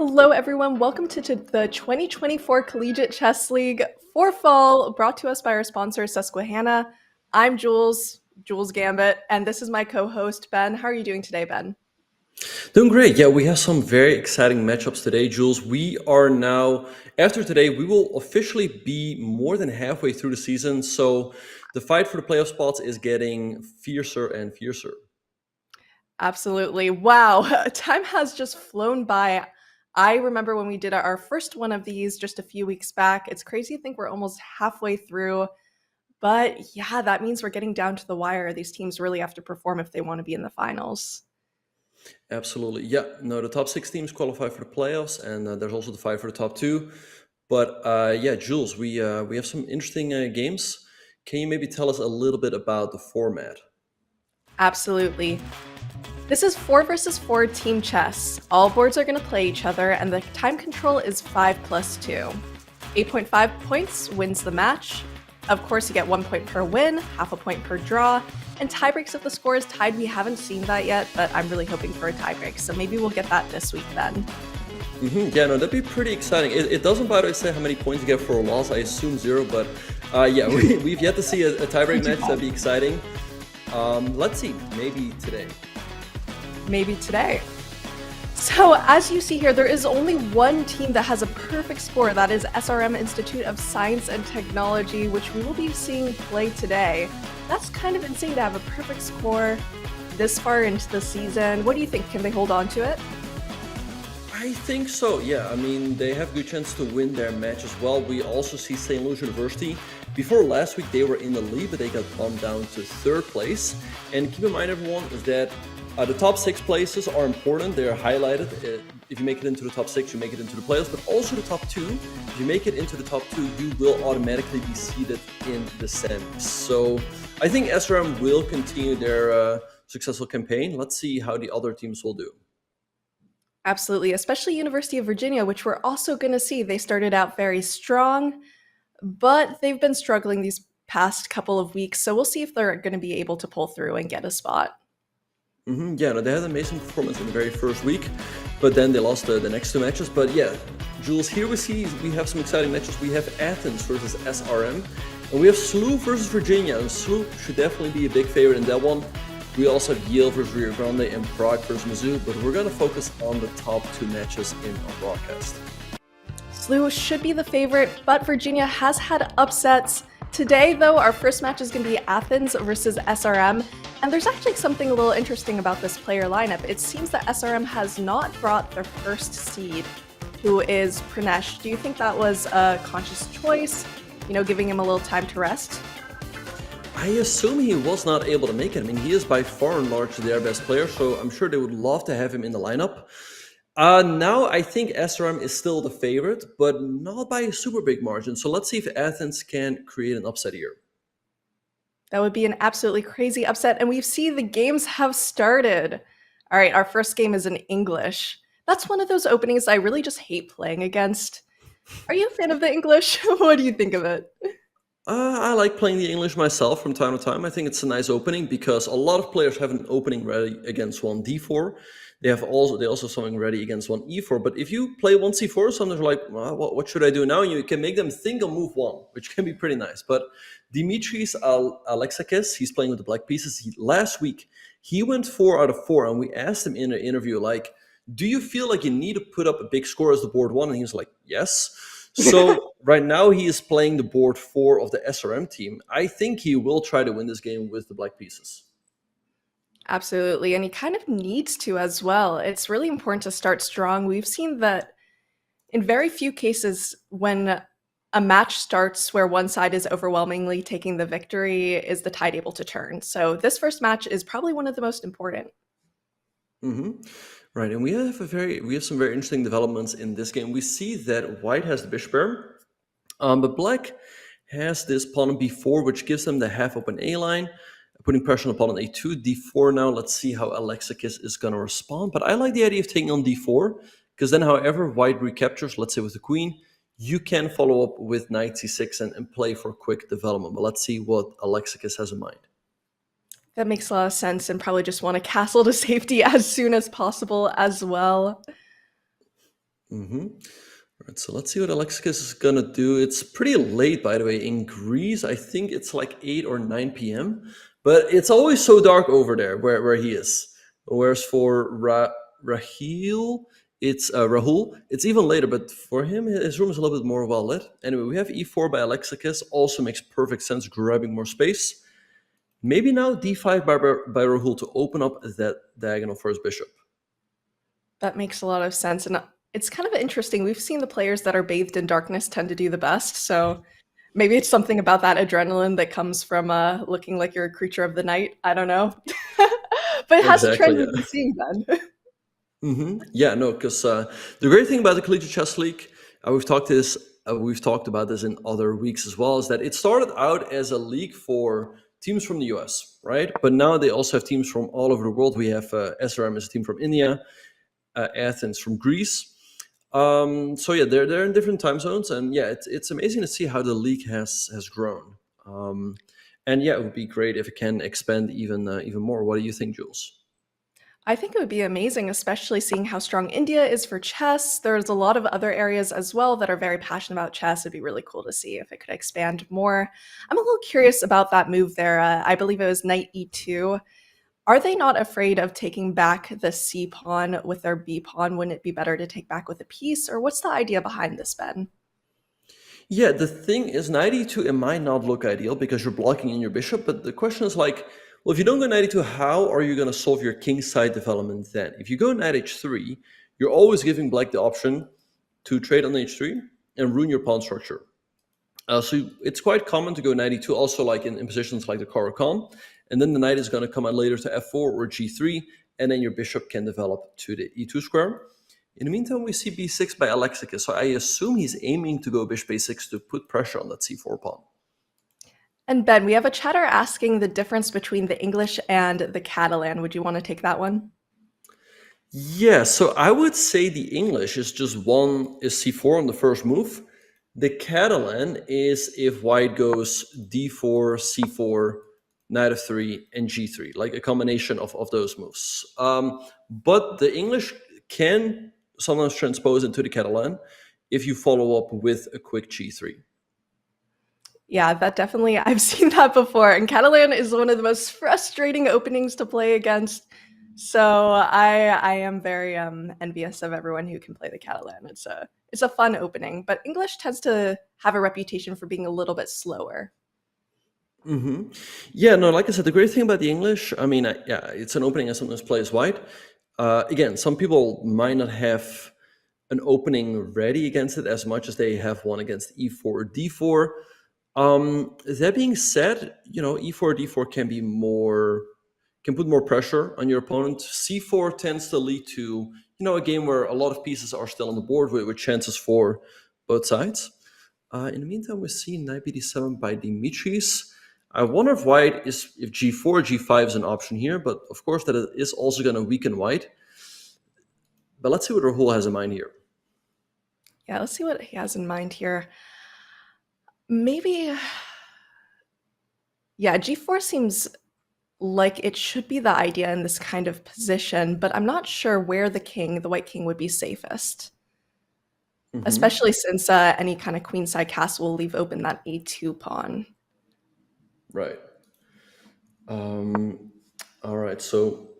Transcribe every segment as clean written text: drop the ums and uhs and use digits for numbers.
Hello, everyone. Welcome to the 2024 Collegiate Chess League Fall, brought to us by our sponsor, Susquehanna. I'm Jules Gambit, and this is my co-host, Ben. How are you doing today, Ben? Doing great. Yeah, we have some very exciting matchups today, Jules. We are now, after today, we will officially be more than halfway through the season. So the fight for the playoff spots is getting fiercer and fiercer. Absolutely. Wow. Time has just flown by. I remember when we did our first one of these just a few weeks back. It's crazy to think we're almost halfway through. But yeah, that means we're getting down to the wire. These teams really have to perform if they want to be in the finals. Absolutely. Yeah, no, the top six teams qualify for the playoffs, and there's also the fight for the top two. But yeah, Jules, we have some interesting games. Can you maybe tell us a little bit about the format? Absolutely. This is 4 versus 4 team chess. All boards are going to play each other, and the time control is 5 plus 2. 8.5 points wins the match. Of course, you get 1 point per win, half a point per draw, and tiebreaks if the score is tied. We haven't seen that yet, but I'm really hoping for a tiebreak, so maybe we'll get that this week then. Yeah, no, that'd be pretty exciting. It doesn't, by the way, say how many points you get for a loss. I assume 0, but yeah, we've yet to see a tiebreak match. That'd be exciting. Let's see, maybe today. Maybe today. So as you see here, there is only one team that has a perfect score. That is SRM Institute of Science and Technology, which we will be seeing play today. That's kind of insane to have a perfect score this far into the season. What do you think? Can they hold on to it? I think so, yeah. I mean, they have good chance to win their match as well. We also see St. Louis University. Before last week, they were in the lead, but they got bumped down to 3rd place. And keep in mind, everyone, is that the top 6 places are important. They're highlighted. If you make it into the top 6, you make it into the playoffs, but also the top 2. If you make it into the top 2, you will automatically be seeded in the semis. So I think SRM will continue their successful campaign. Let's see how the other teams will do. Absolutely, especially University of Virginia, which we're also going to see. They started out very strong, but they've been struggling these past couple of weeks. So we'll see if they're going to be able to pull through and get a spot. Yeah, no, they had an amazing performance in the very first week, but then they lost the next 2 matches. But yeah, Jules, here we have some exciting matches. We have Athens versus SRM, and we have Slooh versus Virginia. And Slooh should definitely be a big favorite in that one. We also have Yale versus Rio Grande and Prague versus Mizzou, but we're going to focus on the top 2 matches in our broadcast. Slooh should be the favorite, but Virginia has had upsets. Today, though, our first match is going to be Athens versus SRM, and there's actually something a little interesting about this player lineup. It seems that SRM has not brought their first seed, who is Pranesh. Do you think that was a conscious choice, giving him a little time to rest? I assume he was not able to make it. I mean, he is by far and large their best player, so I'm sure they would love to have him in the lineup. Now I think SRM is still the favorite, but not by a super big margin. So let's see if Athens can create an upset here. That would be an absolutely crazy upset, and we've seen the games have started. All right, our first game is in English. That's one of those openings I really just hate playing against. Are you a fan of the English? What do you think of it? I like playing the English myself from time to time. I think it's a nice opening because a lot of players have an opening ready against 1 d4. They also have something ready against 1 e4. But if you play 1 c4, sometimes you're like, well, what should I do now? And you can make them think on move 1, which can be pretty nice. But Dimitris Alexakis, he's playing with the black pieces. Last week, he went 4 out of 4, and we asked him in an interview, like, do you feel like you need to put up a big score as the board 1? And he was like, yes. So right now he is playing the board 4 of the SRM team. I think he will try to win this game with the black pieces. Absolutely, and he kind of needs to as well. It's really important to start strong. We've seen that in very few cases when a match starts where one side is overwhelmingly taking the victory is the tide able to turn. So this first match is probably one of the most important. Right, and we have some very interesting developments in this game. We see that white has the bishop pair, but black has this pawn on b4, which gives them the half open a line, putting pressure on the pawn on a2, d4 now. Let's see how Alexakis is going to respond. But I like the idea of taking on d4, because then however white recaptures, let's say with the queen, you can follow up with knight c6 and play for quick development. But let's see what Alexakis has in mind. That makes a lot of sense, and probably just want to castle to safety as soon as possible as well. Mm-hmm. All right, so let's see what Alexis is gonna do. It's pretty late, by the way, in Greece. I think it's like 8 or 9 p.m. But it's always so dark over there where he is. Whereas for Rahil, it's Rahul, it's even later, but for him, his room is a little bit more well lit. Anyway, we have e4 by Alexis, also makes perfect sense, grabbing more space. Maybe now d5 by Rahul to open up that diagonal for his bishop. That makes a lot of sense, and it's kind of interesting. We've seen the players that are bathed in darkness tend to do the best, so maybe it's something about that adrenaline that comes from looking like you're a creature of the night. I don't know. But it has a Exactly, trend we've yeah. been seeing then. Yeah, no, because the great thing about the Collegiate Chess League, we've talked about this in other weeks as well, is that it started out as a league for teams from the US, right? But now they also have teams from all over the world. We have SRM as a team from India, Athens from Greece. So yeah, they're in different time zones, and yeah, it's amazing to see how the league has grown. And yeah, it would be great if it can expand even more. What do you think, Jules? I think it would be amazing, especially seeing how strong India is for chess. There's a lot of other areas as well that are very passionate about chess. It'd be really cool to see if it could expand more. I'm a little curious about that move there. I believe it was knight e2. Are they not afraid of taking back the c pawn with their b pawn? Wouldn't it be better to take back with a piece? Or what's the idea behind this, Ben? Yeah, the thing is, knight e2, it might not look ideal because you're blocking in your bishop, but the question is like, well, if you don't go knight e2, how are you going to solve your kingside development then? If you go knight h3, you're always giving black the option to trade on h3 and ruin your pawn structure. So it's quite common to go knight e2, also like in positions like the Caro-Kann, and then the knight is going to come out later to f4 or g3, and then your bishop can develop to the e2 square. In the meantime, we see b6 by Alexis, so I assume he's aiming to go bishop a6 to put pressure on that c4 pawn. And Ben, we have a chatter asking the difference between the English and the Catalan. Would you want to take that one? Yeah, so I would say the English is just is c4 on the first move. The Catalan is if white goes d4, c4, knight f3, and g3, like a combination of those moves. But the English can sometimes transpose into the Catalan if you follow up with a quick g3. Yeah, that definitely, I've seen that before. And Catalan is one of the most frustrating openings to play against. So I am very envious of everyone who can play the Catalan. It's a fun opening, but English tends to have a reputation for being a little bit slower. Mm-hmm. Yeah, no, like I said, the great thing about the English, I mean, yeah, it's an opening I sometimes play as white. Again, some people might not have an opening ready against it as much as they have one against e4 or d4. That being said, e4 d4 can put more pressure on your opponent. c4 tends to lead to a game where a lot of pieces are still on the board with chances for both sides. In the meantime, we see knight bd7 by Dimitris. I wonder if if g4 g5 is an option here, but of course that is also going to weaken white. But let's see what Rahul has in mind here. Yeah, let's see what he has in mind here. Maybe, yeah, g4 seems like it should be the idea in this kind of position, but I'm not sure where the white king would be safest. Mm-hmm. Especially since any kind of queenside castle will leave open that a2 pawn. Right. All right, so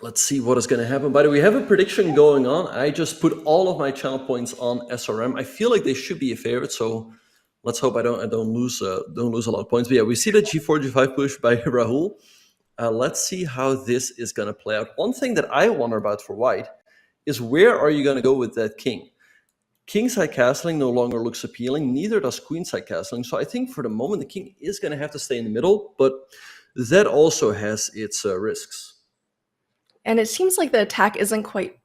let's see what is going to happen. By the way, we have a prediction going on. I just put all of my channel points on SRM. I feel like they should be a favorite, so let's hope I don't lose a lot of points. But yeah, we see the g4 g5 push by Rahul. Let's see how this is going to play out. One thing that I wonder about for white is where are you going to go with that king? Kingside castling no longer looks appealing, neither does queenside castling. So I think for the moment the king is going to have to stay in the middle, but that also has its risks. And it seems like the attack isn't quite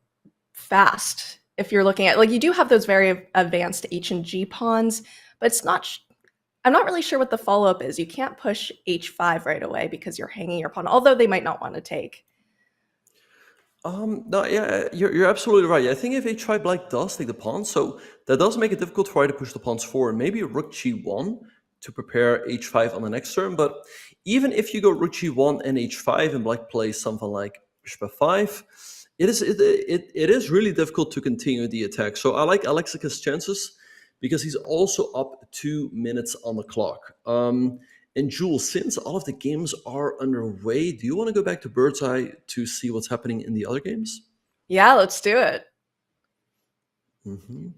fast. If you're looking at, like, you do have those very advanced H and G pawns, but it's not. I'm not really sure what the follow-up is. You can't push H5 right away because you're hanging your pawn, although they might not want to take. No, yeah, you're absolutely right. I think if h5 black does take the pawn, so that does make it difficult for white to push the pawns forward. Maybe rook g1 to prepare h5 on the next turn. But even if you go rook g1 and h5 and black plays something like bishop f5, It is really difficult to continue the attack. So I like Alexic's chances because he's also up 2 minutes on the clock. And Jules, since all of the games are underway, do you want to go back to Bird's Eye to see what's happening in the other games? Yeah, let's do it. Hmm.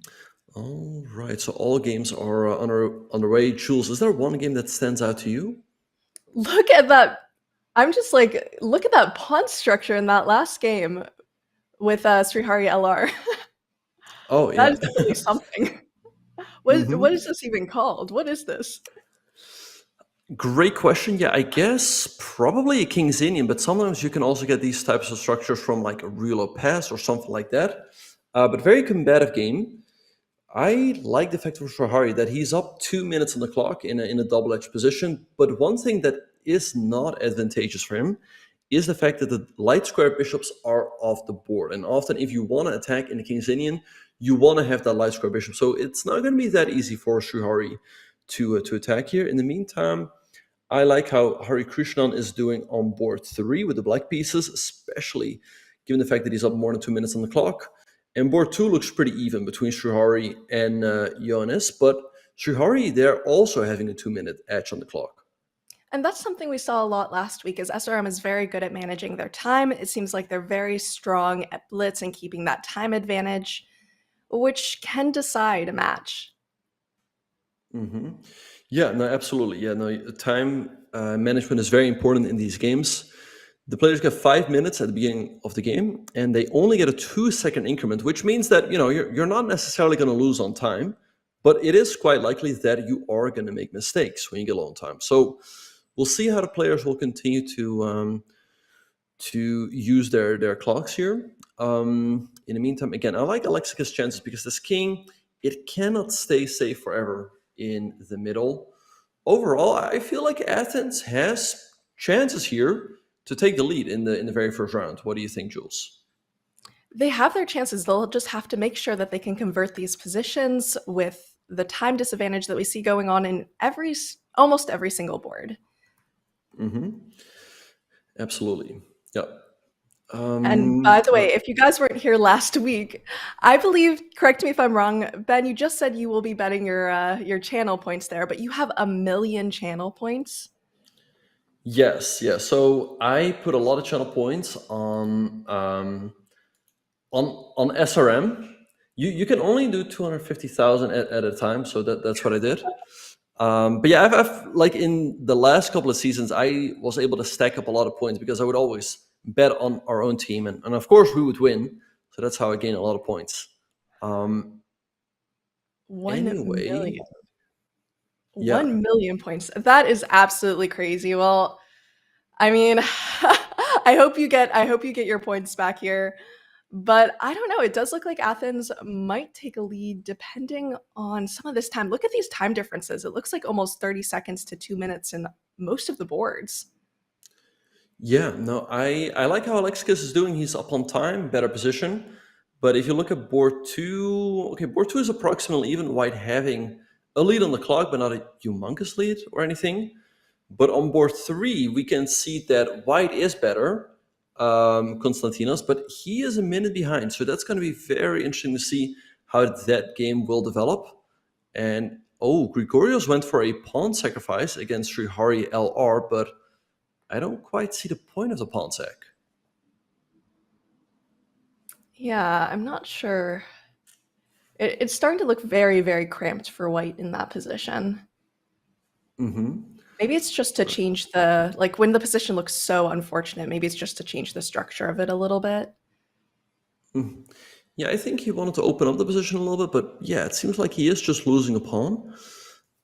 All right. So all games are underway. Jules, is there one game that stands out to you? Look at that. I'm just like, look at that pawn structure in that last game with Srihari LR. Oh That yeah. is definitely something. What Hmm. is this even called? What is this? Great question. Yeah, I guess probably a King's Indian, but sometimes you can also get these types of structures from like a Ruler Pass or something like that. But very combative game. I like the fact for Shahari that he's up 2 minutes on the clock in a double-edged position. But one thing that is not advantageous for him is the fact that the light square bishops are off the board. And often, if you want to attack in the King's Indian, you want to have that light square bishop. So it's not going to be that easy for Srihari to attack here. In the meantime, I like how Hari Krishnan is doing on board 3 with the black pieces, especially given the fact that he's up more than 2 minutes on the clock. And board 2 looks pretty even between Srihari and Ioannis, but Srihari, they're also having a 2-minute edge on the clock. And that's something we saw a lot last week, is SRM is very good at managing their time. It seems like they're very strong at blitz and keeping that time advantage, which can decide a match. Hmm. Yeah, no, absolutely. Yeah, no, time management is very important in these games. The players get 5 minutes at the beginning of the game, and they only get a 2-second increment, which means that you're not necessarily going to lose on time, but it is quite likely that you are going to make mistakes when you get low on time. So we'll see how the players will continue to use their clocks here. In the meantime, again, I like Alexic's chances because this king, it cannot stay safe forever in the middle. Overall, I feel like Athens has chances here to take the lead in the very first round. What do you think, Jules? They have their chances. They'll just have to make sure that they can convert these positions with the time disadvantage that we see going on in almost every single board. Mm-hmm. Absolutely. Yeah. And by the way, Right. if you guys weren't here last week, I believe, correct me if I'm wrong, Ben, you just said you will be betting your channel points there, but you have 1,000,000 channel points. Yes. Yeah. So I put a lot of channel points on SRM. You can only do 250,000 at a time, so that's what I did. But yeah, I've like in the last couple of seasons, I was able to stack up a lot of points because I would always bet on our own team, and of course we would win. So that's how I gained a lot of points. Um, 1,000,000. anyway, yeah. 1,000,000 points. That is absolutely crazy. Well, I mean, I hope you get your points back here. But I don't know. It does look like Athens might take a lead depending on some of this time. Look at these time differences. It looks like almost 30 seconds to 2 minutes in most of the boards. Yeah, no, I like how Alexis is doing. He's up on time, better position. But if you look at board 2, okay, board 2 is approximately even, White having a lead on the clock, but not a humongous lead or anything. But on board 3, we can see that White is better, Konstantinos, but he is a minute behind. So that's going to be very interesting to see how that game will develop. And oh, Grigorios went for a pawn sacrifice against Srihari LR, but I don't quite see the point of the pawn sack. Yeah, I'm not sure. It's starting to look very, very cramped for white in that position. Mm-hmm. Maybe it's just to change like when the position looks so unfortunate, maybe it's just to change the structure of it a little bit. Mm. Yeah, I think he wanted to open up the position a little bit, but yeah, it seems like he is just losing a pawn.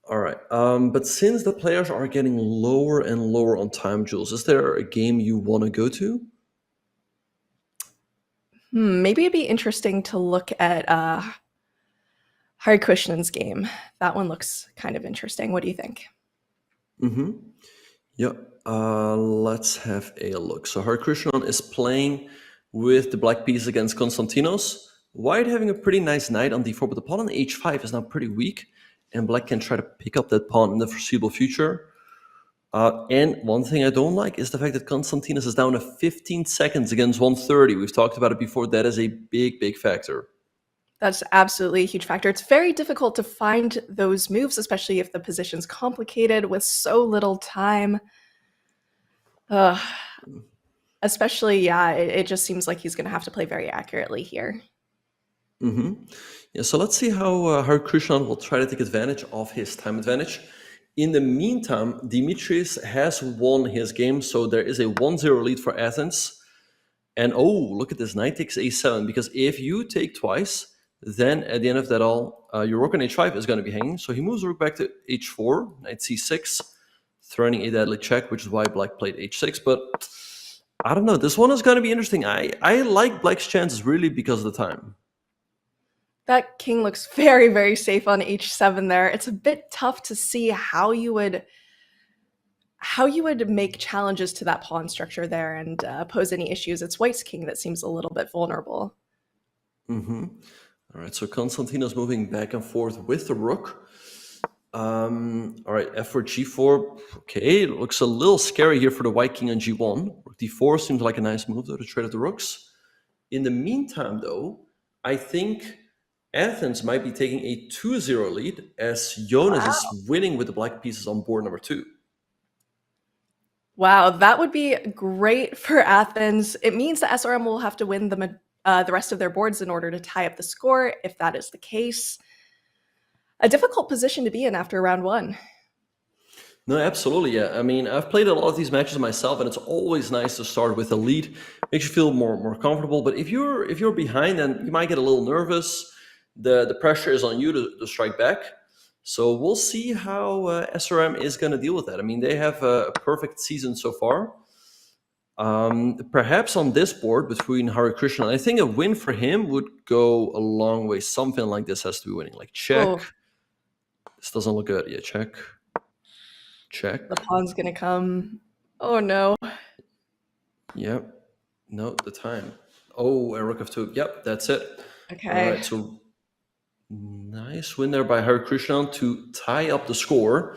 All right. But since the players are getting lower and lower on time, Jules, is there a game you want to go to? Maybe it'd be interesting to look at Hari Krishnan's game. That one looks kind of interesting. What do you think? Mm-hmm. Yeah. Let's have a look. So Hari Krishnan is playing with the black piece against Konstantinos. White having a pretty nice knight on d4, but the pawn on h5 is now pretty weak, and black can try to pick up that pawn in the foreseeable future. And one thing I don't like is the fact that Konstantinos is down to 15 seconds against 130. We've talked about it before. That is a big, big factor. That's absolutely a huge factor. It's very difficult to find those moves, especially if the position's complicated with so little time. Especially, yeah, it just seems like he's going to have to play very accurately here. Yeah, so let's see how Krishnan will try to take advantage of his time advantage. In the meantime, Dimitris has won his game, so there is a 1-0 lead for Athens. And oh, look at this, knight takes a7, because if you take twice, then at the end of that all, your rook on h5 is going to be hanging. So he moves the rook back to h4, knight c6, threatening a deadly check, which is why black played h6. But I don't know, this one is going to be interesting. I like black's chances really because of the time. That king looks very, very safe on h7 there. It's a bit tough to see how you would make challenges to that pawn structure there and pose any issues. It's white's king that seems a little bit vulnerable. All right, so Konstantinos moving back and forth with the rook. All right, f4, g4. Okay, it looks a little scary here for the white king on g1. Rook d4 seems like a nice move, though, to trade of the rooks. In the meantime, though, I think Athens might be taking a 2-0 lead as Jonas is winning with the black pieces on board number 2. Wow, that would be great for Athens. It means that SRM will have to win the rest of their boards in order to tie up the score, if that is the case. A difficult position to be in after round 1. No, absolutely, yeah. I mean, I've played a lot of these matches myself, and it's always nice to start with a lead. Makes you feel more comfortable. But if you're behind, then you might get a little nervous. The pressure is on you to strike back. So we'll see how SRM is going to deal with that. I mean, they have a perfect season so far. Perhaps on this board between Hari Krishnan, I think a win for him would go a long way. Something like this has to be winning, like check. Oh. This doesn't look good. Yeah, check. Check. The pawn's going to come. Oh, no. Yep. No, the time. Oh, a rook of 2. Yep, that's it. Okay. All right, so nice win there by Hari Krishnan to tie up the score.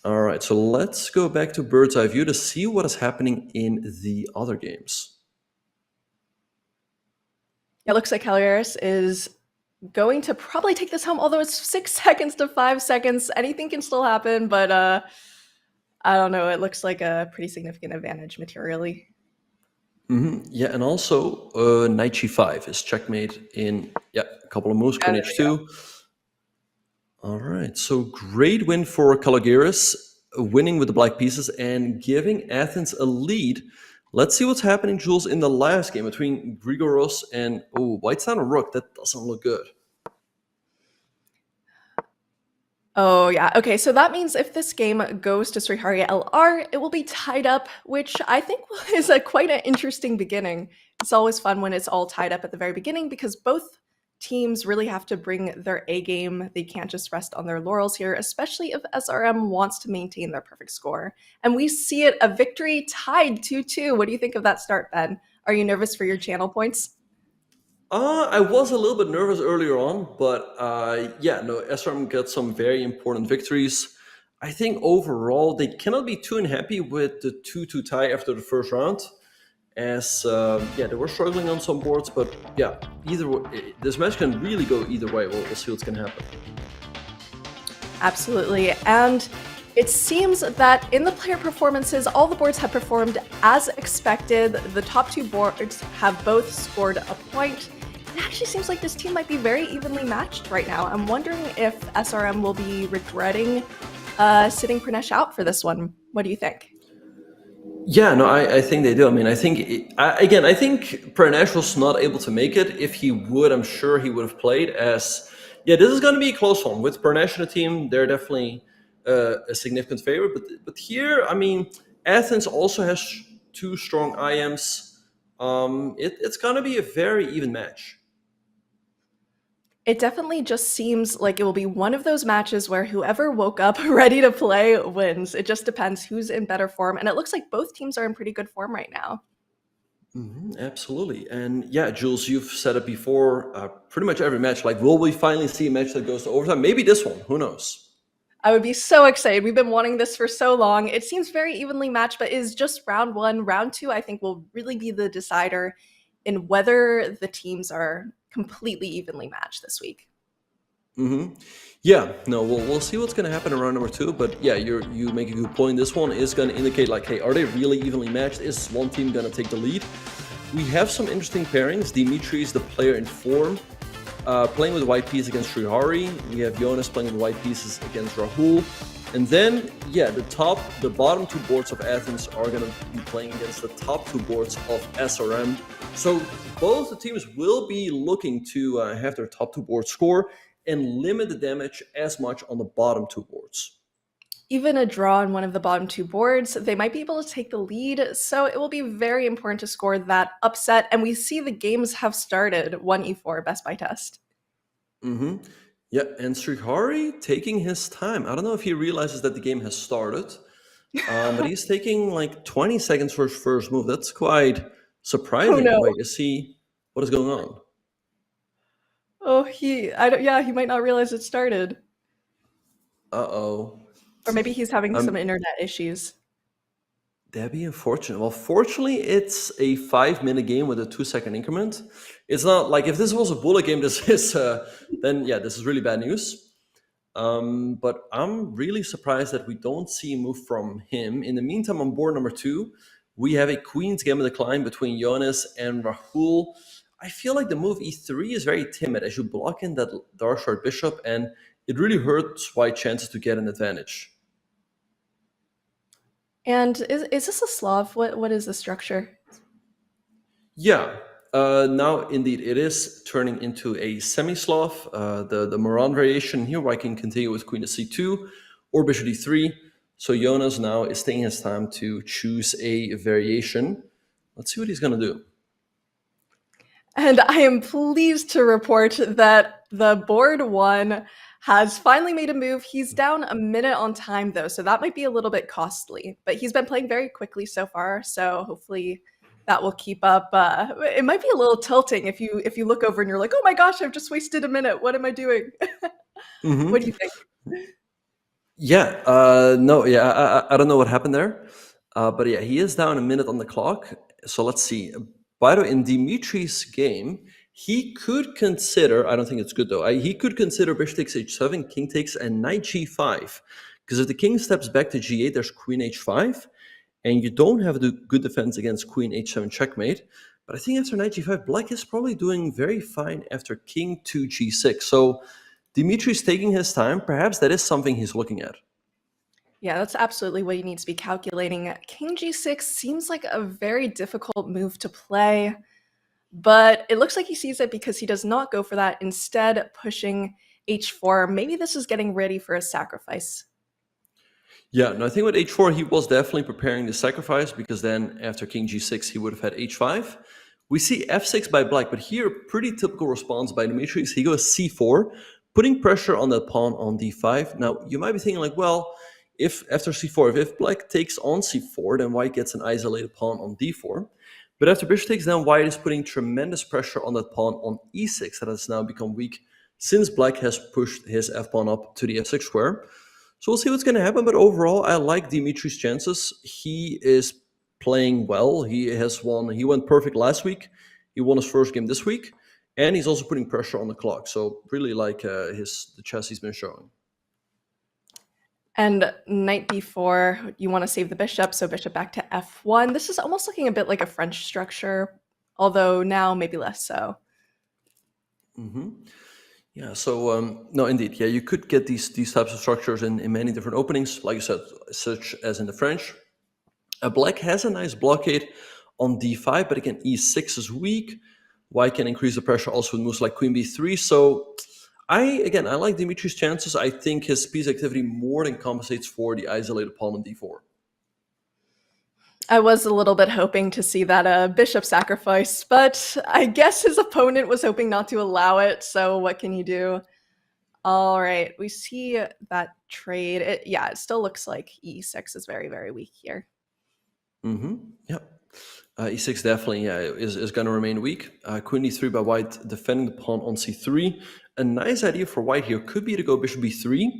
All right, so let's go back to bird's eye view to see what is happening in the other games. It looks like Kaliaris is going to probably take this home, although it's 6 seconds to 5 seconds. Anything can still happen, but I don't know. It looks like a pretty significant advantage materially. Yeah, and also knight g5 is checkmate in a couple of moves, queen h2. All right, so great win for Kalogiris, winning with the black pieces and giving Athens a lead. Let's see what's happening, Jules, in the last game between Grigoros and white's down a rook. That doesn't look good. Oh, yeah. Okay, so that means if this game goes to Sriharya LR, it will be tied up, which I think is quite an interesting beginning. It's always fun when it's all tied up at the very beginning because both teams really have to bring their A game. They can't just rest on their laurels here, especially if SRM wants to maintain their perfect score. And we see it, a victory tied 2-2. What do you think of that start, Ben? Are you nervous for your channel points? I was a little bit nervous earlier on, but SRM got some very important victories. I think overall they cannot be too unhappy with the 2-2 tie after the first round, as they were struggling on some boards. But yeah, either way, this match can really go either way. We'll see what's going to happen. Absolutely, and it seems that in the player performances, all the boards have performed as expected. The top 2 boards have both scored a point. It actually seems like this team might be very evenly matched right now. I'm wondering if SRM will be regretting sitting Pranesh out for this one. What do you think? Yeah, no, I think they do. I mean, I think Pranesh was not able to make it. If he would, I'm sure he would have played. This is going to be a close one with Pranesh and the team. They're definitely a significant favorite, but here, I mean, Athens also has 2 strong IMs. It's going to be a very even match. It definitely just seems like it will be one of those matches where whoever woke up ready to play wins. It just depends who's in better form, and it looks like both teams are in pretty good form right now. Absolutely. And yeah, Jules, you've said it before, pretty much every match, like, will we finally see a match that goes to overtime? Maybe this one, who knows? I would be so excited. We've been wanting this for so long. It seems very evenly matched, but is just round one. Round two, I think, will really be the decider in whether the teams are completely evenly matched this week. Mm-hmm. Yeah, no, we'll see what's going to happen in round number two. But yeah, you make a good point. This one is going to indicate like, hey, are they really evenly matched? Is one team going to take the lead? We have some interesting pairings. Dimitri is the player in form, playing with white piece against Srihari. We have Jonas playing with white pieces against Rahul. And then, yeah, the bottom two boards of Athens are going to be playing against the top two boards of SRM. So both the teams will be looking to have their top two boards score and limit the damage as much on the bottom two boards. Even a draw on one of the bottom two boards, they might be able to take the lead. So it will be very important to score that upset. And we see the games have started 1e4 best by test. Mm-hmm. Yeah, and Srihari taking his time. I don't know if he realizes that the game has started, but he's taking like 20 seconds for his first move. That's quite surprising. Oh no. Wait, what is going on? Oh, he might not realize it started. Uh-oh. Or maybe he's having some internet issues. That'd be unfortunate. Well, fortunately, it's a 5-minute game with a 2-second increment. It's not like if this was a bullet game, this is this is really bad news. But I'm really surprised that we don't see a move from him. In the meantime, on board number 2, we have a queen's gambit decline between Jonas and Rahul. I feel like the move e3 is very timid as you block in that dark shard bishop, and it really hurts white chances to get an advantage. And is this a Slav? What is the structure? Yeah, now indeed it is turning into a semi-Slav. The Moran variation here, where I can continue with queen to c2 or bishop d3. So Jonas now is taking his time to choose a variation. Let's see what he's going to do. And I am pleased to report that the board one has finally made a move. He's down a minute on time though, so that might be a little bit costly. But he's been playing very quickly so far, so hopefully that will keep up. It might be a little tilting if you look over and you're like, oh my gosh, I've just wasted a minute. What am I doing? Mm-hmm. What do you think? Yeah, no, yeah, I don't know what happened there. But yeah, he is down a minute on the clock. So let's see. By the way, in Dimitri's game, he could consider, I don't think it's good though, he could consider bishop takes h7, king takes, and knight g5. Because if the king steps back to g8, there's queen h5, and you don't have the good defense against queen h7 checkmate. But I think after knight g5, black is probably doing very fine after king to g6. So Dimitri's taking his time. Perhaps that is something he's looking at. Yeah, that's absolutely what he needs to be calculating. King g6 seems like a very difficult move to play, but it looks like he sees it because he does not go for that, instead pushing h4. Maybe this is getting ready for a sacrifice. Yeah, no, I think with h4, he was definitely preparing the sacrifice, because then after king g6, he would have had h5. We see f6 by black, but here, pretty typical response by Dimitri. He goes c4, putting pressure on that pawn on d5. Now, you might be thinking like, well, if after c4, if black takes on c4, then white gets an isolated pawn on d4. But after bishop takes, then white is putting tremendous pressure on that pawn on e6 that has now become weak since black has pushed his f-pawn up to the f6 square. So we'll see what's going to happen, but overall, I like Dimitri's chances. He is playing well. He went perfect last week. He won his first game this week, and he's also putting pressure on the clock. So really like the chess he's been showing. And knight b4, you want to save the bishop, so bishop back to f1. This is almost looking a bit like a French structure, although now maybe less so. Mm-hmm. Yeah, so no, indeed, yeah, you could get these types of structures in many different openings, like you said, such as in the French. Black has a nice blockade on d5, but again, e6 is weak. White can increase the pressure also with moves like queen b3. So I like Dimitri's chances. I think his piece activity more than compensates for the isolated pawn on d4. I was a little bit hoping to see that bishop sacrifice, but I guess his opponent was hoping not to allow it, so what can you do? All right, we see that trade. It still looks like e6 is very, very weak here. Mm-hmm. Yep. E6 definitely is going to remain weak. Queen d3 by white, defending the pawn on c3. A nice idea for white here could be to go bishop b3,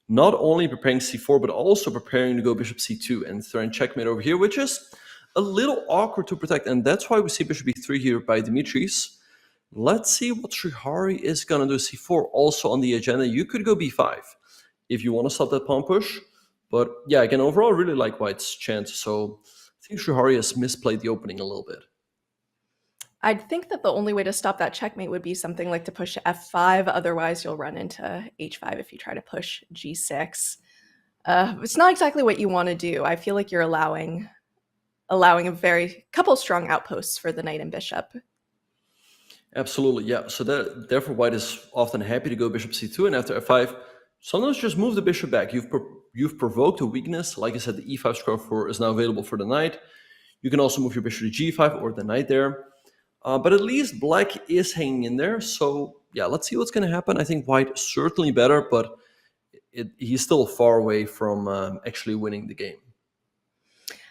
not only preparing c4, but also preparing to go bishop c2 and threaten checkmate over here, which is a little awkward to protect. And that's why we see bishop e3 here by Dimitris. Let's see what Srihari is going to do. c4 also on the agenda. You could go b5 if you want to stop that pawn push. But yeah, again, overall, I really like White's chance. So I think Srihari has misplayed the opening a little bit. I'd think that the only way to stop that checkmate would be something like to push f5. Otherwise, you'll run into h5 if you try to push g6. It's not exactly what you want to do. I feel like you're allowing a couple strong outposts for the knight and bishop. Absolutely, yeah. So therefore, White is often happy to go bishop c2, and after f5, sometimes just move the bishop back. You've provoked a weakness. Like I said, the e5 square is now available for the knight. You can also move your bishop to g5 or the knight there. But at least Black is hanging in there. So yeah, let's see what's going to happen. I think White certainly better, but he's still far away from actually winning the game.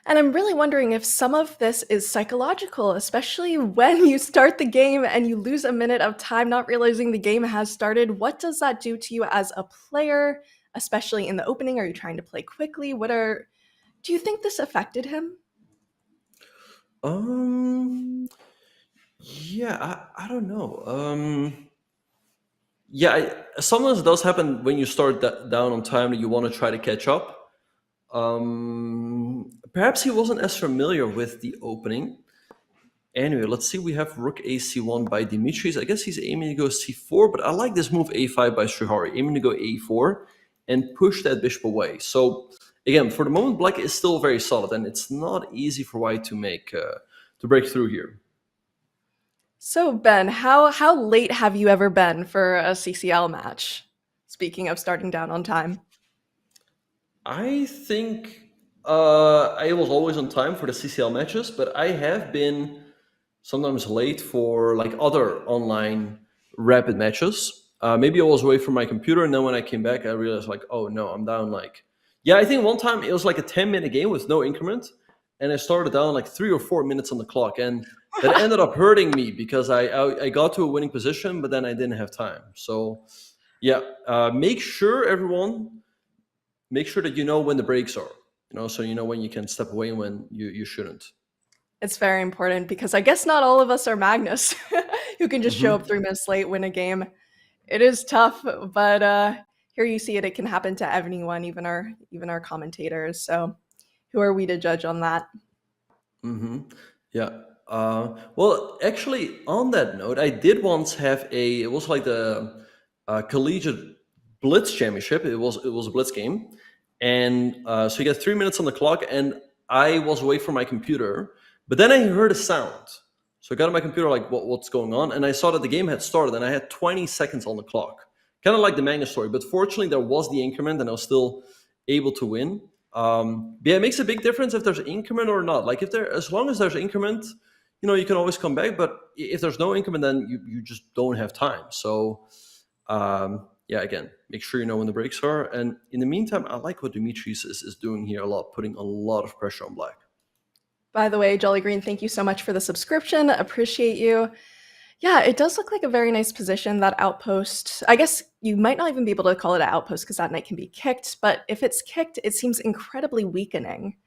And I'm really wondering if some of this is psychological, especially when you start the game and you lose a minute of time not realizing the game has started. What does that do to you as a player, especially in the opening? Are you trying to play quickly? Do you think this affected him? Yeah, I don't know. Yeah, sometimes it does happen when you start down on time and you want to try to catch up. Perhaps he wasn't as familiar with the opening. Anyway, let's see. We have rook ac1 by Dimitris. I guess he's aiming to go c4, but I like this move a5 by Srihari, aiming to go a4 and push that bishop away. So again, for the moment, Black is still very solid, and it's not easy for White to break through here. So Ben, how late have you ever been for a CCL match? Speaking of starting down on time. I think I was always on time for the CCL matches, but I have been sometimes late for like other online rapid matches. Maybe I was away from my computer, and then when I came back, I realized like, oh no, I'm down I think one time it was like a 10-minute game with no increment, and I started down like 3 or 4 minutes on the clock, and that ended up hurting me because I got to a winning position, but then I didn't have time. So yeah, make sure that you know when the breaks are, so you know when you can step away and when you shouldn't. It's very important because I guess not all of us are Magnus who can just show up 3 minutes late, win a game. It is tough, but here you see it. It can happen to anyone, even our commentators. So who are we to judge on that? Yeah. Well, actually, on that note, I did once have it was like the Collegiate Blitz Championship. It was a Blitz game. And so you get 3 minutes on the clock, and I was away from my computer. But then I heard a sound. So I got on my computer, like, what's going on? And I saw that the game had started, and I had 20 seconds on the clock. Kind of like the Magnus story. But fortunately, there was the increment, and I was still able to win. But yeah, it makes a big difference if there's increment or not. Like, as long as there's increment, you can always come back. But if there's no increment, then you just don't have time. So yeah, again, make sure you know when the breaks are. And in the meantime, I like what Dimitris is doing here a lot, putting a lot of pressure on Black. By the way, Jolly Green, thank you so much for the subscription. Appreciate you. Yeah, it does look like a very nice position, that outpost. I guess you might not even be able to call it an outpost because that knight can be kicked, but if it's kicked, it seems incredibly weakening,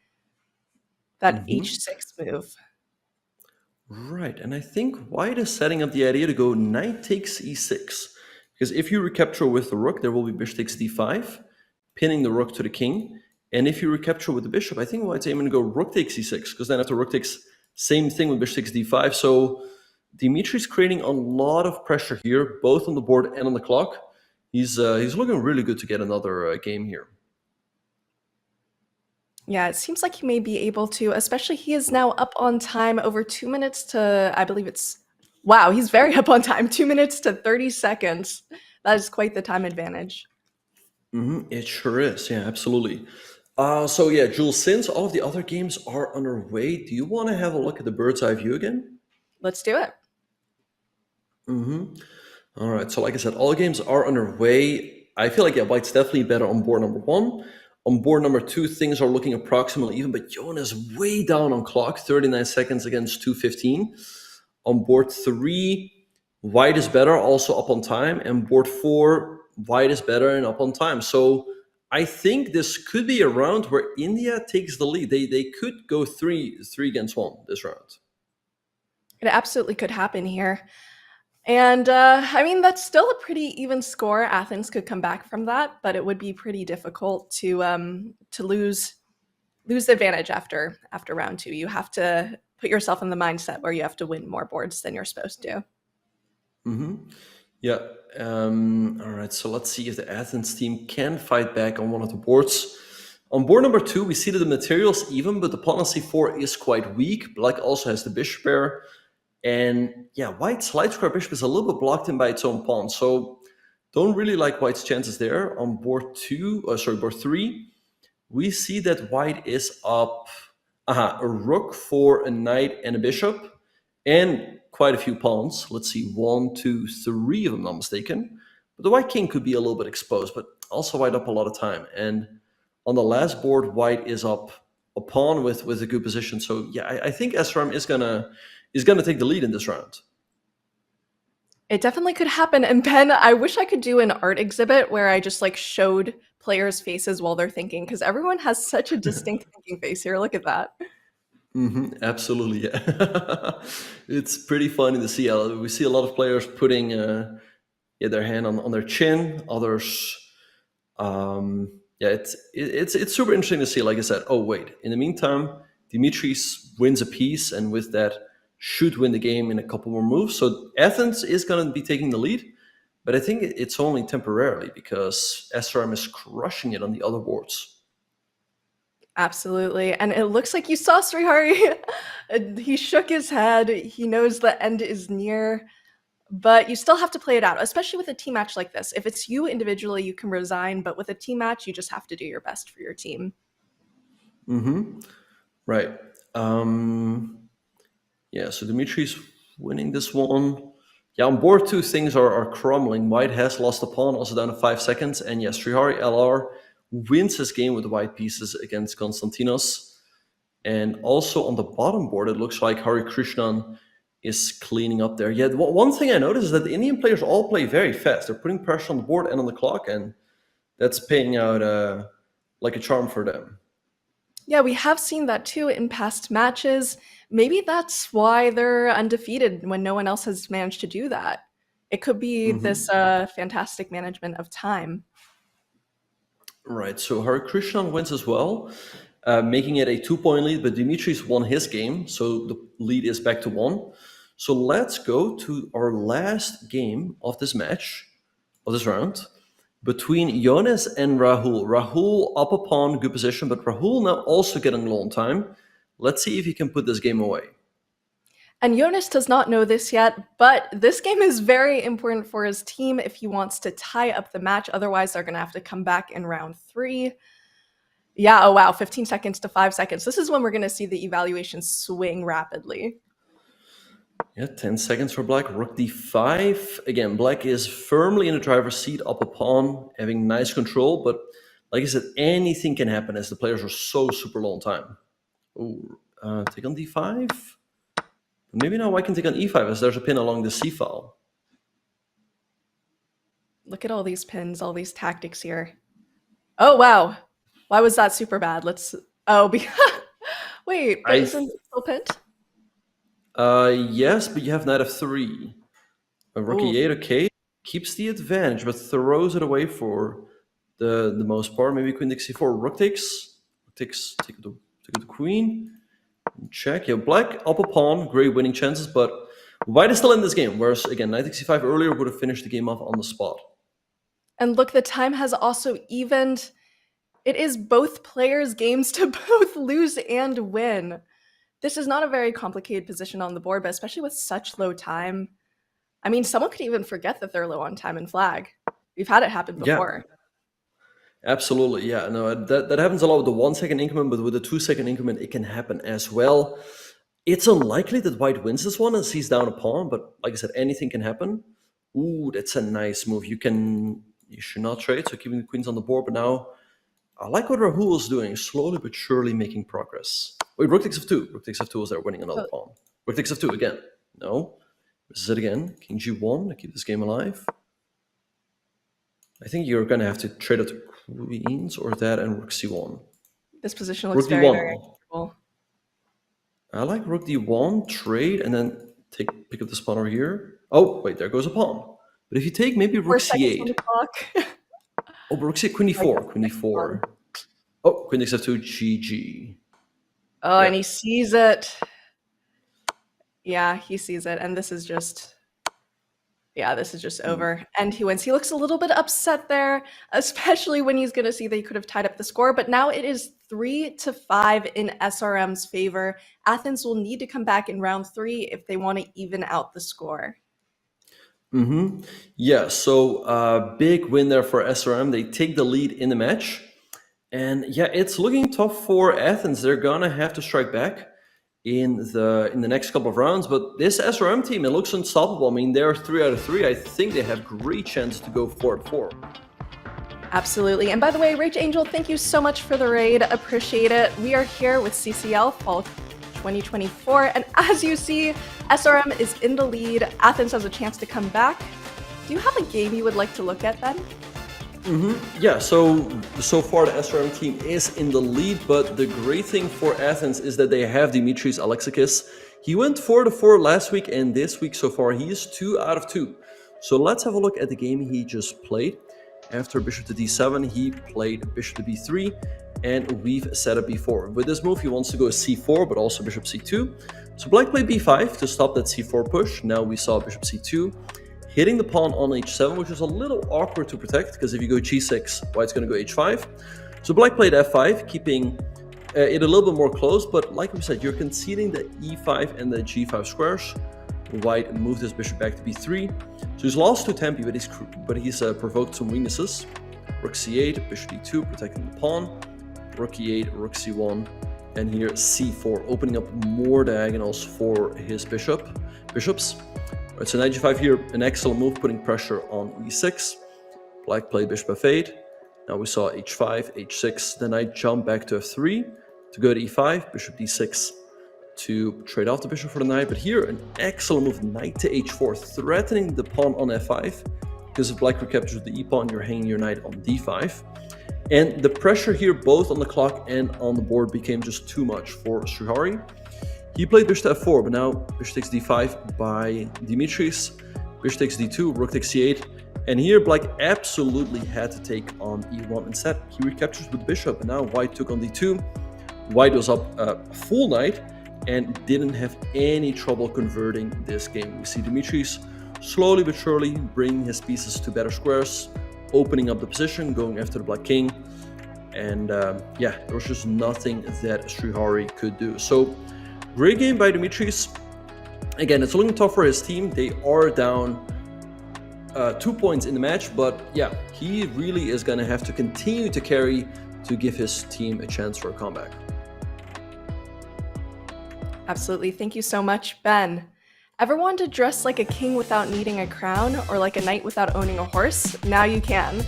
that h6 move. Right, and I think White is setting up the idea to go knight takes e6. Because if you recapture with the rook, there will be bishop takes d5, pinning the rook to the king. And if you recapture with the bishop, I think White's aiming to go rook takes e6, because then after rook takes, same thing with bishop takes d5. So Dimitri's creating a lot of pressure here, both on the board and on the clock. He's looking really good to get another game here. Yeah, it seems like he may be able to, especially he is now up on time over 2 minutes to, I believe it's, wow, he's very up on time, 2 minutes to 30 seconds. That is quite the time advantage. It sure is, yeah, absolutely. So yeah, Jules, since all of the other games are underway, do you want to have a look at the bird's eye view again? Let's do it. All right, so like I said, all games are underway. I feel like, yeah, White's definitely better on board number 1. On board number 2, things are looking approximately even, but Johan is way down on clock, 39 seconds against 2:15. On board 3, White is better, also up on time, and board 4, White is better and up on time. So I think this could be a round where India takes the lead. They could go three against one this round. It absolutely could happen here. And I mean, that's still a pretty even score. Athens could come back from that, but it would be pretty difficult to lose the advantage after round two. You have to put yourself in the mindset where you have to win more boards than you're supposed to. Yeah. All right. So let's see if the Athens team can fight back on one of the boards. On board number 2, we see that the material's even, but the pawn on c4 is quite weak. Black also has the bishop pair. And yeah, White's light square bishop is a little bit blocked in by its own pawn. So don't really like White's chances there. On board 3, we see that White is up a rook for a knight and a bishop, and quite a few pawns. Let's see, 1, 2, 3 if I'm not mistaken. But the White king could be a little bit exposed, but also White up a lot of time. And on the last board, White is up a pawn with a good position. So yeah, I think SRM is gonna take the lead in this round. It definitely could happen. And Ben, I wish I could do an art exhibit where I just like showed players' faces while they're thinking, because everyone has such a distinct thinking face here. Look at that. Absolutely, yeah. It's pretty funny to see. We see a lot of players putting their hand on their chin. Others, it's super interesting to see. Like I said, oh wait. In the meantime, Dimitris wins a piece, and with that, should win the game in a couple more moves. So Athens is going to be taking the lead, but I think it's only temporarily because SRM is crushing it on the other boards. Absolutely. And it looks like you saw Srihari. He shook his head. He knows the end is near, but you still have to play it out, especially with a team match like this. If it's you individually, you can resign, but with a team match, you just have to do your best for your team. Right. Yeah, so Dimitri's winning this one. Yeah, on board 2, things are crumbling. White has lost the pawn, also down to 5 seconds. And yes, Srihari LR wins his game with the white pieces against Konstantinos. And also on the bottom board, it looks like Hari Krishnan is cleaning up there. Yeah, one thing I noticed is that the Indian players all play very fast. They're putting pressure on the board and on the clock, and that's paying out like a charm for them. Yeah, we have seen that too in past matches. Maybe that's why they're undefeated when no one else has managed to do that. It could be this fantastic management of time. Right, so Hari Krishnan wins as well, making it a 2-point lead, but Dimitris won his game, so the lead is back to 1. So let's go to our last game of this match, of this round, between Jonas and Rahul. Rahul up a pawn, good position, but Rahul now also getting low on time. Let's see if he can put this game away. And Jonas does not know this yet, but this game is very important for his team if he wants to tie up the match. Otherwise, they're going to have to come back in round 3. Yeah, oh wow, 15 seconds to 5 seconds. This is when we're going to see the evaluation swing rapidly. Yeah, 10 seconds for Black. Rook d5. Again, Black is firmly in the driver's seat, up a pawn, having nice control. But like I said, anything can happen as the players are so super low on time. Ooh, take on d5. Maybe now I can take on e5 as there's a pin along the c file. Look at all these pins, all these tactics here. Oh, wow. Why was that super bad? Wait, but isn't it still pinned? Yes, but you have knight f3. Rook e8, okay, keeps the advantage, but throws it away for the most part. Maybe queen takes c4, rook takes, take the queen, check. Yeah, Black up a pawn, great winning chances, but White is still in this game, whereas again, knight takes c5 earlier would have finished the game off on the spot. And look, the time has also evened. It is both players' games to both lose and win. This is not a very complicated position on the board, but especially with such low time. I mean, someone could even forget that they're low on time in flag. We've had it happen before. Yeah, absolutely. Yeah, no, that happens a lot with the 1 second increment, but with the 2 second increment, it can happen as well. It's unlikely that White wins this one and sees down a pawn, but like I said, anything can happen. Ooh, that's a nice move. You should not trade, so keeping the queens on the board, but now I like what Rahul is doing, slowly but surely making progress. Wait, rook takes f2. Rook takes f2 is there winning another pawn. Rook takes f2 again. No. This is it again. King g1 to keep this game alive. I think you're going to have to trade out the queens or that and rook c1. This position looks Rook very, very d1. uncomfortable. I like rook d1, trade, and then pick up this pawn over here. Oh, wait, there goes a pawn. But if you take maybe rook 4 seconds on the c8. clock. Oh, but rook c8, queen Like d4, queen d4. Oh, queen takes f2, GG. Oh, Yeah. and he sees it. Yeah, he sees it, and this is just over. And he wins. He looks a little bit upset there, especially when he's gonna see that he could have tied up the score. But now it is 3-5 in SRM's favor. Athens will need to come back in round 3 if they want to even out the score. Yeah, so big win there for SRM. They take the lead in the match. And yeah, it's looking tough for Athens. They're gonna have to strike back in the next couple of rounds. But this SRM team, it looks unstoppable. I mean, they're 3 out of 3. I think they have great chance to go 4-4. Absolutely. And by the way, Rage Angel, thank you so much for the raid. Appreciate it. We are here with CCL Fall 2024. And as you see, SRM is in the lead. Athens has a chance to come back. Do you have a game you would like to look at, Ben? Yeah, so far the SRM team is in the lead, but the great thing for Athens is that they have Dimitris Alexakis. He went 4-4 last week, and this week so far he is 2 out of 2. So let's have a look at the game he just played. After bishop to d7, he played bishop to b3, and we've set up b4. With this move, he wants to go c4, but also bishop c2. So black played b5 to stop that c4 push. Now we saw bishop c2. Hitting the pawn on h7, which is a little awkward to protect, because if you go g6, white's going to go h5. So black played f5, keeping it a little bit more close, but like we said, you're conceding the e5 and the g5 squares. White moved his bishop back to b3. So he's lost to tempi, but he's provoked some weaknesses. Rook c8, bishop d2, protecting the pawn. Rook e8, rook c1, and here c4, opening up more diagonals for his bishops. Right, so knight g5 here, an excellent move, putting pressure on e6. Black played bishop f8. Now we saw h5, h6. Then I jump back to f3 to go to e5, bishop d6 to trade off the bishop for the knight. But here, an excellent move, knight to h4, threatening the pawn on f5. Because if black recaptures the e-pawn, you're hanging your knight on d5. And the pressure here, both on the clock and on the board, became just too much for Srihari. He played bishop to f4, but now bishop takes d5 by Dimitris. Bishop takes d2, rook takes c8. And here black absolutely had to take on e1. Instead, he recaptures with the bishop, and now white took on d2. White was up a full knight and didn't have any trouble converting this game. We see Dimitris slowly but surely bringing his pieces to better squares, opening up the position, going after the black king. And yeah, there was just nothing that Srihari could do. So great game by Dimitris. Again, it's looking tough for his team. They are down 2 points in the match, but yeah, he really is going to have to continue to carry to give his team a chance for a comeback. Absolutely. Thank you so much, Ben. Ever wanted to dress like a king without needing a crown, or like a knight without owning a horse? Now you can.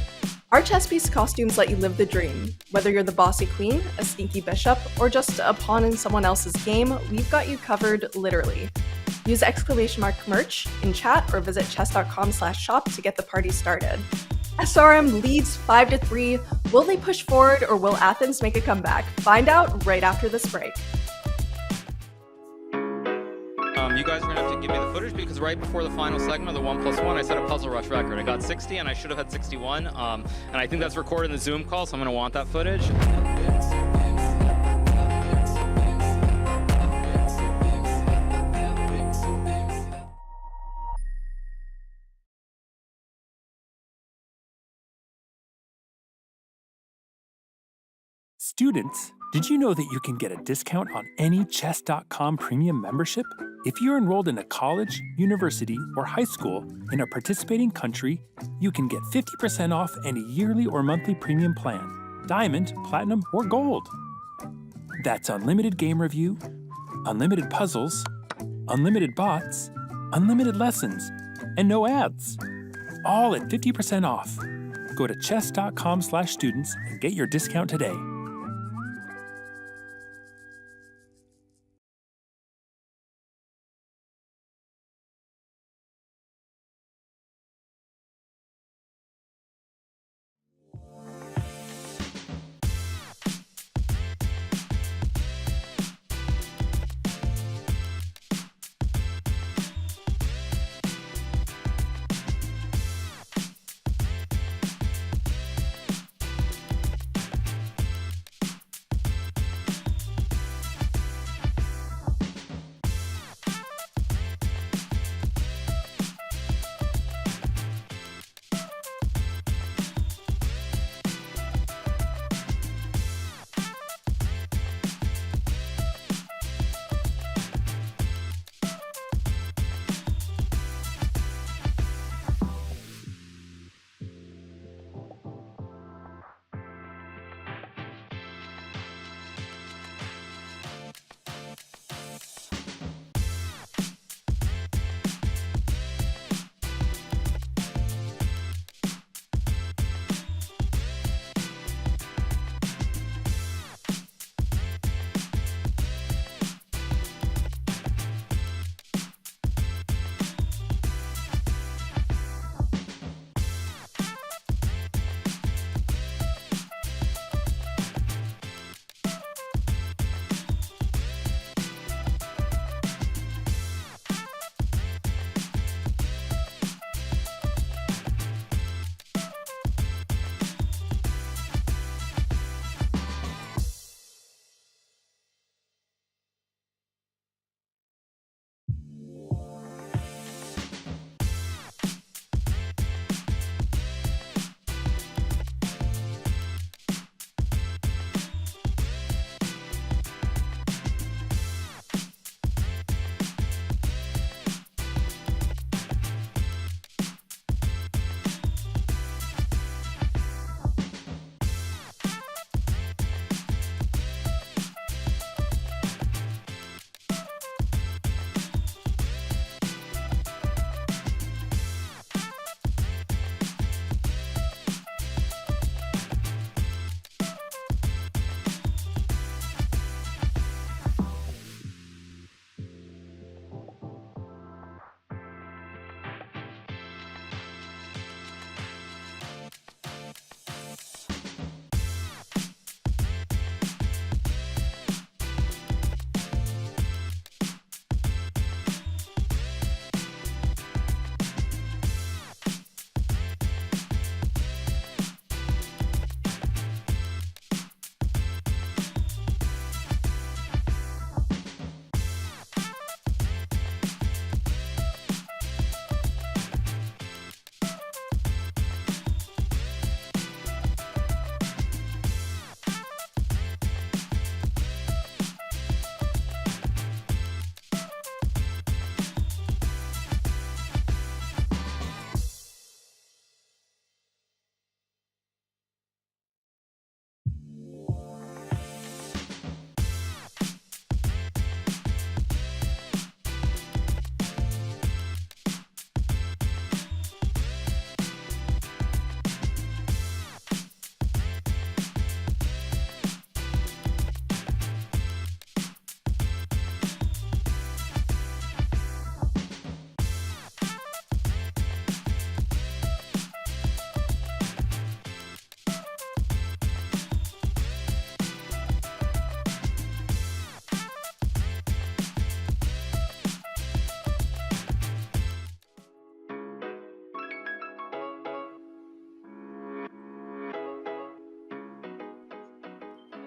Our chess piece costumes let you live the dream. Whether you're the bossy queen, a sneaky bishop, or just a pawn in someone else's game, we've got you covered literally. Use !merch in chat or visit chess.com/shop to get the party started. SRM leads 5-3. Will they push forward, or will Athens make a comeback? Find out right after this break. You guys are going to have to give me the footage, because right before the final segment of the 1+1, I set a Puzzle Rush record. I got 60 and I should have had 61. And I think that's recorded in the Zoom call, so I'm going to want that footage. Students, did you know that you can get a discount on any Chess.com premium membership? If you're enrolled in a college, university, or high school in a participating country, you can get 50% off any yearly or monthly premium plan, diamond, platinum, or gold. That's unlimited game review, unlimited puzzles, unlimited bots, unlimited lessons, and no ads. All at 50% off. Go to chess.com/students and get your discount today.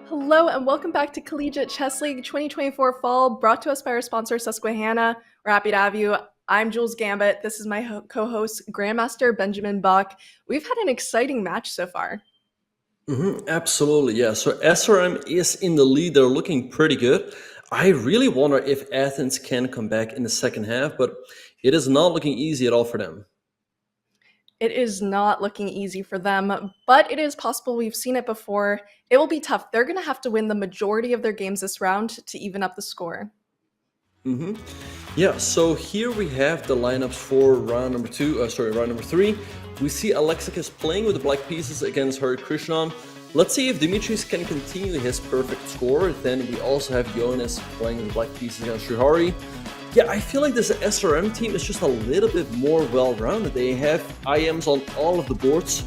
Hello and welcome back to Collegiate Chess League 2024 Fall, brought to us by our sponsor Susquehanna. We're happy to have you. I'm Jules Gambit. This is my co-host, Grandmaster Benjamin Buck. We've had an exciting match so far. Absolutely, yeah. So SRM is in the lead. They're looking pretty good. I really wonder if Athens can come back in the second half, but it is not looking easy at all for them. It is not looking easy for them, but it is possible. We've seen it before. It will be tough. They're going to have to win the majority of their games this round to even up the score. Yeah, so here we have the lineups for round number three. We see Alexakis playing with the black pieces against Hari Krishnan. Let's see if Dimitris can continue his perfect score. Then we also have Jonas playing with the black pieces against Srihari. Yeah, I feel like this SRM team is just a little bit more well-rounded. They have IMs on all of the boards,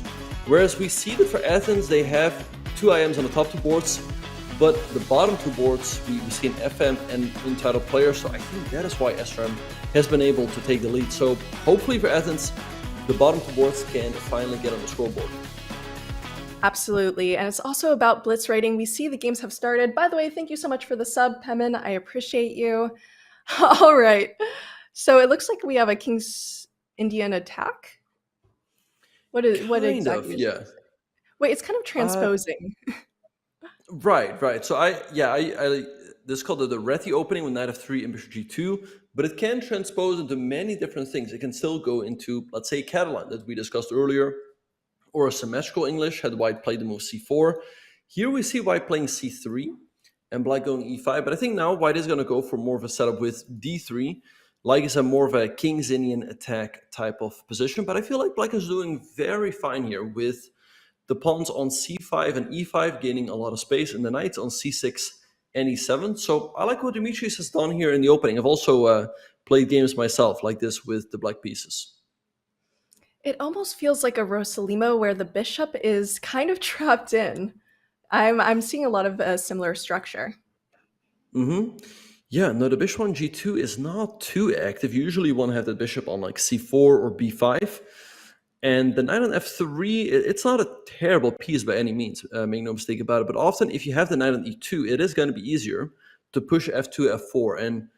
whereas we see that for Athens, they have 2 IMs on the top 2 boards, but the bottom 2 boards, we see an FM and entitled player, so I think that is why SRM has been able to take the lead. So hopefully for Athens, the bottom 2 boards can finally get on the scoreboard. Absolutely, and it's also about blitz rating. We see the games have started. By the way, thank you so much for the sub, Pemin. I appreciate you. All right, so it looks like we have a King's Indian attack. What exactly? Yeah. Wait, it's kind of transposing. Right. So I this is called the Reti opening with knight f3 and bishop g2, but it can transpose into many different things. It can still go into, let's say, Catalan that we discussed earlier, or a symmetrical English had white played the move c4. Here we see white playing c3 and black going e5, but I think now white is going to go for more of a setup with d3, like it's a more of a King's Indian attack type of position, but I feel like black is doing very fine here with the pawns on c5 and e5 gaining a lot of space, and the knights on c6 and e7. So I like what Dimitris has done here in the opening. I've also played games myself like this with the black pieces. It almost feels like a Rosalimo where the bishop is kind of trapped in. I'm seeing a lot of a similar structure. Yeah, no, the bishop on g2 is not too active. Usually you want to have the bishop on like c4 or b5. And the knight on f3, it's not a terrible piece by any means, make no mistake about it. But often if you have the knight on e2, it is going to be easier to push f2, f4. And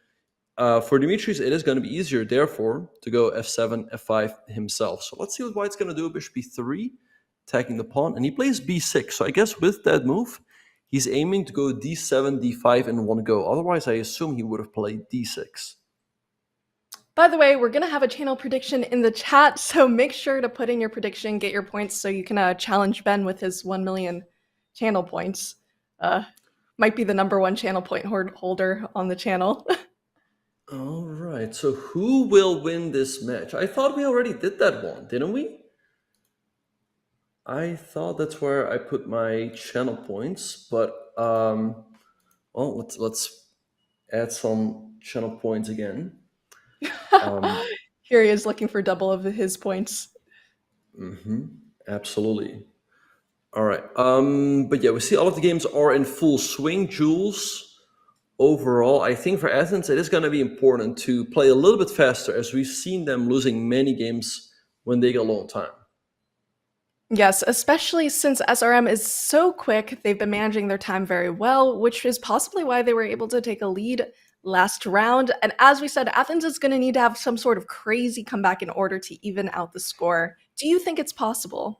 for Dimitris, it is going to be easier, therefore, to go f7, f5 himself. So let's see what white's going to do. Bishop b3, attacking the pawn. And he plays b6. So I guess with that move, he's aiming to go d7, d5 in one go. Otherwise, I assume he would have played d6. By the way, we're going to have a channel prediction in the chat, so make sure to put in your prediction, get your points, so you can challenge Ben with his 1 million channel points. Might be the #1 channel point holder on the channel. All right, so who will win this match? I thought we already did that one, didn't we? I thought that's where I put my channel points, but well, let's add some channel points again. Here he is looking for double of his points. Absolutely. All right. But yeah, we see all of the games are in full swing. Jules, overall, I think for Athens, it is going to be important to play a little bit faster, as we've seen them losing many games when they get low on time. Yes, especially since SRM is so quick. They've been managing their time very well, which is possibly why they were able to take a lead last round. And as we said, Athens is going to need to have some sort of crazy comeback in order to even out the score. Do you think it's possible?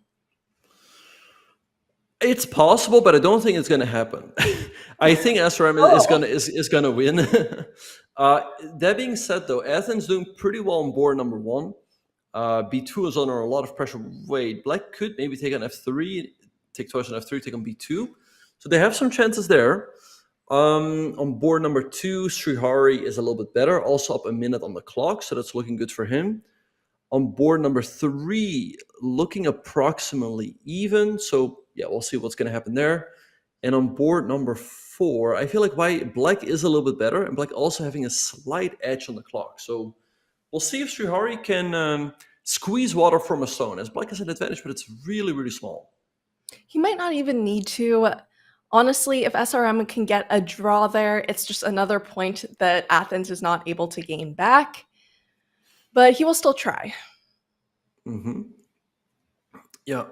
It's possible, but I don't think it's going to happen. I think SRM is going to win. That being said, though, Athens doing pretty well on board #1. B2 is under a lot of pressure. Wait, black could maybe take on f3, take twice on f3, take on b2. So they have some chances there. On board #2, Srihari is a little bit better, also up a minute on the clock, so that's looking good for him. On board #3, looking approximately even, so yeah, we'll see what's going to happen there. And on board #4, I feel like black is a little bit better, and black also having a slight edge on the clock. So we'll see if Srihari can squeeze water from a stone, as black has an advantage, but it's really, really small. He might not even need to. Honestly, if SRM can get a draw there, it's just another point that Athens is not able to gain back. But he will still try. Yeah.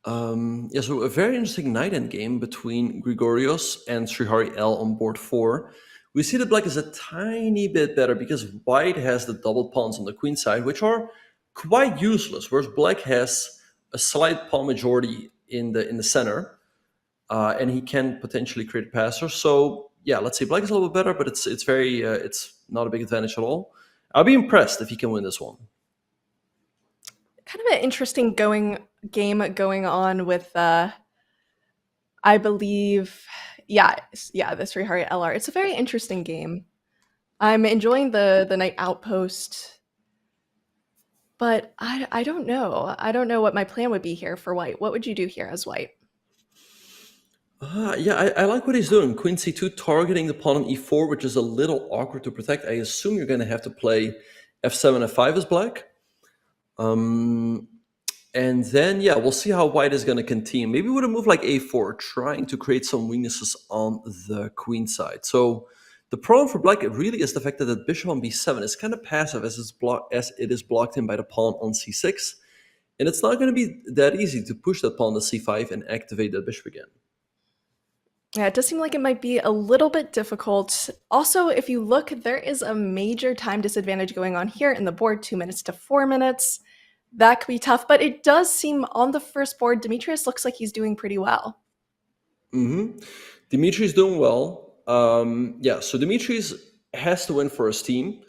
Yeah, so a very interesting knight endgame between Grigorios and Srihari L on board 4. We see that black is a tiny bit better because white has the double pawns on the queen side, which are quite useless, whereas black has a slight pawn majority in the center, and he can potentially create a passer. So yeah, let's say black is a little bit better, but it's very it's not a big advantage at all. I'll be impressed if he can win this one. Kind of an interesting game going on with I believe, the Srihari LR. It's a very interesting game. I'm enjoying the Knight Outpost, but I don't know. I don't know what my plan would be here for white. What would you do here as white? Yeah, I like what he's doing. Queen c2 targeting the pawn on e4, which is a little awkward to protect. I assume you're going to have to play f7, f5 as black. And then, yeah, we'll see how white is going to continue. Maybe with a move like a4, trying to create some weaknesses on the queen side. So the problem for black really is the fact that the bishop on b7 is kind of passive as it is blocked in by the pawn on c6. And it's not going to be that easy to push that pawn to c5 and activate that bishop again. Yeah, it does seem like it might be a little bit difficult. Also, if you look, there is a major time disadvantage going on here in the board, 2 minutes to 4 minutes. That could be tough, but it does seem on the first board, Demetrius looks like he's doing pretty well. Dimitri's doing well. Yeah, so Dimitri's has to win for his team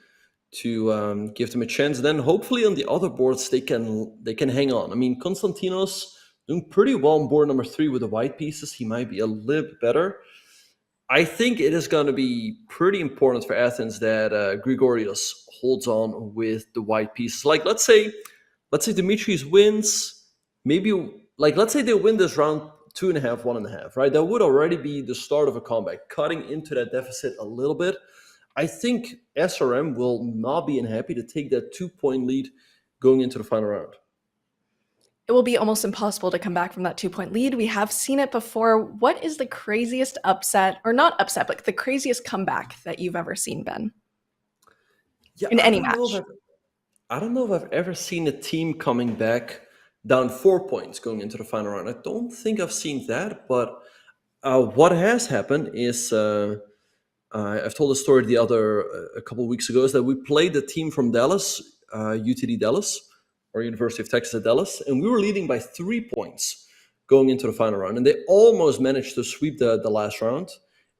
to give them a chance. Then hopefully on the other boards they can hang on. I mean, Konstantinos doing pretty well on board number 3 with the white pieces. He might be a little bit better. I think it is going to be pretty important for Athens that Grigorios holds on with the white pieces. Like, let's say Dimitri's wins, maybe, like, let's say they win this round 2.5, 1.5, right? That would already be the start of a comeback, cutting into that deficit a little bit. I think SRM will not be unhappy to take that 2-point lead going into the final round. It will be almost impossible to come back from that 2-point lead. We have seen it before. What is the craziest upset, or not upset, but the craziest comeback that you've ever seen, Ben? Yeah, in any match? I don't know if I've ever seen a team coming back down 4 points going into the final round. I don't think I've seen that, but what has happened is I've told a story a couple of weeks ago, is that we played the team from Dallas, UTD Dallas, or University of Texas at Dallas, and we were leading by 3 points going into the final round, and they almost managed to sweep the last round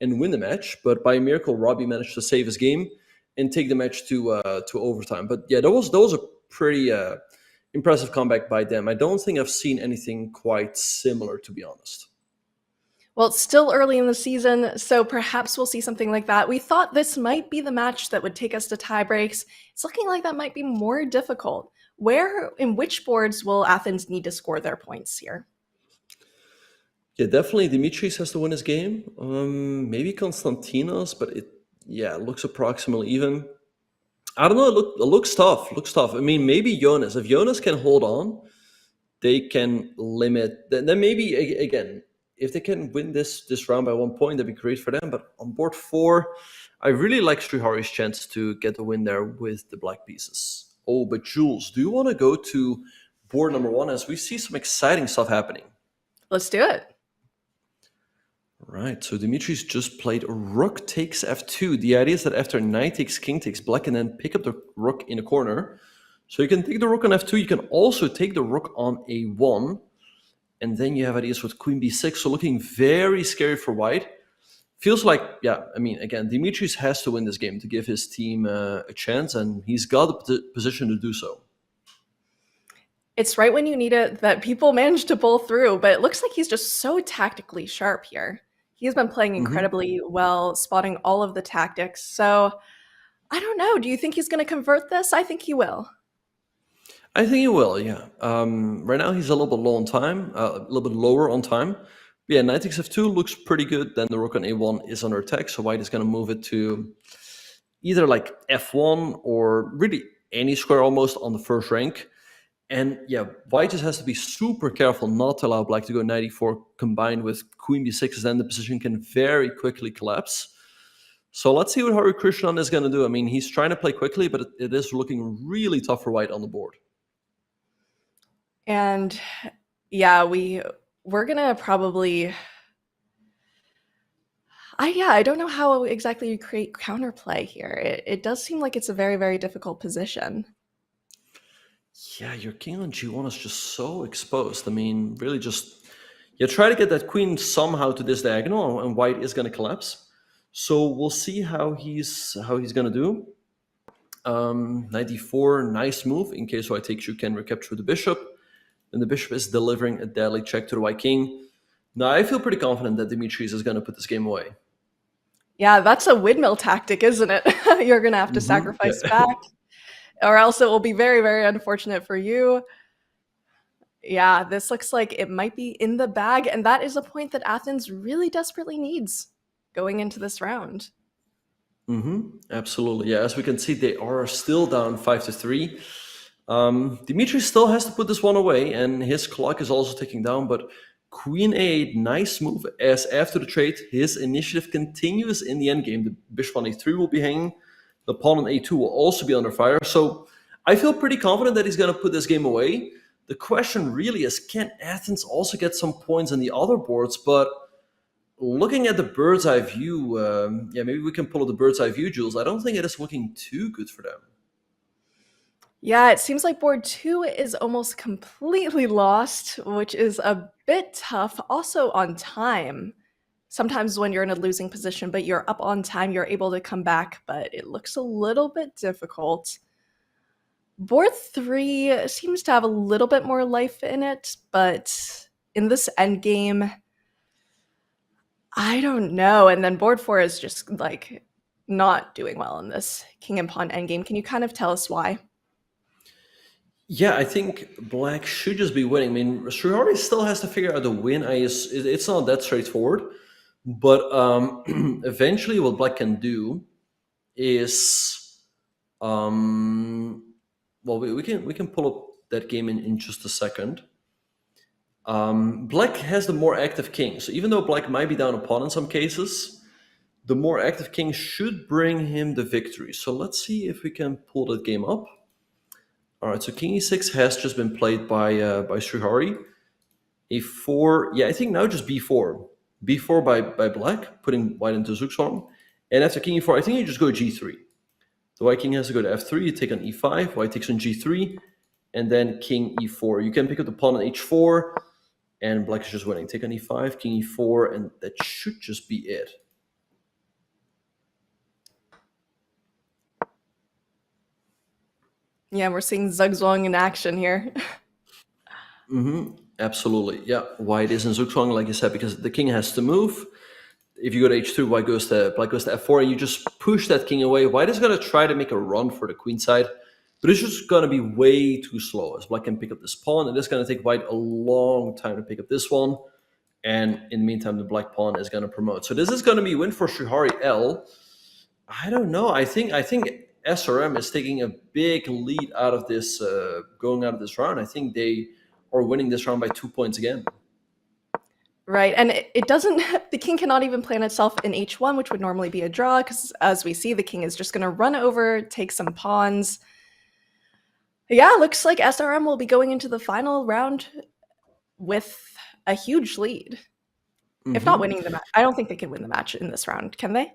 and win the match, but by a miracle, Robby managed to save his game and take the match to overtime. But yeah, that was a pretty impressive comeback by them. I don't think I've seen anything quite similar, to be honest. Well, it's still early in the season, so perhaps we'll see something like that. We thought this might be the match that would take us to tie breaks. It's looking like that might be more difficult. In which boards will Athens need to score their points here? Yeah, definitely Dimitris has to win his game. Maybe Konstantinos, but it looks approximately even. I don't know. It looks tough. I mean, maybe Jonas. If Jonas can hold on, they can limit. Then maybe again, if they can win this round by 1 point, that'd be great for them. But on board 4, I really like Srihari's chance to get the win there with the black pieces. Oh, but Jules, do you want to go to board number 1 as we see some exciting stuff happening? Let's do it. Right, so Dimitris just played rook takes f2. The idea is that after knight takes king takes black and then pick up the rook in a corner. So you can take the rook on f2. You can also take the rook on a1. And then you have ideas with queen b6. So looking very scary for white. Feels like, I mean, again, Dimitris has to win this game to give his team a chance. And he's got the position to do so. It's right when you need it that people manage to pull through. But it looks like he's just so tactically sharp here. He's been playing incredibly well, spotting all of the tactics. So I don't know. Do you think he's going to convert this? I think he will. I think he will, yeah. Right now he's a little bit low on time, a little bit lower on time. But yeah, knight takes f2 looks pretty good. Then the rook on a1 is under attack, so white is going to move it to either like f1 or really any square almost on the first rank. And yeah, white just has to be super careful not to allow black to go knight e4 combined with queen b6, because then the position can very quickly collapse. So let's see what Hari Krishnan is going to do. I mean, he's trying to play quickly, but it is looking really tough for white on the board. And Yeah, we're gonna probably. I don't know how exactly you create counterplay here. It does seem like it's a very, very difficult position. Yeah, your king on g1 is just so exposed. I mean, really just you try to get that queen somehow to this diagonal, and white is going to collapse. So we'll see how he's going to do. Knight d4, nice move. In case white takes, you can recapture the bishop. And the bishop is delivering a deadly check to the white king. Now, I feel pretty confident that Dimitris is going to put this game away. Yeah, that's a windmill tactic, isn't it? You're gonna have to sacrifice Yeah. back, or else it will be very, very unfortunate for you. Yeah, this looks like it might be in the bag, and that is a point that Athens really desperately needs going into this round. Absolutely. Yeah, as we can see, they are still down 5-3. Dimitri still has to put this one away, and his clock is also ticking down, but Queen A8, nice move, as after the trade, his initiative continues in the endgame. The bishop on A3 will be hanging, the pawn on A2 will also be under fire, so I feel pretty confident that he's going to put this game away. The question really is, can Athens also get some points on the other boards? But looking at the bird's eye view, maybe we can pull up the bird's eye view, Jules. I don't think it is looking too good for them. Yeah, it seems like board 2 is almost completely lost, which is a bit tough. Also on time. Sometimes when you're in a losing position, but you're up on time, you're able to come back, but it looks a little bit difficult. Board 3 seems to have a little bit more life in it, but in this endgame, I don't know. And then board 4 is just like not doing well in this king and pawn endgame. Can you kind of tell us why? Yeah, I think black should just be winning. I mean, Srihari still has to figure out the win. It's not that straightforward. But eventually what black can do is... we can pull up that game in just a second. Black has the more active king. So even though black might be down a pawn in some cases, the more active king should bring him the victory. So let's see if we can pull that game up. All right, so king e6 has just been played by Srihari. A4, yeah, I think now just b4. b4 by black, putting white into Zugzwang. And after king e4, I think you just go g3. The white king has to go to f3, you take on e5, white takes on g3, and then king e4. You can pick up the pawn on h4, and black is just winning. Take on e5, king e4, and that should just be it. Yeah, we're seeing Zugzwang in action here. Absolutely. Yeah, white is in Zugzwang, like you said, because the king has to move. If you go to h2, black goes to f4, and you just push that king away. White is going to try to make a run for the queen side, but it's just going to be way too slow, as black can pick up this pawn, and it's going to take white a long time to pick up this one. And in the meantime, the black pawn is going to promote. So this is going to be a win for Srihari L. I don't know. I think SRM is taking a big lead out of this, going out of this round. I think they are winning this round by 2 points again. Right, and it doesn't, the king cannot even plan itself in h1, which would normally be a draw, because as we see, the king is just going to run over, take some pawns. Yeah, looks like SRM will be going into the final round with a huge lead. If not winning the match. I don't think they can win the match in this round, can they?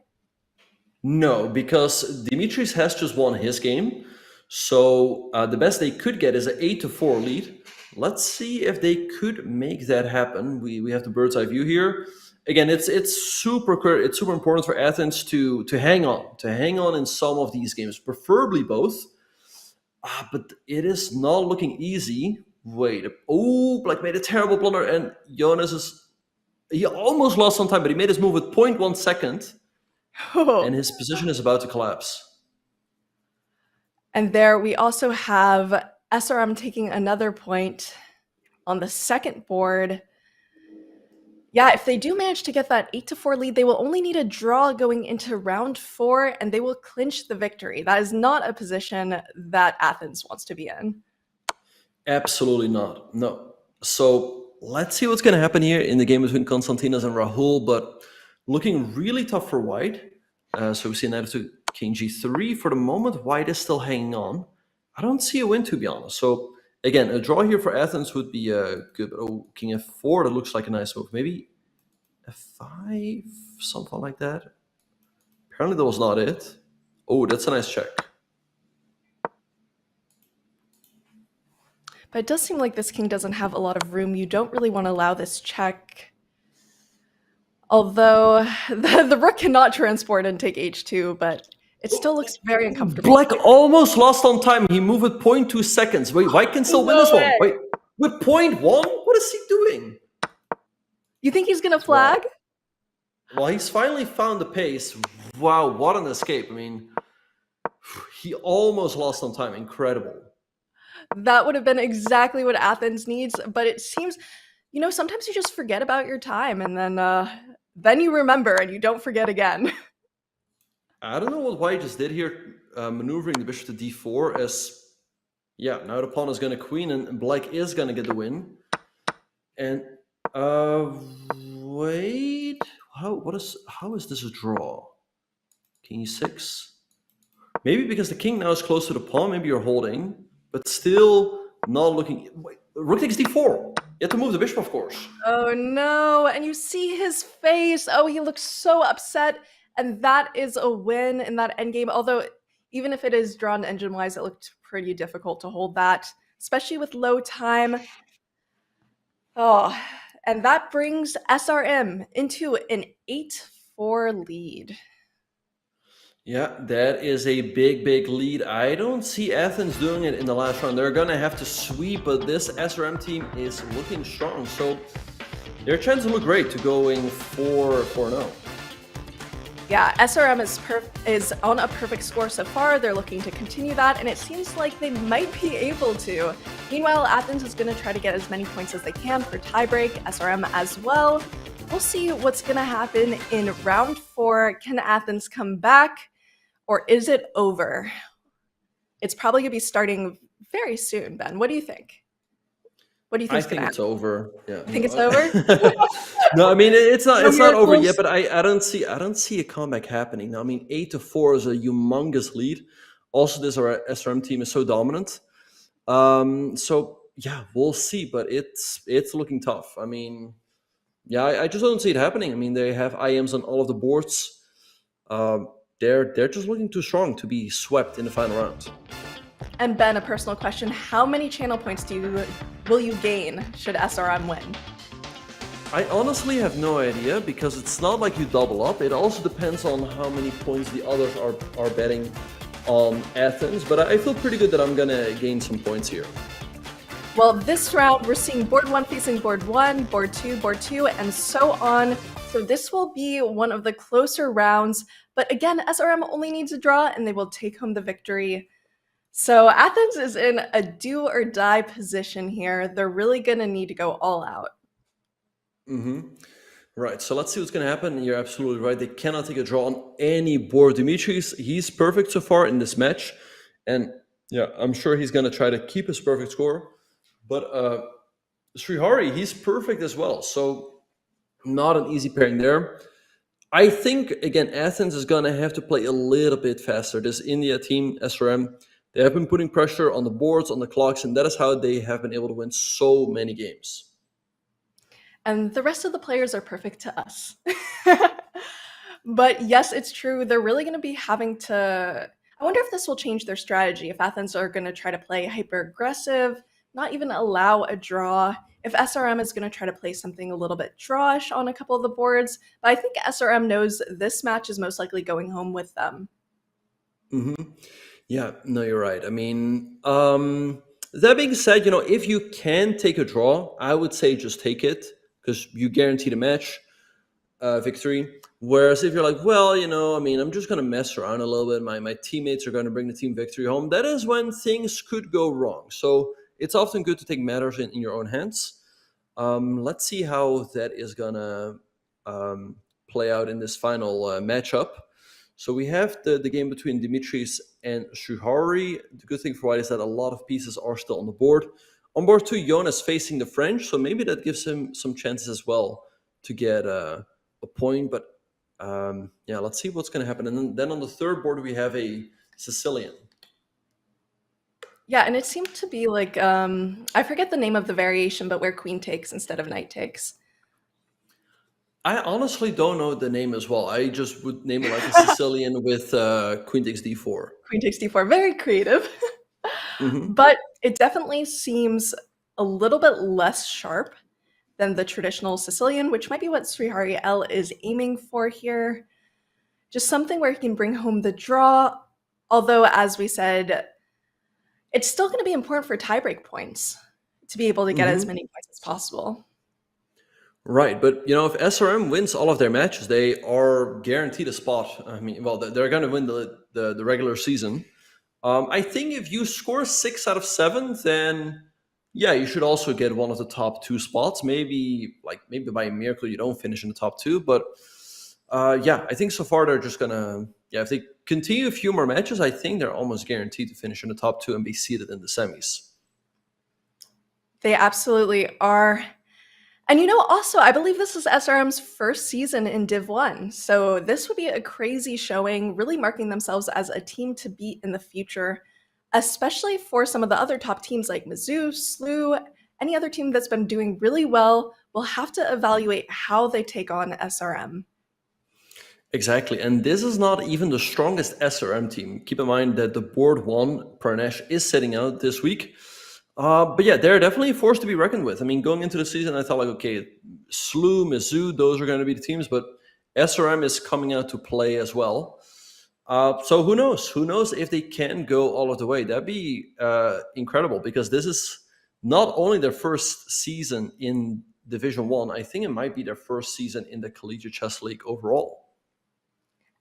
No, because Dimitris has just won his game. So the best they could get is an 8-4 lead. Let's see if they could make that happen. We have the bird's eye view here. Again, it's super important for Athens to hang on in some of these games, preferably both. But it is not looking easy. Wait, black made a terrible blunder, and he almost lost some time, but he made his move with 0.1 second, and his position is about to collapse. And there we also have SRM taking another point on the second board. Yeah, if they do manage to get that 8-4 lead, they will only need a draw going into round 4, and they will clinch the victory. That is not a position that Athens wants to be in. Absolutely not. No. So let's see what's going to happen here in the game between Konstantinos and Rahul, but looking really tough for white. So we see knight to king g3. For the moment, white is still hanging on. I don't see a win, to be honest. So Again, a draw here for Athens would be good. Oh, king f4, that looks like a nice move. Maybe f5, something like that. Apparently that was not it. Oh, that's a nice check. But it does seem like this king doesn't have a lot of room. You don't really want to allow this check. Although the rook cannot transport and take h2, but it still looks very uncomfortable. Black almost lost on time. He moved with 0.2 seconds. Wait, White can still win this one. Wait, with 0.1? What is he doing? You think he's going to flag? Well, he's finally found the pace. Wow, what an escape. I mean, he almost lost on time. Incredible. That would have been exactly what Athens needs, but it seems, you know, sometimes you just forget about your time, and then you remember and you don't forget again. I don't know what White just did here, maneuvering the bishop to d4 as, yeah, now the pawn is going to queen and Black is going to get the win. And, wait, how is this a draw? King e6? Maybe because the king now is close to the pawn, maybe you're holding, but still not looking. Wait, rook takes d4. You have to move the bishop, of course. Oh no, and you see his face. Oh, he looks so upset, and that is a win in that endgame. Although, even if it is drawn engine-wise, it looked pretty difficult to hold that, especially with low time. Oh, and that brings SRM into an 8-4 lead. Yeah, that is a big, big lead. I don't see Athens doing it in the last round. They're going to have to sweep, but this SRM team is looking strong. So their chances look great to going 4-0. Yeah, SRM is on a perfect score so far. They're looking to continue that, and it seems like they might be able to. Meanwhile, Athens is going to try to get as many points as they can for tiebreak, SRM as well. We'll see what's going to happen in round 4. Can Athens come back, or is it over? It's probably going to be starting very soon, Ben. What do you think? What do you think? I think it's over. Yeah. You think it's over? No, I mean it's not over miracles? yet, but I don't see a comeback happening. Now, I mean 8-4 is a humongous lead. Also, this SRM team is so dominant. So yeah, we'll see, but it's looking tough. I mean, yeah, I just don't see it happening. I mean, they have IMs on all of the boards. They're just looking too strong to be swept in the final round. And Ben, a personal question: how many channel points will you gain should SRM win? I honestly have no idea, because it's not like you double up. It also depends on how many points the others are betting on Athens. But I feel pretty good that I'm gonna gain some points here. Well, this round we're seeing board 1 facing board 1, board 2, and so on. So this will be one of the closer rounds. But again, SRM only needs a draw and they will take home the victory. So Athens is in a do or die position here. They're really going to need to go all out. Right, so let's see what's going to happen. You're absolutely right. They cannot take a draw on any board. Dimitris, he's perfect so far in this match. And yeah, I'm sure he's going to try to keep his perfect score. But Srihari, he's perfect as well. So not an easy pairing there. I think, again, Athens is going to have to play a little bit faster. This India team, SRM, they have been putting pressure on the boards, on the clocks, and that is how they have been able to win so many games. And the rest of the players are perfect to us. But yes, it's true. They're really going to be having to... I wonder if this will change their strategy. If Athens are going to try to play hyper-aggressive, not even allow a draw. If SRM is going to try to play something a little bit drawish on a couple of the boards. But I think SRM knows this match is most likely going home with them. Yeah, no, you're right. I mean, that being said, you know, if you can take a draw, I would say just take it, because you guarantee the match victory. Whereas if you're like, well, you know, I mean, I'm just going to mess around a little bit. My teammates are going to bring the team victory home. That is when things could go wrong. So it's often good to take matters in your own hands. Let's see how that is going to play out in this final matchup. So we have the game between Dimitris and Srihari. The good thing for White is that a lot of pieces are still on the board. On board 2, Jonas facing the French, so maybe that gives him some chances as well to get a point. But yeah, let's see what's going to happen. And then on the third board, we have a Sicilian. Yeah, and it seemed to be like I forget the name of the variation, but where queen takes instead of knight takes. I honestly don't know the name as well. I just would name it like a Sicilian with queen takes d4. Queen takes d4, very creative. Hmm. But it definitely seems a little bit less sharp than the traditional Sicilian, which might be what Srihari L is aiming for here. Just something where he can bring home the draw. Although, as we said, it's still going to be important for tiebreak points to be able to get as Hmm. many points as possible. Right, but if SRM wins all of their matches, they are guaranteed a spot. I mean, well, they're going to win the regular season. I think if you score 6 out of 7, then yeah, you should also get one of the top 2 spots. Maybe by a miracle you don't finish in the top 2, but yeah, I think so far they're just gonna if they continue a few more matches, I think they're almost guaranteed to finish in the top 2 and be seeded in the semis. They absolutely are. And also, I believe this is SRM's first season in Div 1. So this would be a crazy showing, really marking themselves as a team to beat in the future, especially for some of the other top teams like Mizzou, Slooh, any other team that's been doing really well will have to evaluate how they take on SRM. Exactly, and this is not even the strongest SRM team. Keep in mind that the board 1, Pranesh, is setting out this week. But yeah, they're definitely a force to be reckoned with. I mean, going into the season, I thought okay, Slooh, Mizzou, those are going to be the teams, but SRM is coming out to play as well. So who knows? Who knows if they can go all of the way? That'd be incredible, because this is not only their first season in Division 1, I think it might be their first season in the Collegiate Chess League overall.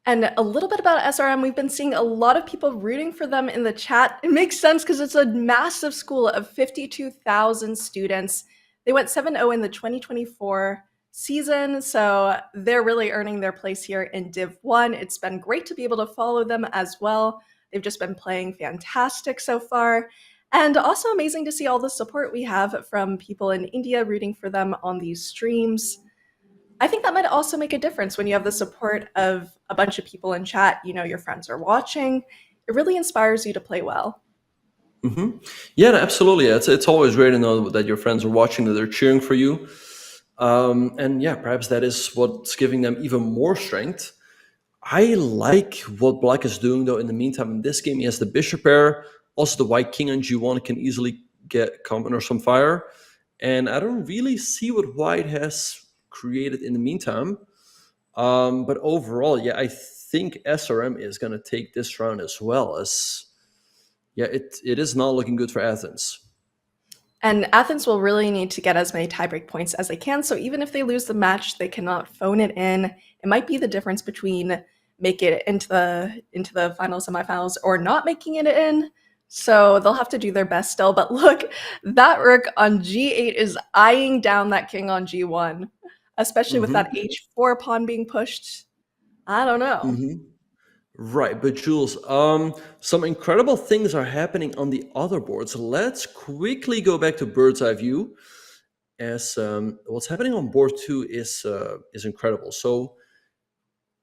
And a little bit about SRM, we've been seeing a lot of people rooting for them in the chat. It makes sense because it's a massive school of 52,000 students. They went 7-0 in the 2024 season, so they're really earning their place here in Div 1. It's been great to be able to follow them as well. They've just been playing fantastic so far. And also amazing to see all the support we have from people in India rooting for them on these streams. I think that might also make a difference when you have the support of a bunch of people in chat, your friends are watching. It really inspires you to play well. Mm-hmm. Yeah, absolutely. It's always great to know that your friends are watching, that they're cheering for you. And yeah, perhaps that is what's giving them even more strength. I like what Black is doing, though, in the meantime. In this game, he has the bishop pair. Also, the white king on g1 can easily come under some fire. And I don't really see what white has created in the meantime. But overall, yeah, I think SRM is going to take this round as well. As yeah, it is not looking good for Athens. And Athens will really need to get as many tiebreak points as they can. So even if they lose the match, they cannot phone it in. It might be the difference between make it into the finals, semifinals, or not making it in. So they'll have to do their best still. But look, that rook on g8 is eyeing down that king on g1, especially with that h4 pawn being pushed. I don't know. Mm-hmm. Right, but Jules, some incredible things are happening on the other boards. Let's quickly go back to bird's eye view, as what's happening on board 2 is incredible. So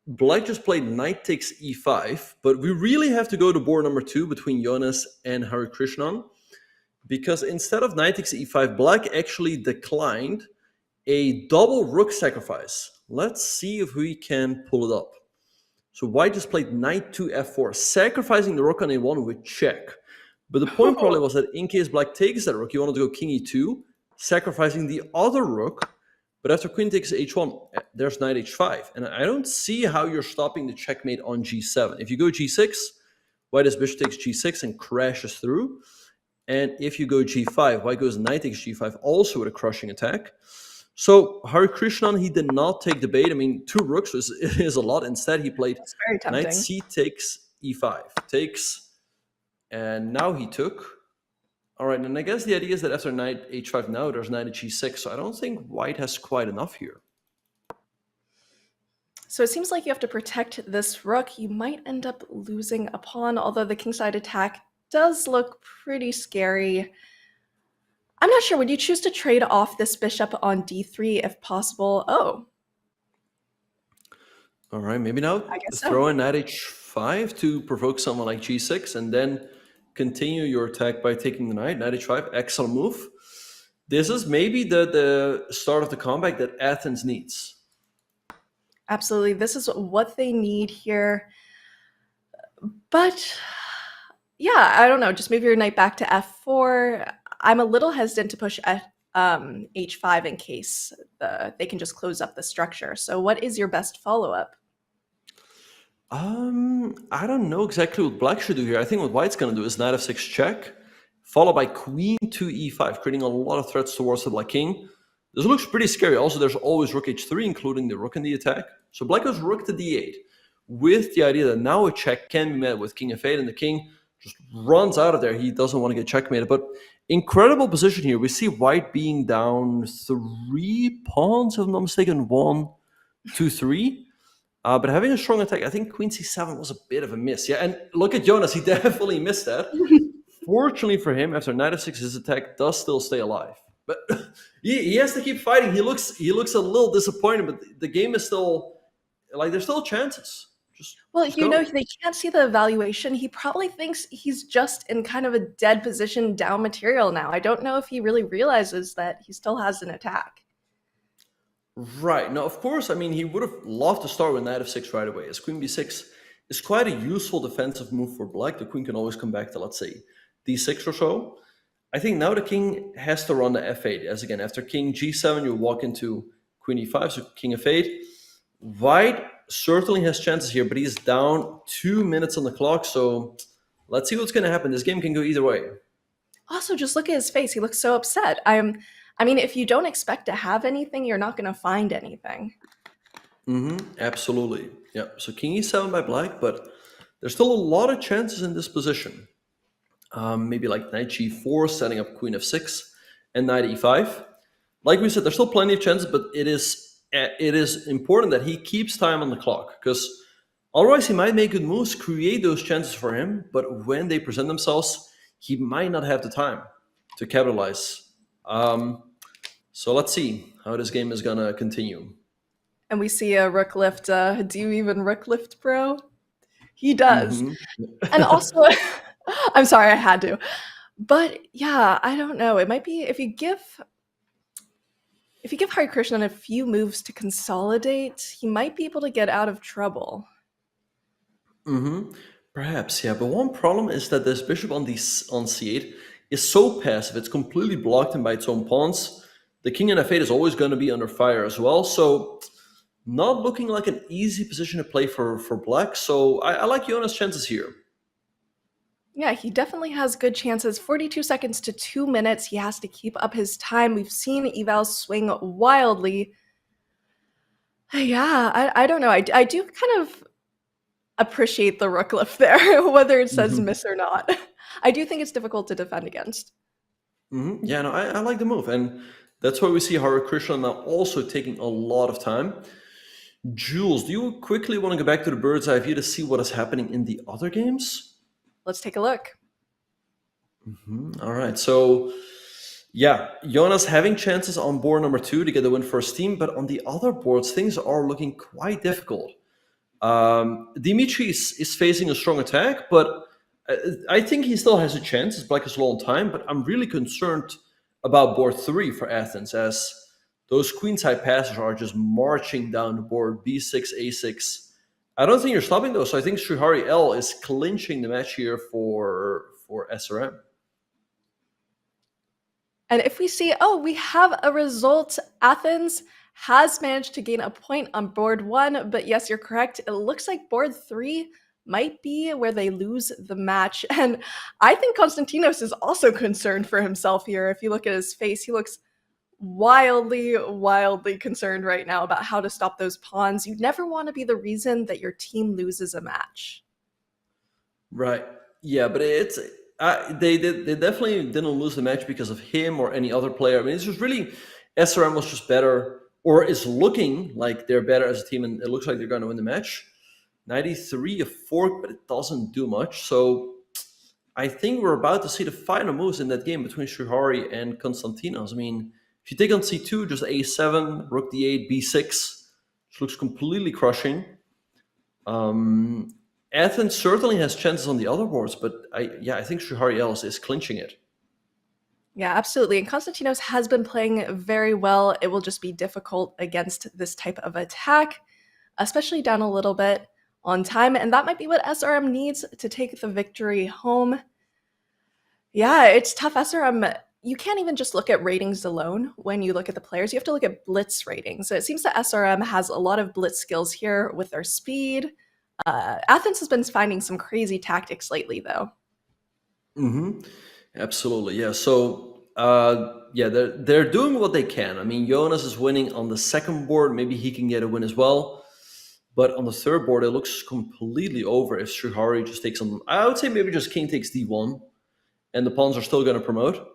Black just played knight takes e5, but we really have to go to board number 2 between Jonas and Hari Krishnan, because instead of knight takes e5, Black actually declined a double rook sacrifice. Let's see if we can pull it up. So white just played knight to f4, sacrificing the rook on a1 with check. But the point probably was that in case Black takes that rook, you wanted to go king e2, sacrificing the other rook. But after queen takes h1, there's knight h5. And I don't see how you're stopping the checkmate on g7. If you go g6, white as bishop takes g6 and crashes through. And if you go g5, white goes knight takes g5, also with a crushing attack. So Hari Krishnan, he did not take the bait. I mean, 2 rooks is a lot. Instead, he played knight c takes e5, takes, and now he took. All right, and I guess the idea is that after knight h5 now, there's knight at g6. So I don't think white has quite enough here. So it seems like you have to protect this rook. You might end up losing a pawn, although the kingside attack does look pretty scary. I'm not sure. Would you choose to trade off this bishop on d3 if possible? Oh. All right, maybe now throw in knight h5 to provoke someone like g6, and then continue your attack by taking the knight. Knight h5, excellent move. This is maybe the start of the comeback that Athens needs. Absolutely. This is what they need here. But yeah, I don't know. Just move your knight back to f4. I'm a little hesitant to push h5 in case they can just close up the structure. So what is your best follow-up? I don't know exactly what black should do here. I think what white's going to do is knight f6 check, followed by queen to e5, creating a lot of threats towards the black king. This looks pretty scary. Also, there's always rook h3, including the rook in the attack. So black goes rook to d8, with the idea that now a check can be met with king f8, and the king just runs out of there. He doesn't want to get checkmated. But incredible position here. We see white being down 3 pawns, if I'm not mistaken, 1, 2, 3. But having a strong attack, I think queen c7 was a bit of a miss. Yeah, and look at Jonas. He definitely missed that. Fortunately for him, after knight f6, his attack does still stay alive. But he has to keep fighting. He looks a little disappointed, but the game is still, like, there's still chances. Well, you know, they can't see the evaluation. He probably thinks he's just in kind of a dead position, down material now. I don't know if he really realizes that he still has an attack. Right. Now, of course, I mean, he would have loved to start with knight f6 right away, as queen b6 is quite a useful defensive move for black. The queen can always come back to, let's say, d6 or so. I think now the king has to run the f8, as again, after king g7, you walk into queen e5, so king f8. White certainly has chances here, but he's down 2 minutes on the clock, so let's see what's going to happen. This game can go either way. Also, just look at his face. He looks so upset. I mean, if you don't expect to have anything, you're not going to find anything. Absolutely. Yeah, so king e7 by black, but there's still a lot of chances in this position. Maybe like knight g4, setting up queen f6, and knight e5. Like we said, there's still plenty of chances, but it is important that he keeps time on the clock, because otherwise he might make good moves, create those chances for him, but when they present themselves, he might not have the time to capitalize. So let's see how this game is going to continue. And we see a rook lift. Do you even rook lift, bro? He does. And also, I'm sorry, I had to. But yeah, I don't know. It might be if you give Hari Krishnan a few moves to consolidate, he might be able to get out of trouble. Perhaps, yeah. But one problem is that this bishop on c8 is so passive. It's completely blocked in by its own pawns. The king in f8 is always going to be under fire as well. So not looking like an easy position to play for black. So I like Jonas' chances here. Yeah, he definitely has good chances. 42 seconds to 2 minutes. He has to keep up his time. We've seen evals swing wildly. Yeah, I don't know. I do kind of appreciate the rook lift there, whether it says miss or not. I do think it's difficult to defend against. Yeah, no, I like the move. And that's why we see Hari Krishnan now also taking a lot of time. Jules, do you quickly want to go back to the bird's eye view to see what is happening in the other games? Let's take a look. All right. So, yeah, Jonas having chances on board number 2 to get the win for his team, but on the other boards, things are looking quite difficult. Dimitri is facing a strong attack, but I think he still has a chance as black is low on time, but I'm really concerned about board 3 for Athens, as those queenside passes are just marching down the board, b6, a6. I don't think you're stopping those, so I think Srihari L is clinching the match here for SRM. And if we see, we have a result. Athens has managed to gain a point on board 1, but yes, you're correct. It looks like board 3 might be where they lose the match. And I think Konstantinos is also concerned for himself here. If you look at his face, he looks wildly concerned right now about how to stop those pawns. You never want to be the reason that your team loses a match. Right. Yeah, but it's they definitely didn't lose the match because of him or any other player. I mean, it's just really SRM was just better, or is looking like they're better as a team, and it looks like they're going to win the match. 93, a fork, but it doesn't do much. So I think we're about to see the final moves in that game between Srihari and Konstantinos. I mean, if you take on c2, just a7, rook d8, b6, which looks completely crushing. And Athens certainly has chances on the other boards, but I think Shuhari Els is clinching it. Yeah, absolutely. And Konstantinos has been playing very well. It will just be difficult against this type of attack, especially down a little bit on time. And that might be what SRM needs to take the victory home. Yeah, it's tough. SRM, you can't even just look at ratings alone when you look at the players. You have to look at blitz ratings. So it seems that SRM has a lot of blitz skills here with their speed. Athens has been finding some crazy tactics lately, though. Mm-hmm. Absolutely, yeah. So, they're doing what they can. I mean, Jonas is winning on the second board. Maybe he can get a win as well. But on the third board, it looks completely over if Shuhari just takes on. I would say maybe just king takes d1, and the pawns are still going to promote.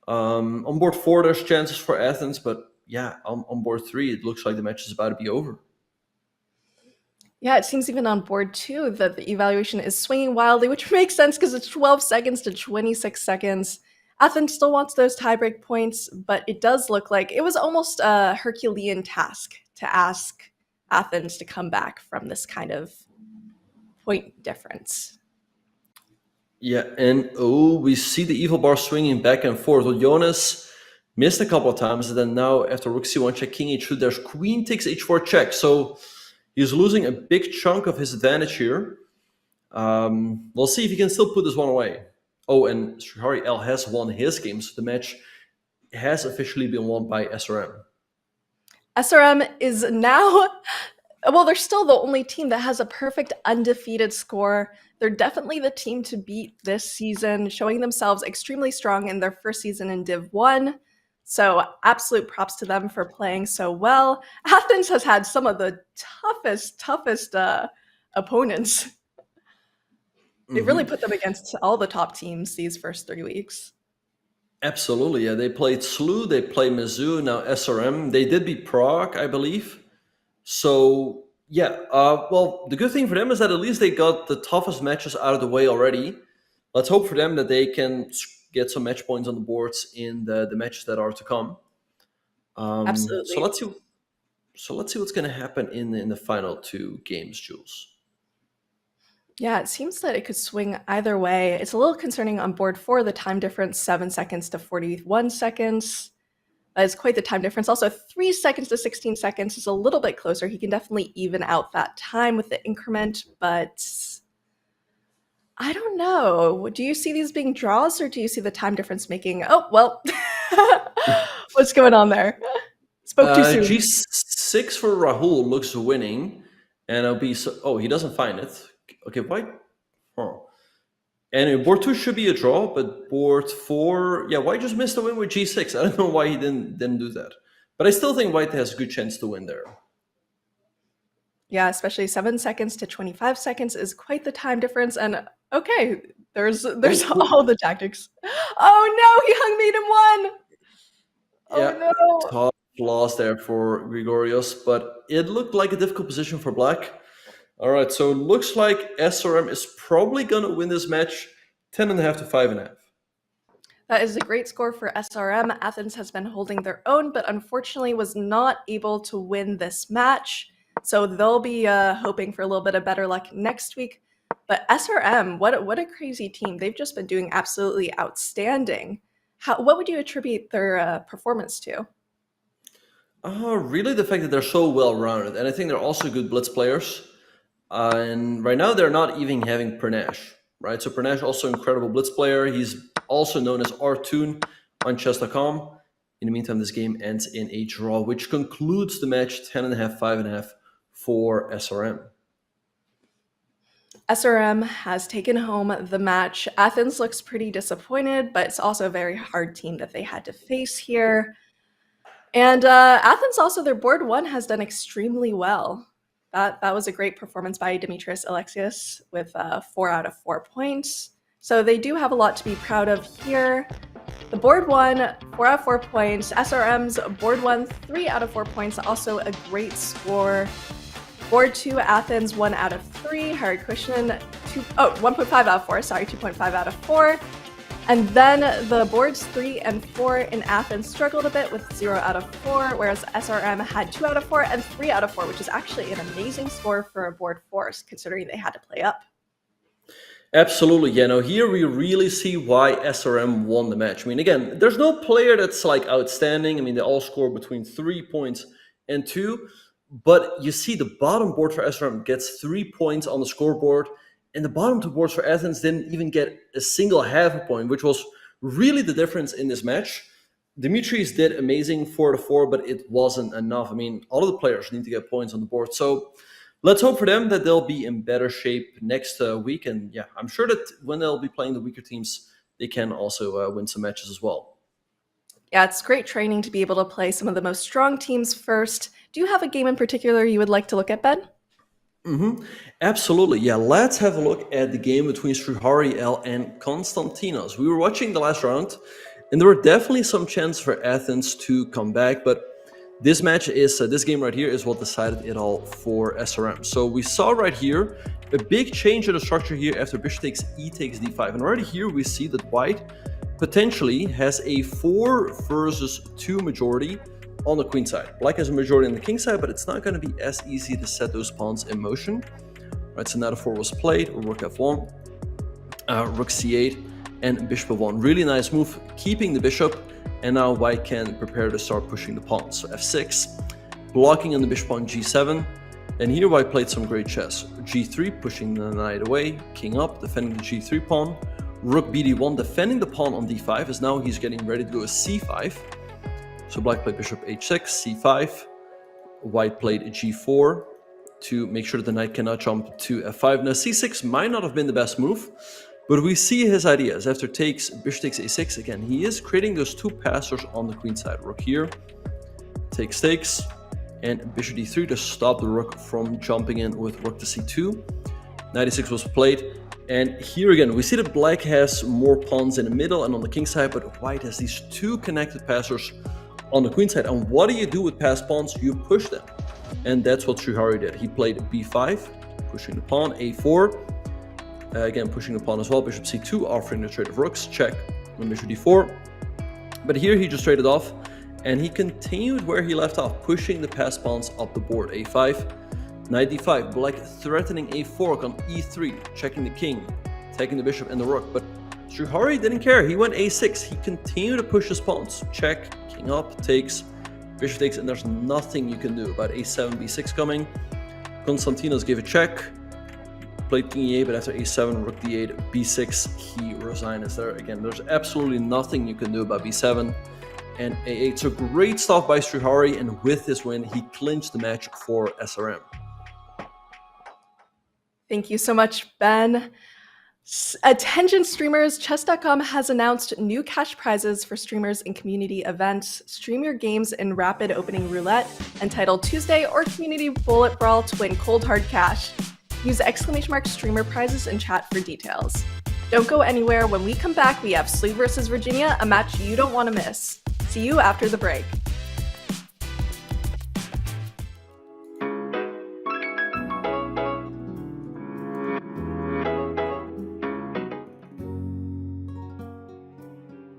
On board 4, there's chances for Athens, but yeah, on board 3, it looks like the match is about to be over. Yeah, it seems even on board 2 that the evaluation is swinging wildly, which makes sense because it's 12 seconds to 26 seconds. Athens still wants those tiebreak points, but it does look like it was almost a Herculean task to ask Athens to come back from this kind of point difference. Yeah, and we see the evil bar swinging back and forth. Well, Jonas missed a couple of times, and then now after rook c1 check, king h2, there's queen takes h4 check. So he's losing a big chunk of his advantage here. We'll see if he can still put this one away. Oh, and Shuhari El has won his game, so the match has officially been won by SRM. SRM is now, well, they're still the only team that has a perfect undefeated score. They're definitely the team to beat this season, showing themselves extremely strong in their first season in Div 1. So absolute props to them for playing so well. Athens has had some of the toughest opponents. They really put them against all the top teams these first 3 weeks. Absolutely, yeah. They played Slooh, they played Mizzou, now SRM. They did beat Prague, I believe. So, yeah. Well, the good thing for them is that at least they got the toughest matches out of the way already. Let's hope for them that they can get some match points on the boards in the matches that are to come. Absolutely. So let's see what's going to happen in the final 2 games, Jules. Yeah, it seems that it could swing either way. It's a little concerning on board 4, the time difference, 7 seconds to 41 seconds. That is quite the time difference. Also, 3 seconds to 16 seconds is a little bit closer. He can definitely even out that time with the increment, but I don't know. Do you see these being draws, or do you see the time difference making... Oh, well, what's going on there? Spoke too soon. G6 for Rahul looks winning, and it'll be... he doesn't find it. Okay, white. Anyway, board 2 should be a draw, but board 4, white just missed the win with G6. I don't know why he didn't do that, but I still think white has a good chance to win there. Yeah, especially 7 seconds to 25 seconds is quite the time difference. And okay, there's all the tactics. Oh no, he hung mate in 1. Oh no. Tough loss there for Grigorios, but it looked like a difficult position for black. All right, so it looks like SRM is probably going to win this match 10.5 to 5.5. That is a great score for SRM. Athens has been holding their own, but unfortunately was not able to win this match. So they'll be hoping for a little bit of better luck next week. But SRM, what a crazy team. They've just been doing absolutely outstanding. What would you attribute their performance to? Really the fact that they're so well-rounded. And I think they're also good blitz players. And right now they're not even having Pernash, right? So Pernash also an incredible blitz player. He's also known as Artoon on Chess.com. In the meantime, this game ends in a draw, which concludes the match 10.5, 5.5 for SRM. SRM has taken home the match. Athens looks pretty disappointed, but it's also a very hard team that they had to face here. And Athens also, their board 1 has done extremely well. That was a great performance by Demetrius Alexius with 4 out of 4 points. So they do have a lot to be proud of here. The board 1, 4 out of 4 points. SRM's board 1, 3 out of 4 points. Also a great score. Board 2, Athens, 1 out of 3. Hari Krishnan, 1.5 out of 4. Sorry, 2.5 out of 4. And then the boards 3 and 4 in Athens struggled a bit with 0 out of 4, whereas SRM had 2 out of 4 and 3 out of 4, which is actually an amazing score for a board 4, considering they had to play up. Absolutely, yeah. No, here we really see why SRM won the match. I mean, again, there's no player that's like outstanding. I mean, they all score between 3 points and 2, but you see the bottom board for SRM gets 3 points on the scoreboard, and the bottom two boards for Athens didn't even get a single half a point, which was really the difference in this match. Dimitris did amazing 4-4, but it wasn't enough. I mean, all of the players need to get points on the board, so let's hope for them that they'll be in better shape next week. And yeah, I'm sure that when they'll be playing the weaker teams, they can also win some matches as well. Yeah, it's great training to be able to play some of the most strong teams first. Do you have a game in particular you would like to look at, Ben? Absolutely. Yeah, let's have a look at the game between Sruhari L and Konstantinos. We were watching the last round, and there were definitely some chance for Athens to come back, but this match is, this game right here is what decided it all for SRM. So we saw right here a big change in the structure here after bishop takes e takes d5. And already here we see that white potentially has a 4 versus 2 majority on the queen side. Black has a majority on the king side, but it's not going to be as easy to set those pawns in motion. Right, so now the 4 was played, rook f1, rook c8, and bishop f1. Really nice move, keeping the bishop. And now white can prepare to start pushing the pawns. So f6, blocking on the bishop on g7. And here white played some great chess. g3, pushing the knight away, king up, defending the g3 pawn. Rook bd1, defending the pawn on d5, as now he's getting ready to go to c5. So black played bishop h6, c5. White played g4 to make sure that the knight cannot jump to f5. Now c6 might not have been the best move, but we see his ideas. After bishop takes a6, again, he is creating those 2 passers on the queen side. Rook here, takes, and bishop d3 to stop the rook from jumping in with rook to c2. Knight e6 was played, and here again, we see that black has more pawns in the middle and on the king side, but white has these 2 connected passers on the queen side. And what do you do with passed pawns? You push them. And that's what Sruhari did. He played b5, pushing the pawn, a4, again pushing the pawn as well, bishop c2, offering the trade of rooks, check on bishop d4. But here he just traded off, and he continued where he left off, pushing the passed pawns up the board, a5, knight d5, black threatening a fork on e3, checking the king, taking the bishop and the rook. But Sruhari didn't care, he went a6, he continued to push his pawns, check, king up, takes, bishop takes, and there's nothing you can do about a7, b6 coming. Konstantinos gave a check, played king e8, but after a7, rook d8, b6, he resigns there. Again, there's absolutely nothing you can do about b7 and a8. So great stuff by Sruhari, and with this win, he clinched the match for SRM. Thank you so much, Ben. Attention streamers, Chess.com has announced new cash prizes for streamers in community events. Stream your games in Rapid Opening Roulette, entitled Tuesday, or Community Bullet Brawl to win cold hard cash. Use !streamer prizes in chat for details. Don't go anywhere. When we come back, we have Slooh versus Virginia, a match you don't want to miss. See you after the break.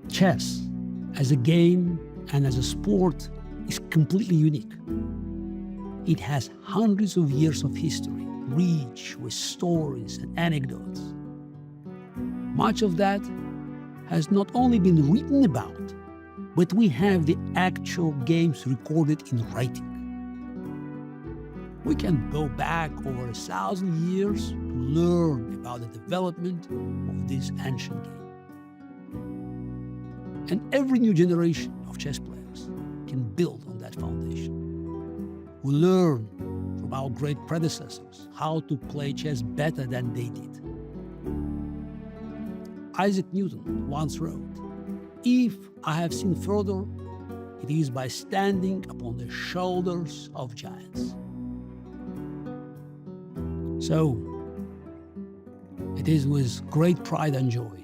Chess, as a game and as a sport, is completely unique. It has hundreds of years of history, rich with stories and anecdotes. Much of that has not only been written about, but we have the actual games recorded in writing. We can go back over 1,000 years to learn about the development of this ancient game. And every new generation of chess players can build on that foundation. We learn from our great predecessors how to play chess better than they did. Isaac Newton once wrote, "If I have seen further, it is by standing upon the shoulders of giants." So, it is with great pride and joy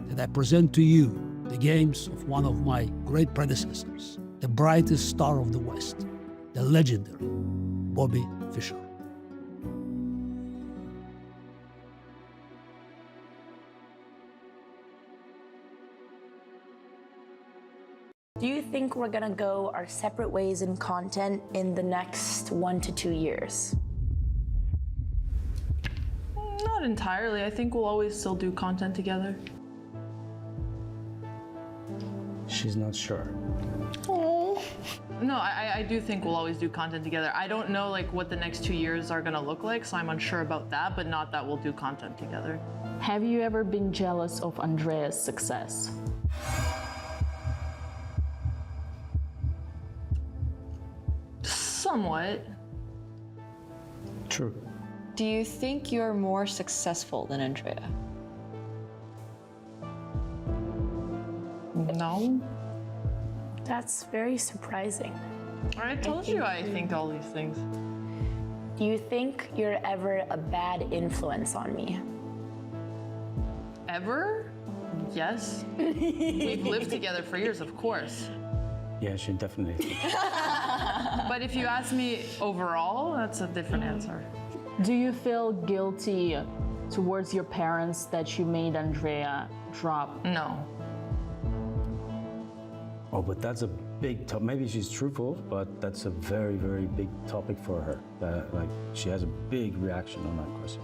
that I present to you the games of one of my great predecessors, the brightest star of the West, the legendary Bobby Fischer. Do you think we're gonna go our separate ways in content in the next 1 to 2 years? Not entirely. I think we'll always still do content together. She's not sure. No, I do think we'll always do content together. I don't know like what the next 2 years are gonna look like, so I'm unsure about that, but not that we'll do content together. Have you ever been jealous of Andrea's success? Somewhat. True. Do you think you're more successful than Andrea? No. That's very surprising. I told you I think all these things. Do you think you're ever a bad influence on me? Ever? Yes. We've lived together for years, of course. Yeah, she definitely. But if you ask me overall, that's a different answer. Do you feel guilty towards your parents that you made Andrea drop? No. Oh, but that's a big topic. Maybe she's truthful, but that's a very, very big topic for her. Like, she has a big reaction on that question.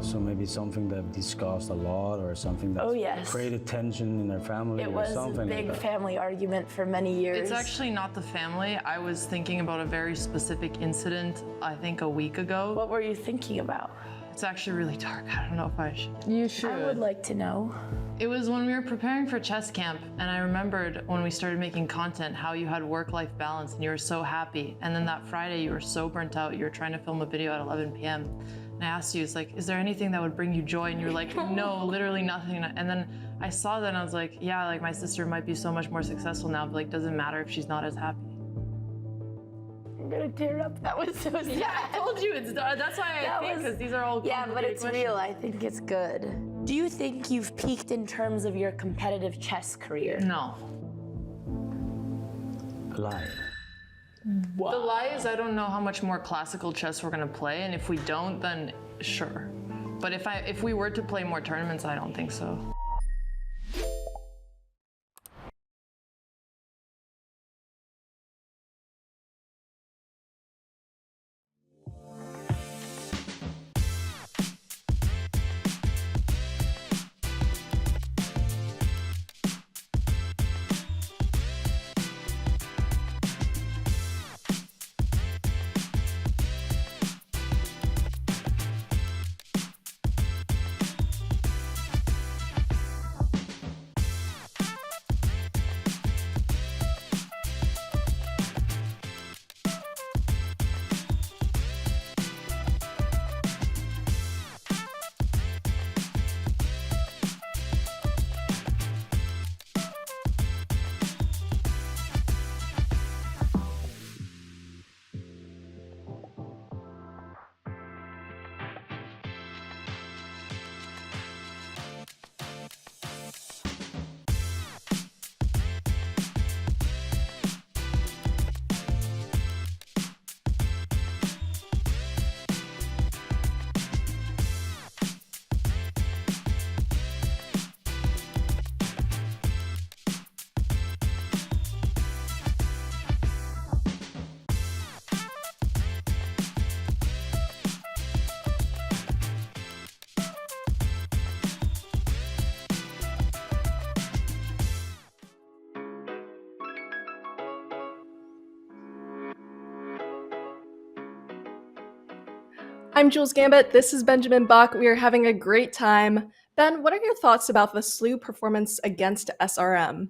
So maybe something they've discussed a lot, or something that's created tension in their family, It or was a something big like that. family argument for many years. It's actually not the family. I was thinking about a very specific incident, I think a week ago. What were you thinking about? It's actually really dark. I don't know if I should. You should. I would like to know. It was when we were preparing for chess camp, and I remembered when we started making content how you had work-life balance and you were so happy. And then that Friday you were so burnt out, you were trying to film a video at 11 p.m. And I asked you, it's like, is there anything that would bring you joy? And you were like, no, literally nothing. And then I saw that and I was like, yeah, like my sister might be so much more successful now, but like, doesn't matter if she's not as happy. I'm gonna tear up. That was so sad. Yeah, I told you, that's why I think, because these are all Yeah, but it's questions. real. I think it's good. Do you think you've peaked in terms of your competitive chess career? No. Lie. Wow. The lie is I don't know how much more classical chess we're gonna play, and if we don't, then sure. But if we were to play more tournaments, I don't think so. I'm Jules Gambit, this is Benjamin Bach. We are having a great time. Ben, what are your thoughts about the Slooh performance against SRM?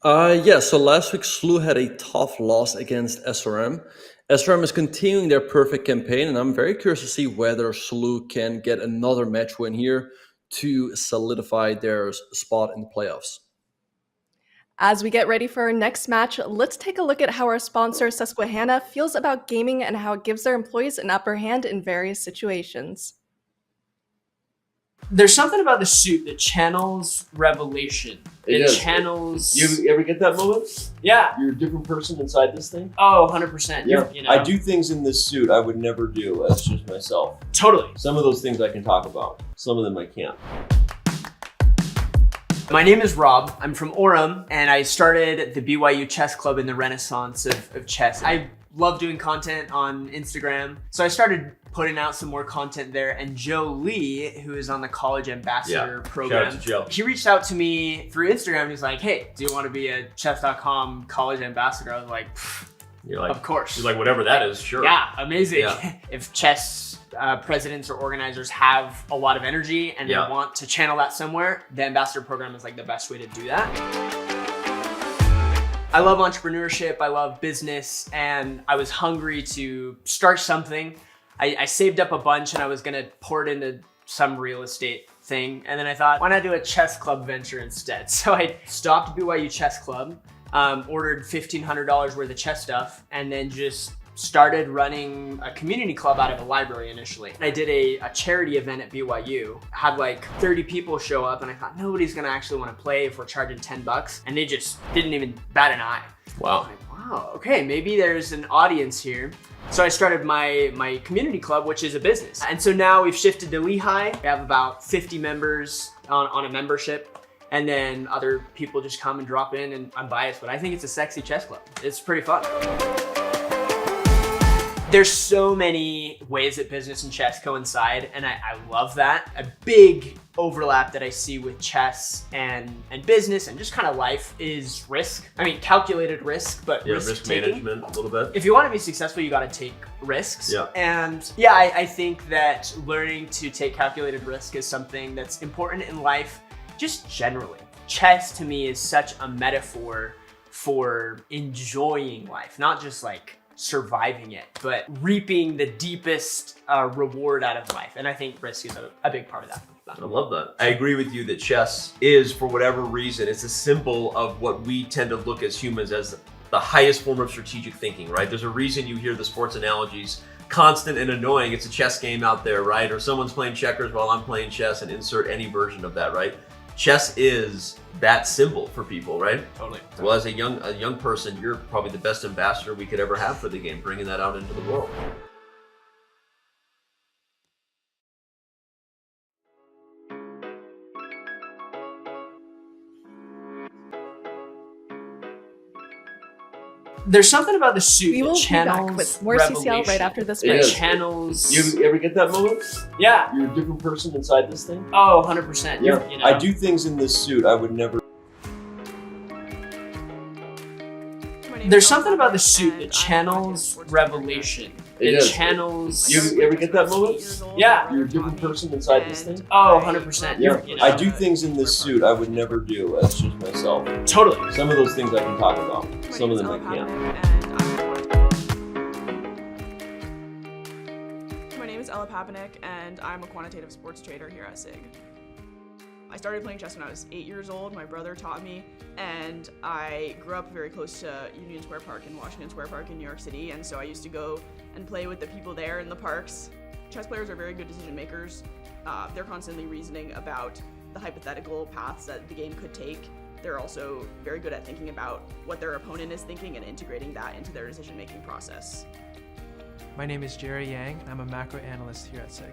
Yeah, so last week Slooh had a tough loss against SRM. SRM is continuing their perfect campaign, and I'm very curious to see whether Slooh can get another match win here to solidify their spot in the playoffs. As we get ready for our next match, let's take a look at how our sponsor, Susquehanna, feels about gaming and how it gives their employees an upper hand in various situations. There's something about the suit that channels revelation. It channels... You ever get that moment? Yeah. You're a different person inside this thing? Oh, 100%. Yeah. You know? I do things in this suit I would never do as just myself. Totally. Some of those things I can talk about. Some of them I can't. My name is Rob. I'm from Orem, and I started the BYU Chess Club in the renaissance of chess. I love doing content on Instagram. So I started putting out some more content there, and Joe Lee, who is on the College Ambassador program, Shout out to Joe. He reached out to me through Instagram. He's like, hey, do you want to be a Chess.com College Ambassador? I was like, You're like, of course. You're like, whatever that is, sure. Yeah, amazing. Yeah. If chess presidents or organizers have a lot of energy and they want to channel that somewhere, the ambassador program is like the best way to do that. I love entrepreneurship, I love business, and I was hungry to start something. I saved up a bunch and I was gonna pour it into some real estate thing. And then I thought, why not do a chess club venture instead? So I stopped BYU Chess Club, ordered $1,500 worth of chess stuff, and then just started running a community club out of a library initially. I did a charity event at BYU, had like 30 people show up, and I thought nobody's gonna actually wanna play if we're charging 10 bucks. And they just didn't even bat an eye. Wow. Like, wow, okay, maybe there's an audience here. So I started my community club, which is a business. And so now we've shifted to Lehigh. We have about 50 members on a membership. And then other people just come and drop in, and I'm biased, but I think it's a sexy chess club. It's pretty fun. There's so many ways that business and chess coincide, and I love that. A big overlap that I see with chess and business and just kind of life is risk. I mean, calculated risk, but risk management a little bit. If you want to be successful, you got to take risks. Yeah. And yeah, I think that learning to take calculated risk is something that's important in life, just generally. Chess to me is such a metaphor for enjoying life, not just like surviving it, but reaping the deepest reward out of life. And I think risk is a big part of that. I love that. I agree with you that chess is, for whatever reason, it's a symbol of what we tend to look as humans as the highest form of strategic thinking, right? There's a reason you hear the sports analogies constant and annoying. It's a chess game out there, right? Or someone's playing checkers while I'm playing chess, and insert any version of that, right? Chess is that symbol for people, right? Totally. Well, as a young person, you're probably the best ambassador we could ever have for the game, bringing that out into the world. There's something about the suit We will that be back channels with more CCL right after this break. Channels. You ever get that moment? Yeah. You're a different person inside this thing? Oh, 100%. Yeah. You know? I do things in this suit I would never. There's something about the suit that channels revelation. It channels. You ever get that moment? Yeah. You're a different person inside this thing? Oh, 100%. Yeah. You know? I do things in this suit I would never do as just myself. Totally. Some of those things I can talk about. Some of them I can't. My name is Ella Papanek, and I'm a quantitative sports trader here at SIG. I started playing chess when I was 8 years old. My brother taught me, and I grew up very close to Union Square Park and Washington Square Park in New York City, and so I used to go and play with the people there in the parks. Chess players are very good decision makers. They're constantly reasoning about the hypothetical paths that the game could take. They're also very good at thinking about what their opponent is thinking and integrating that into their decision-making process. My name is Jerry Yang, and I'm a macro analyst here at SIG.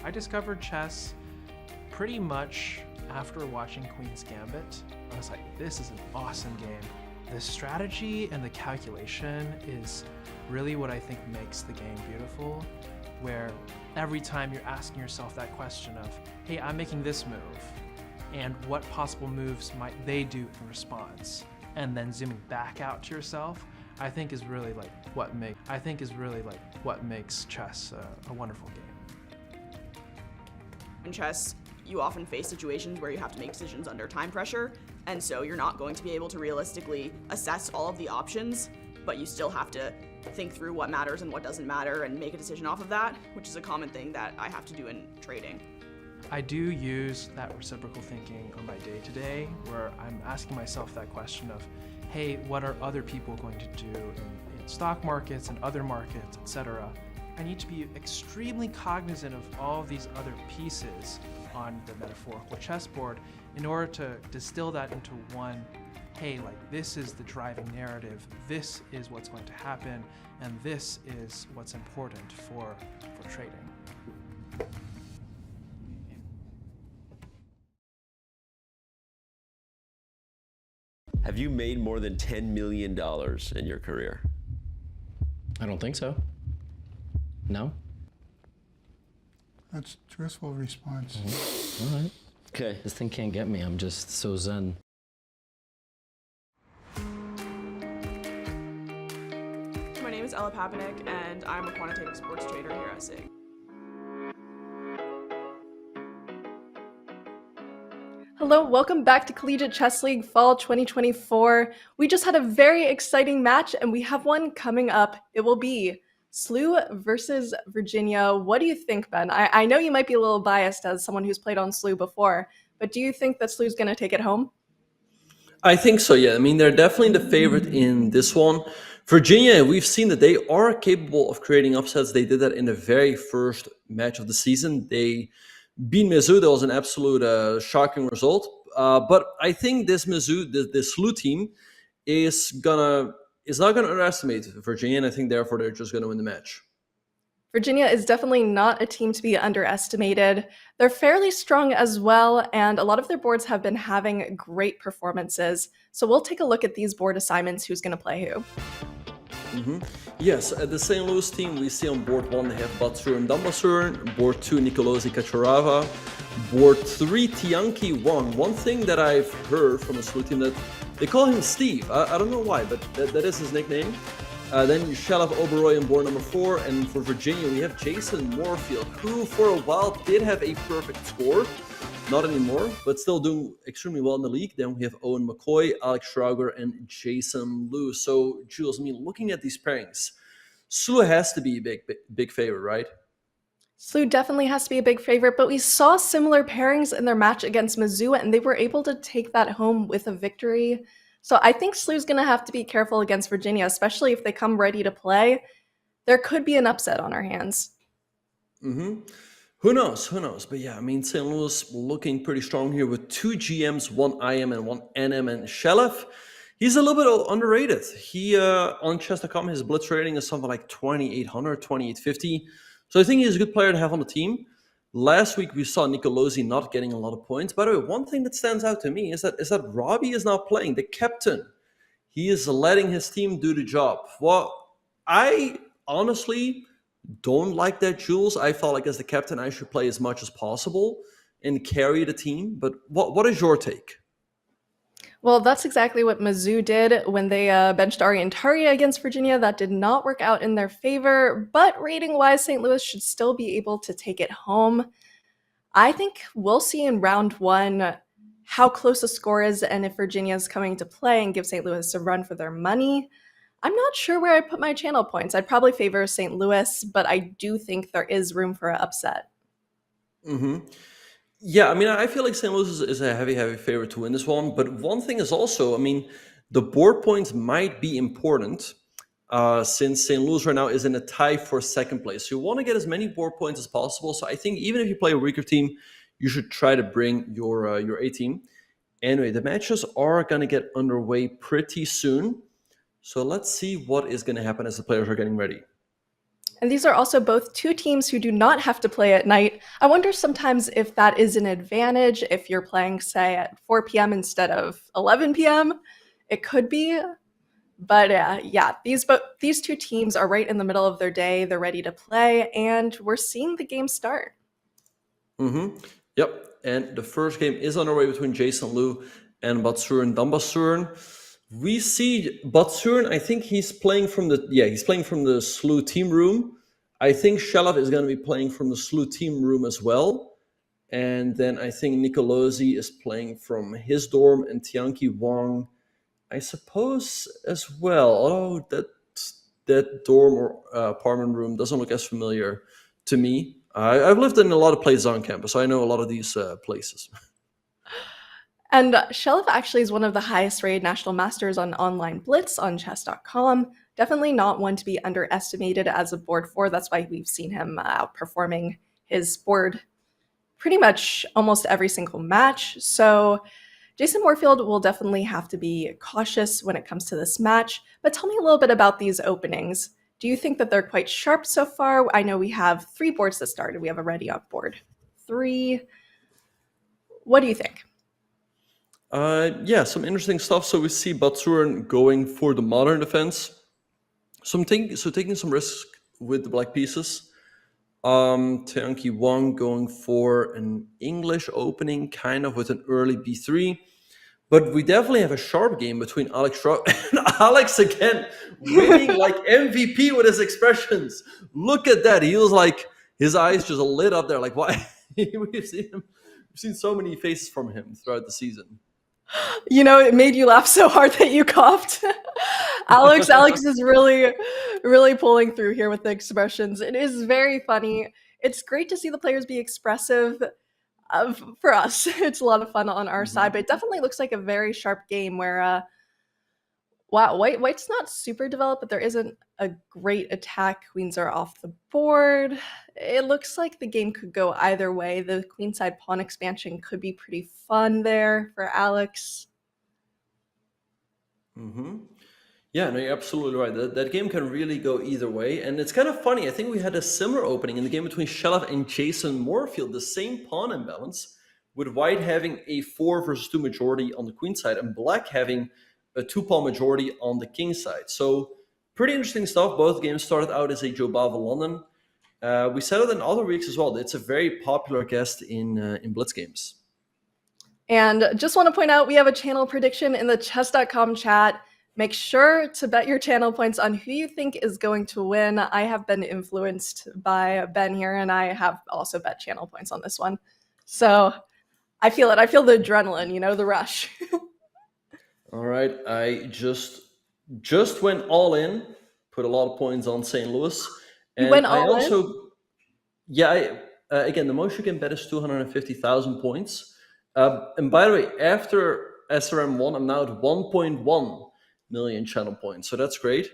I discovered chess pretty much after watching Queen's Gambit. I was like, this is an awesome game. The strategy and the calculation is really what I think makes the game beautiful, where every time you're asking yourself that question of, hey, I'm making this move, and what possible moves might they do in response? And then zooming back out to yourself, I think is really like what makes chess a wonderful game. In chess, you often face situations where you have to make decisions under time pressure, and so you're not going to be able to realistically assess all of the options, but you still have to think through what matters and what doesn't matter and make a decision off of that, which is a common thing that I have to do in trading. I do use that reciprocal thinking on my day-to-day, where I'm asking myself that question of, hey, what are other people going to do in stock markets and other markets, etc. I need to be extremely cognizant of all of these other pieces on the metaphorical chessboard in order to distill that into one, hey, like this is the driving narrative, this is what's going to happen, and this is what's important for trading. Have you made more than $10 million in your career? I don't think so. No? That's a truthful response. All right. Okay. This thing can't get me. I'm just so zen. My name is Ella Papanek, and I'm a quantitative sports trader here at SIG. Hello, welcome back to Collegiate Chess League Fall 2024. We just had a very exciting match, and we have one coming up. It will be Slooh versus Virginia. What do you think, Ben? I know you might be a little biased as someone who's played on Slooh before, but do you think that Slooh's going to take it home? I think so, yeah. I mean, they're definitely the favorite in this one. Virginia, we've seen that they are capable of creating upsets. They did that in the very first match of the season. They beat Mizzou. That was an absolute shocking result. But I think this Mizzou, this Slooh team, is not gonna underestimate Virginia, and I think therefore they're just gonna win the match. Virginia is definitely not a team to be underestimated. They're fairly strong as well, and a lot of their boards have been having great performances. So we'll take a look at these board assignments, who's going to play who. Yes, at the St. Louis team, we see on board 1 they have Batsur and Dambasur, board 2 Nicolas Checa, board 3 Tianqi Wang. One thing that I've heard from a Slooh team that they call him Steve. I don't know why, but that is his nickname. Then Shelov Oberoi on board number 4, and for Virginia we have Jason Moorfield, who for a while did have a perfect score. Not anymore, but still doing extremely well in the league. Then we have Owen McCoy, Alex Schrauger, and Jason Liu. So, Jules, I mean, looking at these pairings, Slooh has to be a big favorite, right? Slooh definitely has to be a big favorite, but we saw similar pairings in their match against Mizzou, and they were able to take that home with a victory. So I think Slooh's going to have to be careful against Virginia, especially if they come ready to play. There could be an upset on our hands. Who knows? But yeah, I mean, St. Louis looking pretty strong here with 2 GMs, 1 IM and 1 NM, and Shelov. He's a little bit underrated. He, on Chess.com, his blitz rating is something like 2,800, 2,850. So I think he's a good player to have on the team. Last week, we saw Nicolosi not getting a lot of points. By the way, one thing that stands out to me is that Robby is now playing, the captain. He is letting his team do the job. Well, I honestly don't like that, Jules. I felt like as the captain, I should play as much as possible and carry the team. But what is your take? Well, that's exactly what Mizzou did when they benched Arian Taria against Virginia. That did not work out in their favor, but rating-wise, St. Louis should still be able to take it home. I think we'll see in round 1 how close the score is and if Virginia's coming to play and give St. Louis a run for their money. I'm not sure where I put my channel points. I'd probably favor St. Louis, but I do think there is room for an upset. Yeah, I mean, I feel like St. Louis is a heavy favorite to win this one. But one thing is also, I mean, the board points might be important since St. Louis right now is in a tie for second place. So you want to get as many board points as possible. So I think even if you play a weaker team, you should try to bring your A team. Anyway, the matches are going to get underway pretty soon. So let's see what is going to happen as the players are getting ready. And these are also both 2 teams who do not have to play at night. I wonder sometimes if that is an advantage, if you're playing, say, at 4 p.m. instead of 11 p.m. It could be. But yeah, these 2 teams are right in the middle of their day. They're ready to play, and we're seeing the game start. Yep, and the first game is underway between Jason Liu and Batsur and Dambasur. We see Batsur, I think he's playing from the Slooh team room. I think Shelov is going to be playing from the Slooh team room as well. And then I think Nicolosi is playing from his dorm and Tianqi Wang, I suppose, as well. Although that dorm or apartment room doesn't look as familiar to me. I've lived in a lot of places on campus, so I know a lot of these places. And Shelov actually is one of the highest rated national masters on online blitz on Chess.com. Definitely not one to be underestimated as a board 4. That's why we've seen him outperforming his board pretty much almost every single match. So Jason Moorfield will definitely have to be cautious when it comes to this match. But tell me a little bit about these openings. Do you think that they're quite sharp so far? I know we have 3 boards that started. We have a ready on board 3. What do you think? Yeah, some interesting stuff. So we see Batsur going for the modern defense. So taking some risk with the black pieces. Tianqi Wang going for an English opening, kind of with an early b3. But we definitely have a sharp game between Alex Schrock and Alex again, winning like MVP with his expressions. Look at that. He was like, his eyes just lit up there. Like, why? We've seen so many faces from him throughout the season. You know, it made you laugh so hard that you coughed. Alex is really pulling through here with the expressions. It is very funny. It's great to see the players be expressive. For us, it's a lot of fun on our side, but it definitely looks like a very sharp game where, wow, white's not super developed, but there isn't a great attack. Queens are off the board. It looks like the game could go either way. The queenside pawn expansion could be pretty fun there for Alex. Yeah, no, you're absolutely right. That game can really go either way. And it's kind of funny. I think we had a similar opening in the game between Shelov and Jason Moorfield, the same pawn imbalance, with white having a 4 versus 2 majority on the queen side and black having a 2-pawn majority on the king side. So pretty interesting stuff. Both games started out as a Joe Bava London. We said it in other weeks as well. It's a very popular guest in Blitz games. And just want to point out, we have a channel prediction in the Chess.com chat. Make sure to bet your channel points on who you think is going to win. I have been influenced by Ben here, and I have also bet channel points on this one. So I feel it. I feel the adrenaline, you know, the rush. All right. I just went all in, put a lot of points on St. Louis. And you went all in? Yeah, again, the most you can bet is 250,000 points. And by the way, after SRM 1, I'm now at 1.1 million channel points. So that's great.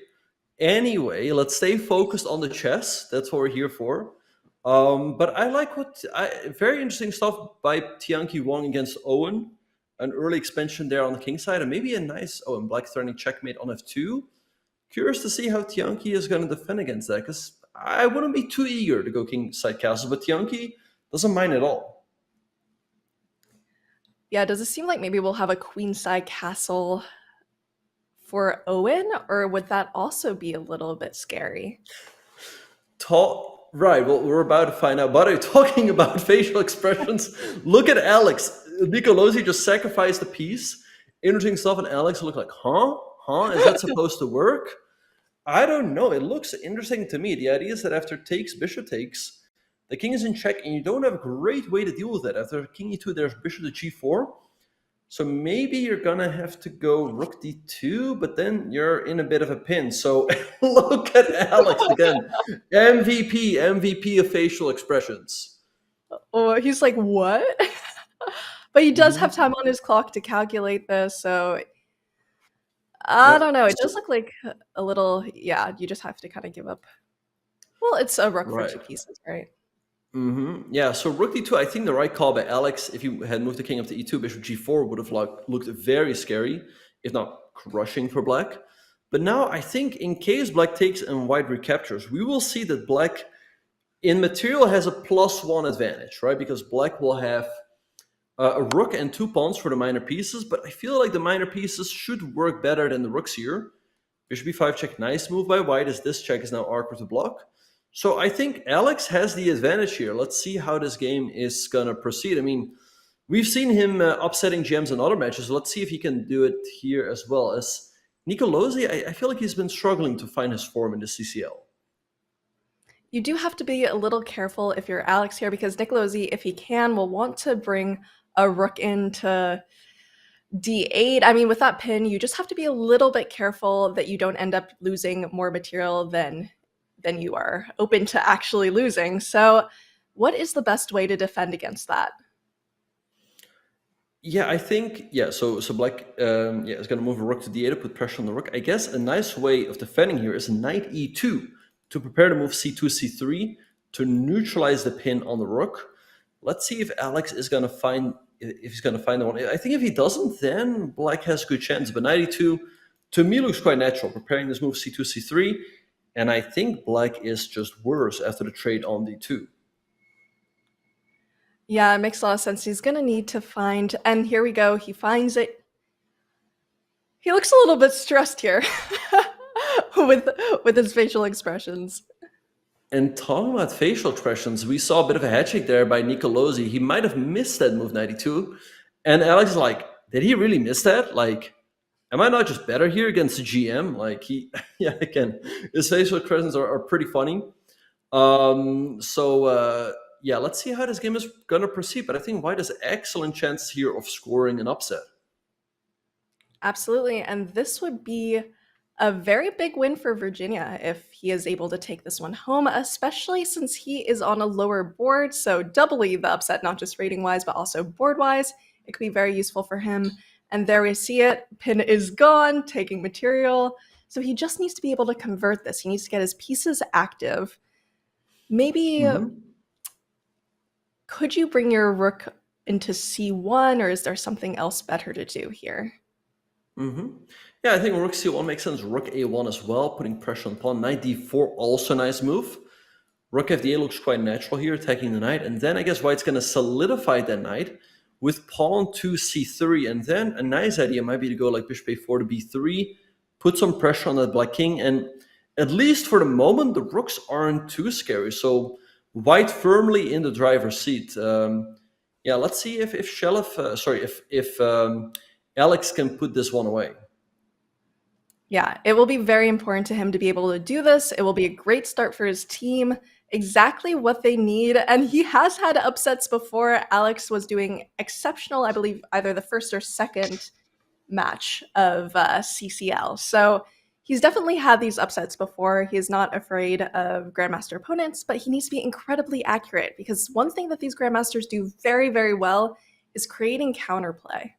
Anyway, let's stay focused on the chess. That's what we're here for. But I like very interesting stuff by Tianqi Wang against Owen. An early expansion there on the king side, and maybe a nice and black threatening checkmate on f2. Curious to see how Tianqi is going to defend against that, because I wouldn't be too eager to go king side castles, but Tianqi doesn't mind at all. Yeah, does it seem like maybe we'll have a queenside castle for Owen, or would that also be a little bit scary? Right, well, we're about to find out. But talking about facial expressions, look at Alex. Nicolas just sacrificed a piece. Interesting stuff, and Alex looked like, huh? Is that supposed to work? I don't know. It looks interesting to me. The idea is that after takes, bishop takes, the king is in check, and you don't have a great way to deal with that. After king e2, there's bishop to g4. So maybe you're going to have to go rook d2, but then you're in a bit of a pin. So look at Alex again. MVP of facial expressions. Oh, he's like, what? But he does have time on his clock to calculate this, so I don't know. It does look like a little, yeah, you just have to kind of give up. Well, it's a rook for 2 pieces, right? Yeah, so rook d2, I think the right call by Alex, if you had moved the king up to e2, bishop g4 would have looked very scary, if not crushing for black. But now I think in case black takes and white recaptures, we will see that black in material has a +1 advantage, right? Because black will have a rook and 2 pawns for the minor pieces, but I feel like the minor pieces should work better than the rooks here. Bishop b5 check, nice move by white, as this check is now awkward to block. So I think Alex has the advantage here. Let's see how this game is going to proceed. I mean, we've seen him upsetting GMs in other matches. Let's see if he can do it here as well. As Nicolas, I feel like he's been struggling to find his form in the CCL. You do have to be a little careful if you're Alex here, because Nicolas, if he can, will want to bring a rook into d8. I mean, with that pin, you just have to be a little bit careful that you don't end up losing more material than you are open to actually losing. So what is the best way to defend against that? Yeah, I think, so black is going to move a rook to d8 to put pressure on the rook. I guess a nice way of defending here is knight e2 to prepare to move c2, c3 to neutralize the pin on the rook. Let's see if Alex is going to find the one. I think if he doesn't, then black has a good chance. But knight e2 to me looks quite natural, preparing this move c2, c3. And I think black is just worse after the trade on d2. Yeah, it makes a lot of sense. He's going to need to find, and here we go. He finds it. He looks a little bit stressed here. with his facial expressions. And talking about facial expressions, we saw a bit of a head shake there by Nicolas. He might have missed that move 92. And Alex is like, did he really miss that? Like, am I not just better here against the GM? Like, yeah, again, his facial expressions are pretty funny. Yeah, let's see how this game is going to proceed. But I think White has excellent chances here of scoring an upset. Absolutely. And this would be a very big win for Virginia if he is able to take this one home, especially since he is on a lower board. So doubly the upset, not just rating-wise, but also board-wise. It could be very useful for him. And there we see it. Pin is gone, taking material. So he just needs to be able to convert this. He needs to get his pieces active. Maybe could you bring your rook into c1, or is there something else better to do here? Yeah, I think rook c1 makes sense. Rook a1 as well, putting pressure on pawn. Knight d4, also a nice move. Rook fd8 looks quite natural here, attacking the knight. And then I guess White's going to solidify that knight with pawn to c3. And then a nice idea might be to go like bishop a4 to b3, put some pressure on that black king. And at least for the moment, the rooks aren't too scary. So White firmly in the driver's seat. Yeah, let's see if Alex can put this one away. Yeah, it will be very important to him to be able to do this. It will be a great start for his team, exactly what they need. And he has had upsets before. Alex was doing exceptional, I believe, either the first or second match of CCL. So he's definitely had these upsets before. He is not afraid of Grandmaster opponents, but he needs to be incredibly accurate, because one thing that these Grandmasters do very, very well is creating counterplay.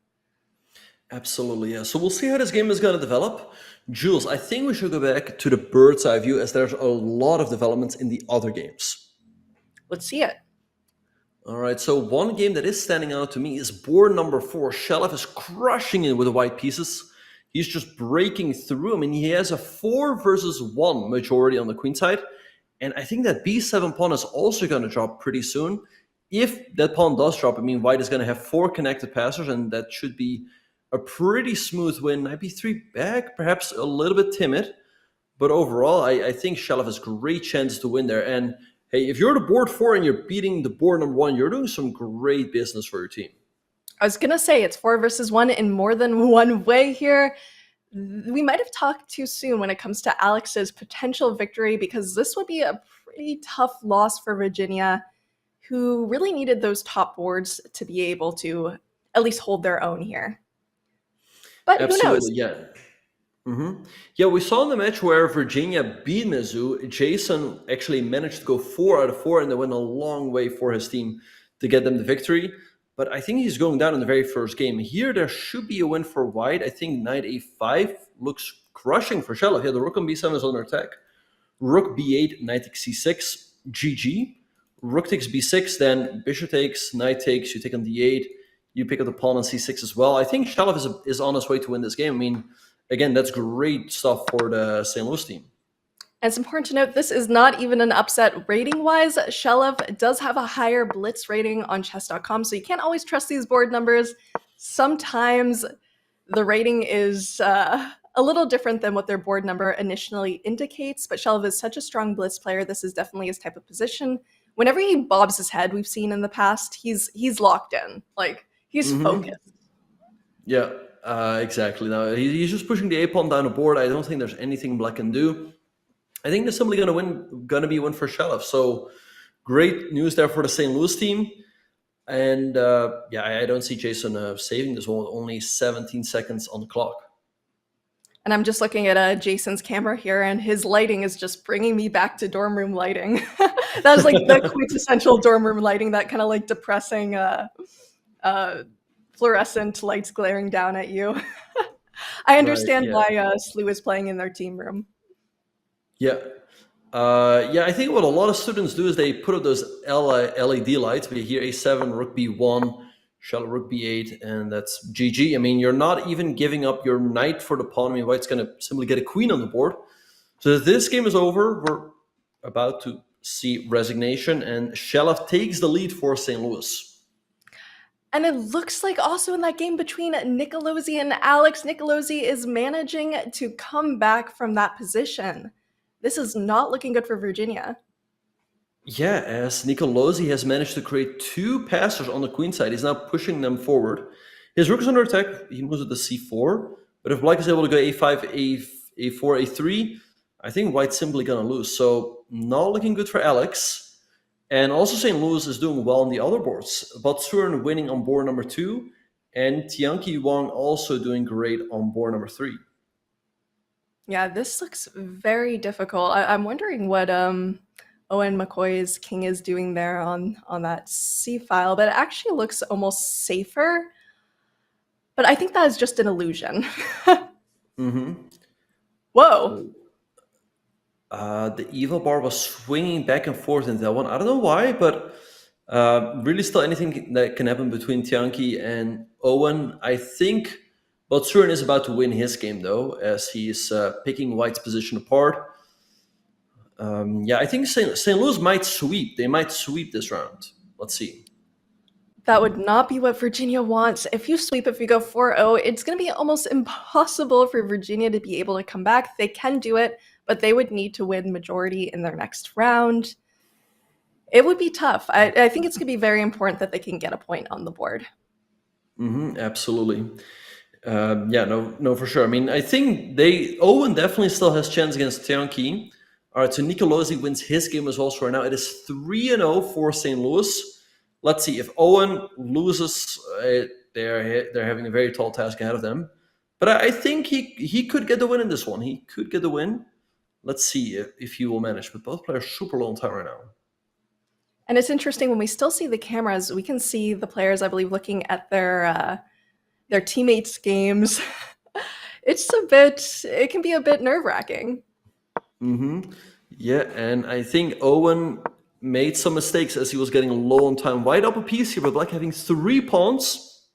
Absolutely, yeah. So we'll see how this game is going to develop. Jules, I think we should go back to the bird's eye view, as there's a lot of developments in the other games. Let's see it. All right, so one game that is standing out to me is board number 4. Shelov is crushing it with the white pieces. He's just breaking through. I mean, he has a 4 versus 1 majority on the queen side. And I think that b7 pawn is also going to drop pretty soon. If that pawn does drop, I mean, White is going to have 4 connected passers, and that should be a pretty smooth win. Knight b3 back, perhaps a little bit timid. But overall, I think Shelov has great chances to win there. And hey, if you're the board 4 and you're beating the board number 1, you're doing some great business for your team. I was going to say it's 4 versus 1 in more than one way here. We might have talked too soon when it comes to Alex's potential victory, because this would be a pretty tough loss for Virginia, who really needed those top boards to be able to at least hold their own here. But Absolutely, who knows? Yeah. Yeah, we saw in the match where Virginia beat Mizzou, Jason actually managed to go 4 out of 4, and they went a long way for his team to get them the victory. But I think he's going down in the very first game. Here, there should be a win for White. I think Knight a5 looks crushing for Shelov. Yeah, the rook on b7 is under attack. Rook b8, Knight takes c6, GG. Rook takes b6, then bishop takes, Knight takes, you take on d8. You pick up the pawn on c6 as well. I think Shelov is on his way to win this game. I mean, again, that's great stuff for the St. Louis team. And it's important to note, this is not even an upset rating-wise. Shelov does have a higher blitz rating on Chess.com, so you can't always trust these board numbers. Sometimes the rating is a little different than what their board number initially indicates, but Shelov is such a strong blitz player. This is definitely his type of position. Whenever he bobs his head, we've seen in the past, he's locked in. Like, he's focused. Yeah, exactly. Now he's just pushing the a-pawn down the board. I don't think there's anything black can do. I think there's simply going to be a win for Shelov. So great news there for the St. Louis team. And yeah, I don't see Jason saving this one with only 17 seconds on the clock. And I'm just looking at Jason's camera here, and his lighting is just bringing me back to dorm room lighting. That was like the quintessential dorm room lighting, that kind of like depressing fluorescent lights glaring down at you. I understand why Slooh is playing in their team room. Yeah. Yeah, I think what a lot of students do is they put up those LED lights. We hear a7, rook b1, Shelov rook b8, and that's GG. I mean, you're not even giving up your knight for the pawn. I mean, White's going to simply get a queen on the board. So this game is over. We're about to see resignation, and Shelov takes the lead for St. Louis. And it looks like also in that game between Nicolosi and Alex, Nicolosi is managing to come back from that position. This is not looking good for Virginia. Yeah, as Nicolosi has managed to create 2 passers on the queen side. He's now pushing them forward. His rook is under attack. He moves with the c4. But if black is able to go a5, a4, a3, I think white's simply going to lose. So not looking good for Alex. And also St. Louis is doing well on the other boards. Botsuren winning on board number 2. And Tianqi Wang also doing great on board number 3. Yeah, this looks very difficult. I'm wondering what Owen McCoy's king is doing there on that C file, but it actually looks almost safer. But I think that is just an illusion. Whoa. The evil bar was swinging back and forth in that one. I don't know why, but really still anything that can happen between Tianqi and Owen. I think Botsuren is about to win his game, though, as he's picking white's position apart. Yeah, I think St. Louis might sweep. They might sweep this round. Let's see. That would not be what Virginia wants. If you sweep, if you go 4-0, it's going to be almost impossible for Virginia to be able to come back. They can do it, but they would need to win majority in their next round. It would be tough. I think it's going to be very important that they can get a point on the board. Absolutely. Yeah, no, for sure. I mean, I think Owen definitely still has chance against Tianqi. All right, so Nicolosi wins his game as well. So right now it is 3-0 for St. Louis. Let's see, if Owen loses, they're having a very tall task ahead of them. But I think he could get the win in this one. He could get the win. Let's see if he will manage. But both players super low on time right now. And it's interesting, when we still see the cameras, we can see the players, I believe, looking at their teammates' games. It can be a bit nerve-wracking. Yeah, and I think Owen made some mistakes as he was getting low on time. White up a piece here, but black having 3 pawns.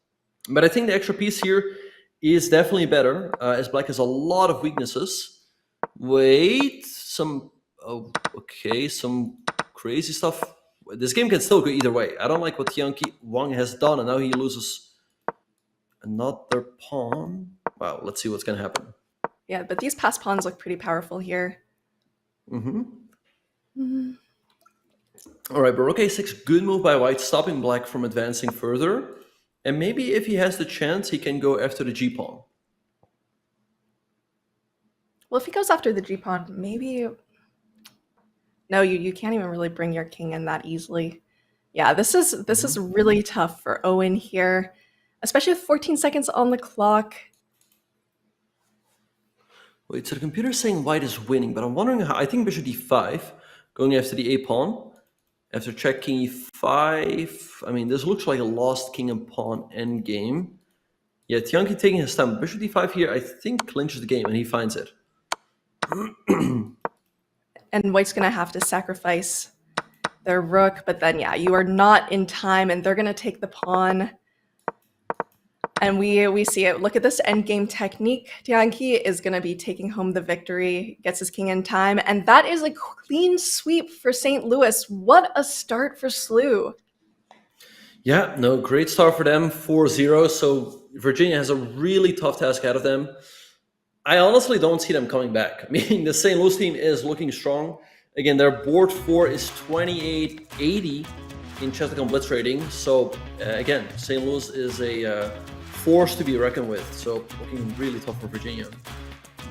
But I think the extra piece here is definitely better, as black has a lot of weaknesses. Wait, some crazy stuff. This game can still go either way. I don't like what Tianqi Wang has done, and now he loses another pawn. Wow, let's see what's going to happen. Yeah, but these passed pawns look pretty powerful here. All right, but rook a6, good move by white, stopping black from advancing further. And maybe if he has the chance, he can go after the g-pawn. Well, if he goes after the g-pawn, maybe... No, you can't even really bring your king in that easily. Yeah, this is really tough for Owen here, especially with 14 seconds on the clock. Wait, so the computer's saying white is winning, but I'm wondering how. I think bishop d5, going after the a-pawn. After check king e5, I mean, this looks like a lost king and pawn endgame. Yeah, Tianqi taking his time. Bishop d5 here, I think, clinches the game, and he finds it. And white's going to have to sacrifice their rook, but then, yeah, you are not in time, and they're going to take the pawn. And we see it. Look at this endgame technique. Tianqi is going to be taking home the victory, gets his king in time, and that is a clean sweep for St. Louis. What a start for Slooh. Yeah, no, great start for them, 4-0. So Virginia has a really tough task ahead of them. I honestly don't see them coming back. I mean, the St. Louis team is looking strong. Again, their board 4 is 2880 in Chess.com Blitz rating. So again, St. Louis is a force to be reckoned with. So looking really tough for Virginia.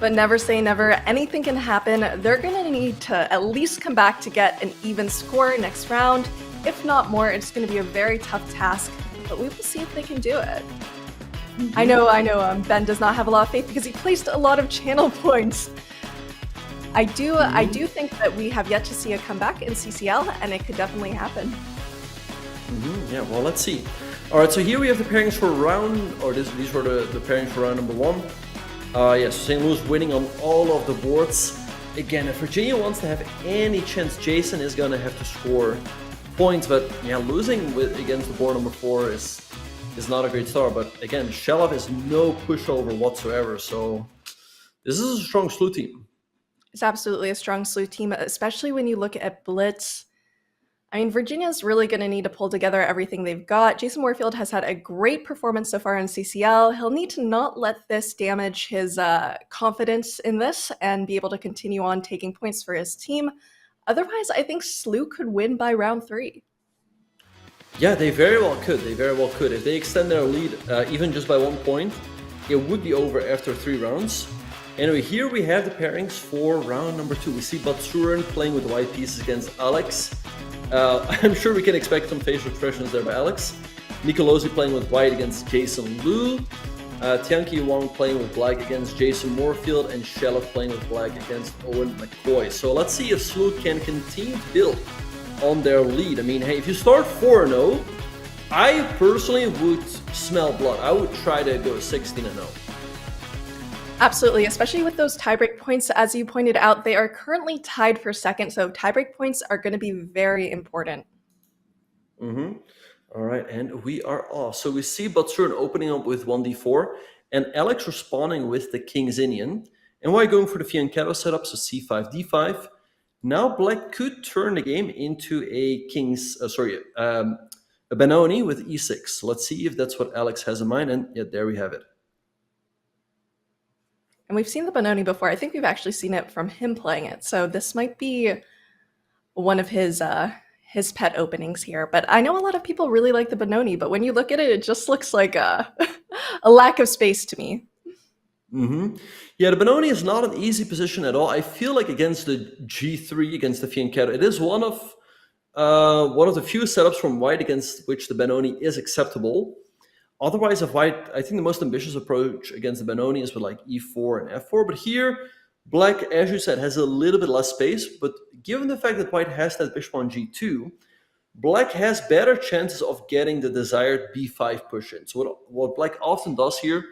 But never say never. Anything can happen. They're going to need to at least come back to get an even score next round. If not more, it's going to be a very tough task. But we will see if they can do it. I know. Ben does not have a lot of faith because he placed a lot of channel points. I do think that we have yet to see a comeback in CCL, and it could definitely happen. Yeah, well, let's see. All right, so here we have the pairings for round, or these were the pairings for round number 1. Yes, St. Louis winning on all of the boards. Again, if Virginia wants to have any chance, Jason is going to have to score points. But yeah, losing against the board number 4 is not a great start. But again, Shelov is no pushover whatsoever. So this is a strong Slooh team. It's absolutely a strong Slooh team, especially when you look at Blitz. I mean, Virginia's really going to need to pull together everything they've got. Jason Moorfield has had a great performance so far in CCL. He'll need to not let this damage his confidence in this and be able to continue on taking points for his team. Otherwise, I think Slooh could win by round 3. Yeah, they very well could. They very well could. If they extend their lead even just by 1 point, it would be over after 3 rounds. Anyway, here we have the pairings for round number 2. We see Batsurin playing with white pieces against Alex. I'm sure we can expect some facial expressions there by Alex. Nicolosi playing with white against Jason Liu. Tianqi Wang playing with black against Jason Moorfield. And Shella playing with black against Owen McCoy. So let's see if Slooh can continue to build on their lead. I mean, hey, if you start 4-0, I personally would smell blood. I would try to go 16-0. Absolutely, especially with those tiebreak points. As you pointed out, they are currently tied for second, so tiebreak points are going to be very important. All right, and we are off. So we see Batsurin opening up with 1d4, and Alex responding with the King's Indian. And why going for the fianchetto setup, so c5, d5. Now black could turn the game into a a Benoni with e6. Let's see if that's what Alex has in mind, and yeah, there we have it. And we've seen the Benoni before. I think we've actually seen it from him playing it. So this might be one of his pet openings here. But I know a lot of people really like the Benoni, but when you look at it, it just looks like a lack of space to me. Yeah, the Benoni is not an easy position at all. I feel like against the g3, against the fianchetto, it is one of the few setups from white against which the Benoni is acceptable. Otherwise, of white, I think the most ambitious approach against the Benoni is with like e4 and f4. But here, black, as you said, has a little bit less space. But given the fact that white has that bishop on g2, black has better chances of getting the desired b5 push-in. So what black often does here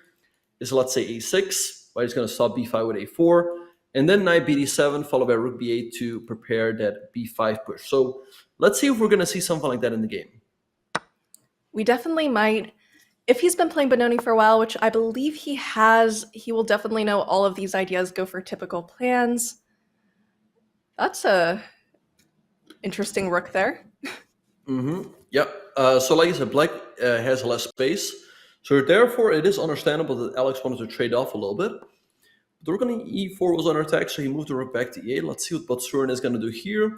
is, let's say, a6. White is going to stop b5 with a4. And then knight bd7, followed by rook b8 to prepare that b5 push. So let's see if we're going to see something like that in the game. We definitely might. If he's been playing Benoni for a while, which I believe he has, he will definitely know all of these ideas go for typical plans. That's a interesting rook there. Yep. So like I said, black has less space. So therefore, it is understandable that Alex wanted to trade off a little bit. The rook on e4 was under attack, so he moved the rook back to e8. Let's see what Batsurin is going to do here.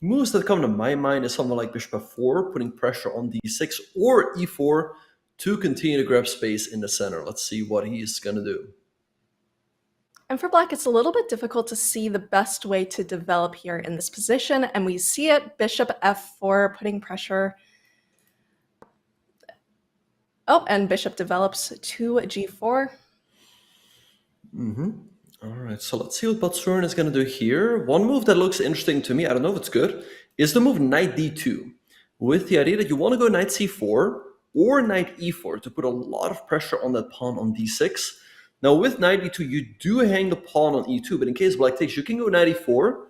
Moves that come to my mind is something like bishop f4, putting pressure on d6, or e4, to continue to grab space in the center. Let's see what he's going to do. And for black, it's a little bit difficult to see the best way to develop here in this position. And we see it, bishop f4, putting pressure. Oh, and bishop develops to g4. All right, so let's see what Batsurin is going to do here. One move that looks interesting to me, I don't know if it's good, is the move knight d2, with the idea that you want to go knight c4, or knight e4 to put a lot of pressure on that pawn on d6. Now with knight e2, you do hang the pawn on e2, but in case black takes, you can go knight e4,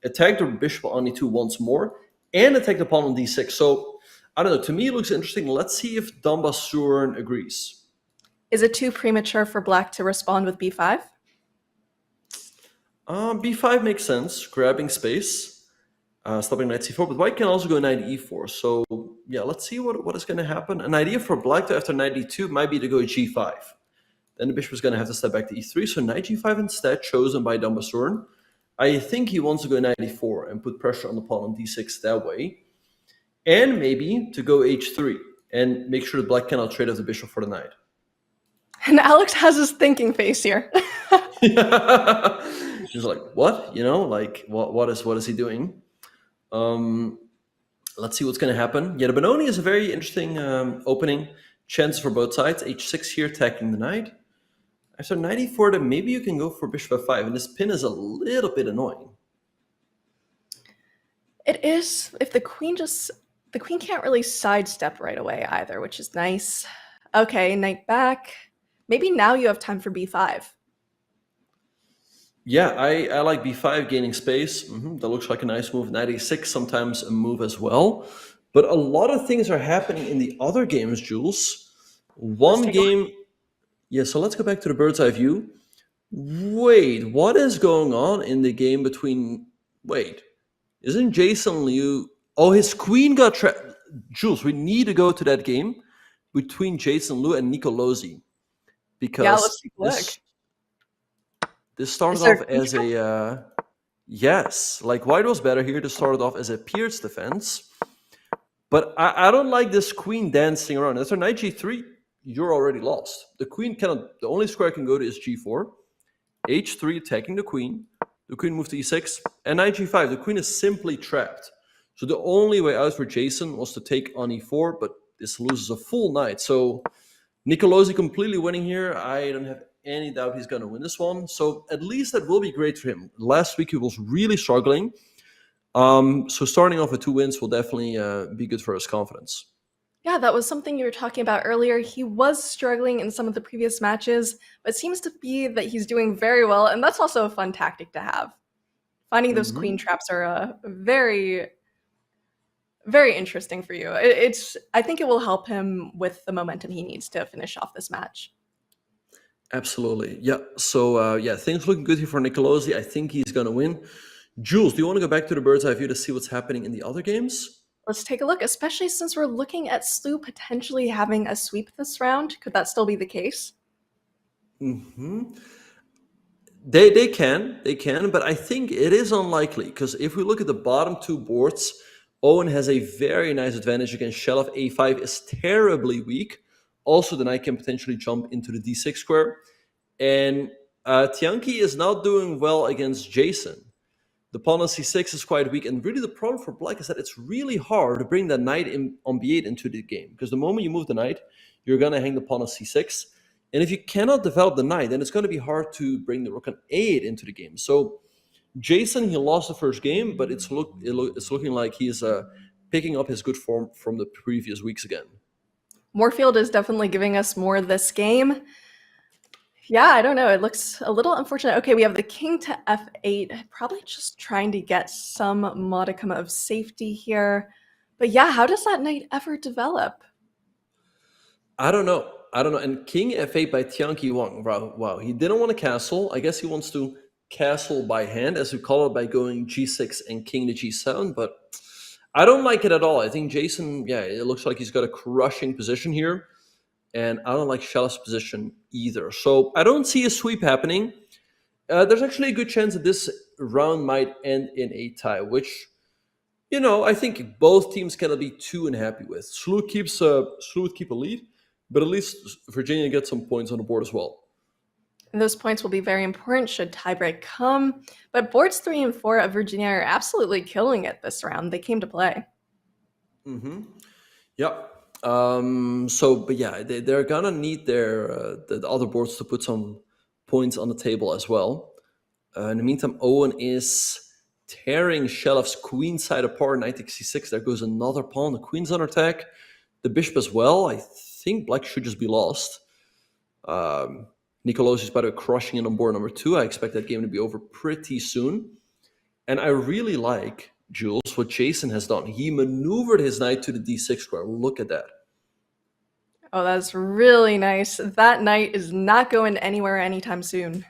attack the bishop on e2 once more, and attack the pawn on d6. So, I don't know, to me it looks interesting. Let's see if Batsurin agrees. Is it too premature for black to respond with b5? b5 makes sense, grabbing space. Stopping knight c4, but white can also go knight e4. So yeah, let's see what is going to happen. An idea for black to after knight e2 might be to go g5. Then the bishop is going to have to step back to e3. So knight g5 instead, chosen by Batsurin. I think he wants to go knight e4 and put pressure on the pawn on d6 that way. And maybe to go h3 and make sure that black cannot trade off the bishop for the knight. And Alex has his thinking face here. He's like, what? You know, like what is he doing? Let's see what's going to happen. Yeah, the Benoni is a very interesting opening. Chances for both sides. h6 here, attacking the knight. After knight e4, then maybe you can go for bishop f5. And this pin is a little bit annoying. It is. If the queen can't really sidestep right away either, which is nice. Okay, knight back. Maybe now you have time for b5. Yeah, I like b5, gaining space. That looks like a nice move. Knight a6, sometimes a move as well. But a lot of things are happening in the other games, Jules. One game... Yeah, so let's go back to the bird's eye view. Wait, what is going on in the game between... Wait, isn't Jason Liu Oh, his queen got trapped. Jules, we need to go to that game between Jason Liu and Nicolas Checa, Yeah, let's because take a look. this started Is there off a queen as a yes, like white was better here to start it off as a Pierce defense, but I don't like this queen dancing around. After knight g3, you're already lost. The queen cannot. The only square it can go to is g4, h3 attacking the queen. The queen moved to e6, and knight g5. The queen is simply trapped. So the only way out for Jason was to take on e4, but this loses a full knight. So Nicolas Checa completely winning here. I don't have any doubt he's going to win this one. So at least that will be great for him. Last week he was really struggling. So starting off with 2 wins will definitely be good for his confidence. Yeah, that was something you were talking about earlier. He was struggling in some of the previous matches, but it seems to be that he's doing very well, and that's also a fun tactic to have. Finding those queen traps are very, very interesting for you. I think it will help him with the momentum he needs to finish off this match. Absolutely. Yeah. So, things looking good here for Nicolas Checa. I think he's going to win. Jules, do you want to go back to the bird's eye view to see what's happening in the other games? Let's take a look, especially since we're looking at Slooh potentially having a sweep this round. Could that still be the case? They can, but I think it is unlikely, because if we look at the bottom 2 boards, Owen has a very nice advantage against Shelov. A5 is terribly weak. Also, the knight can potentially jump into the d6 square. And Tianqi is not doing well against Jason. The pawn on c6 is quite weak, and really the problem for black is that it's really hard to bring that knight on b8 into the game, because the moment you move the knight, you're going to hang the pawn on c6, and if you cannot develop the knight, then it's going to be hard to bring the rook on a8 into the game. So Jason, he lost the first game, but it's looking like he's picking up his good form from the previous weeks again. Moorfield is definitely giving us more this game. Yeah, I don't know. It looks a little unfortunate. Okay, we have the king to f8. Probably just trying to get some modicum of safety here. But yeah, how does that knight ever develop? I don't know. And king f8 by Tianqi Wang. Wow. He didn't want to castle. I guess he wants to castle by hand, as we call it, by going g6 and king to g7. But I don't like it at all. I think Jason, it looks like he's got a crushing position here. And I don't like Shelov's position either. So I don't see a sweep happening. There's actually a good chance that this round might end in a tie, which, I think both teams cannot be too unhappy with. Slooh would keep a lead, but at least Virginia gets some points on the board as well. And those points will be very important should tiebreak come. But boards 3 and 4 of Virginia are absolutely killing it this round. They came to play. Yep. They're gonna need the other boards to put some points on the table as well. In the meantime, Owen is tearing Shelov's queen side apart. Knight takes c6. There goes another pawn. The queen's under attack. The bishop as well. I think black should just be lost. Nicolas is by the way crushing it on board number 2. I expect that game to be over pretty soon. And I really like, Jules, what Jason has done. He maneuvered his knight to the d6 square. Look at that. Oh, that's really nice. That knight is not going anywhere anytime soon.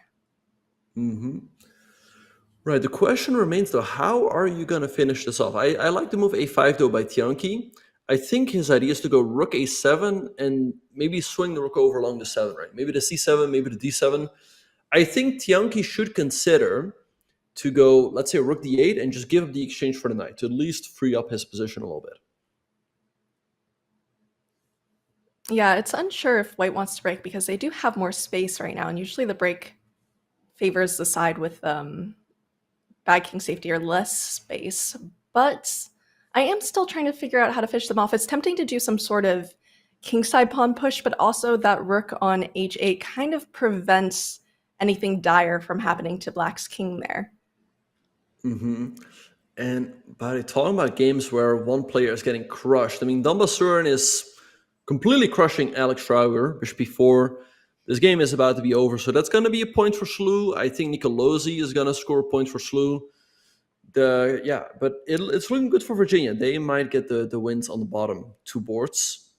Right. The question remains, though, how are you going to finish this off? I like the move a5, though, by Tianqi. I think his idea is to go rook a7 and maybe swing the rook over along the 7, right? Maybe the c7, maybe the d7. I think Tianqi should consider to go, let's say, rook d8 and just give up the exchange for the knight to at least free up his position a little bit. Yeah, it's unsure if white wants to break because they do have more space right now, and usually the break favors the side with bad king safety or less space. But I am still trying to figure out how to finish them off. It's tempting to do some sort of kingside pawn push, but also that rook on h8 kind of prevents anything dire from happening to black's king there. And by talking about games where one player is getting crushed, I mean, Dambasuren is completely crushing Alex Strauger, bishop b4. This game is about to be over, so that's going to be a point for Slooh. I think Nicolas Checa is going to score points for Slooh. But it's looking good for Virginia. They might get the wins on the bottom 2 boards.